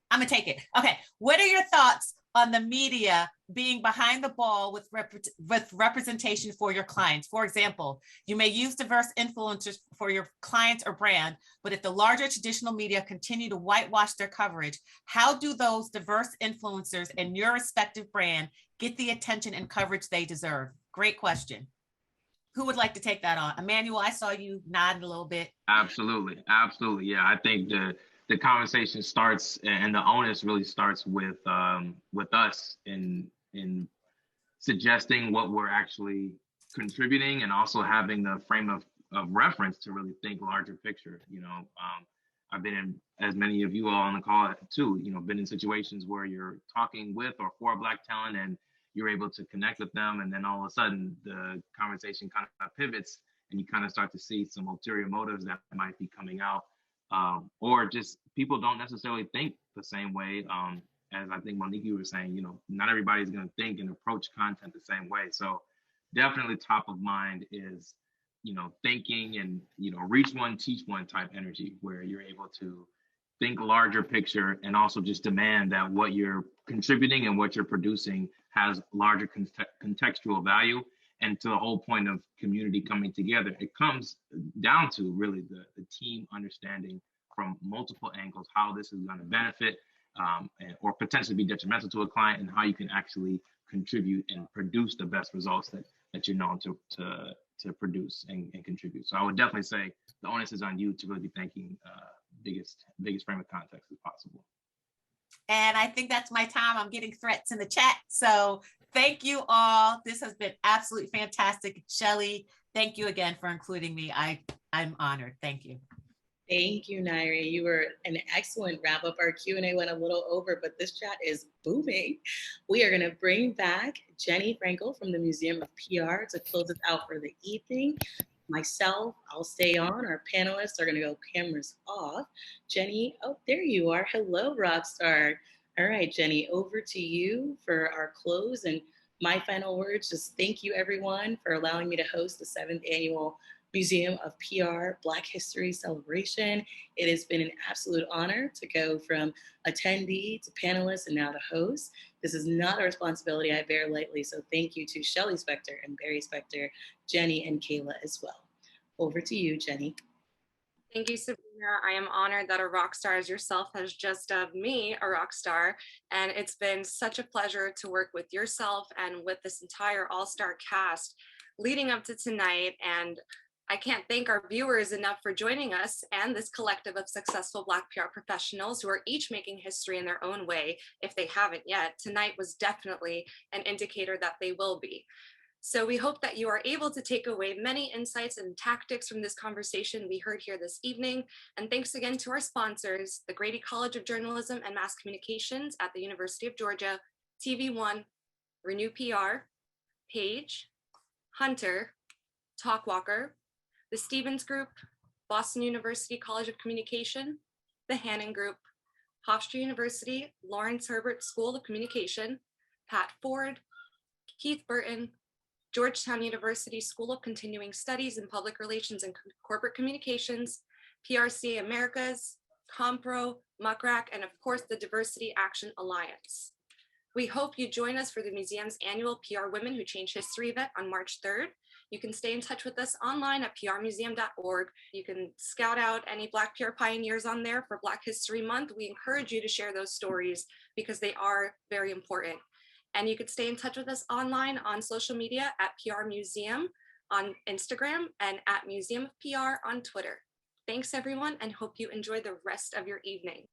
I'm gonna take it. Okay. What are your thoughts on the media being behind the ball with representation for your clients. For example, you may use diverse influencers for your clients or brand, but if the larger traditional media continue to whitewash their coverage, how do those diverse influencers and your respective brand get the attention and coverage they deserve? Great question. Who would like to take that on? Emmanuel, I saw you nodding a little bit. Absolutely. Absolutely. Yeah. I think the conversation starts and the onus really starts with us in suggesting what we're actually contributing and also having the frame of reference to really think larger picture. I've been in, as many of you all on the call too, been in situations where you're talking with or for Black talent and you're able to connect with them. And then all of a sudden the conversation kind of pivots and you kind of start to see some ulterior motives that might be coming out. Or just people don't necessarily think the same way. As I think Monique, you were saying, not everybody's going to think and approach content the same way. So definitely top of mind is, thinking and, reach one, teach one type energy where you're able to think larger picture and also just demand that what you're contributing and what you're producing has larger contextual value. And to the whole point of community coming together, it comes down to really the team understanding from multiple angles how this is going to benefit or potentially be detrimental to a client and how you can actually contribute and produce the best results that you're known to produce and contribute. So I would definitely say the onus is on you to really be thinking biggest frame of context as possible. And I think that's my time. I'm getting threats in the chat. So thank you all. This has been absolutely fantastic. Shelly, thank you again for including me. I'm honored. Thank you. Thank you, Nairi. You were an excellent wrap up. Our Q&A went a little over, but this chat is booming. We are going to bring back Jenny Frankel from the Museum of PR to close us out for the evening. Myself, I'll stay on. Our panelists are going to go cameras off. Jenny, oh, there you are. Hello, Rockstar. All right, Jenny, over to you for our close. And my final words, just thank you, everyone, for allowing me to host the 7th Annual Museum of PR Black History Celebration. It has been an absolute honor to go from attendee to panelist and now to host. This is not a responsibility I bear lightly, so thank you to Shelly Spector and Barry Spector, Jenny and Kayla as well. Over to you, Jenny. Thank you, Sabrina. I am honored that a rock star as yourself has just dubbed me a rock star. And it's been such a pleasure to work with yourself and with this entire all-star cast leading up to tonight. And I can't thank our viewers enough for joining us and this collective of successful Black PR professionals who are each making history in their own way. If they haven't yet, tonight was definitely an indicator that they will be. So we hope that you are able to take away many insights and tactics from this conversation we heard here this evening. And thanks again to our sponsors, the Grady College of Journalism and Mass Communications at the University of Georgia, TV1, Renew PR, Page, Hunter, Talkwalker, the Stevens Group, Boston University College of Communication, the Hannon Group, Hofstra University, Lawrence Herbert School of Communication, Pat Ford, Keith Burton, Georgetown University School of Continuing Studies in Public Relations and Corporate Communications, PRCA Americas, Compro, MUCRAC, and of course the Diversity Action Alliance. We hope you join us for the museum's annual PR Women Who Change History event on March 3rd. You can stay in touch with us online at prmuseum.org. You can scout out any Black PR pioneers on there for Black History Month. We encourage you to share those stories because they are very important. And you could stay in touch with us online on social media at PR Museum on Instagram and at Museum of PR on Twitter. Thanks everyone, and hope you enjoy the rest of your evening.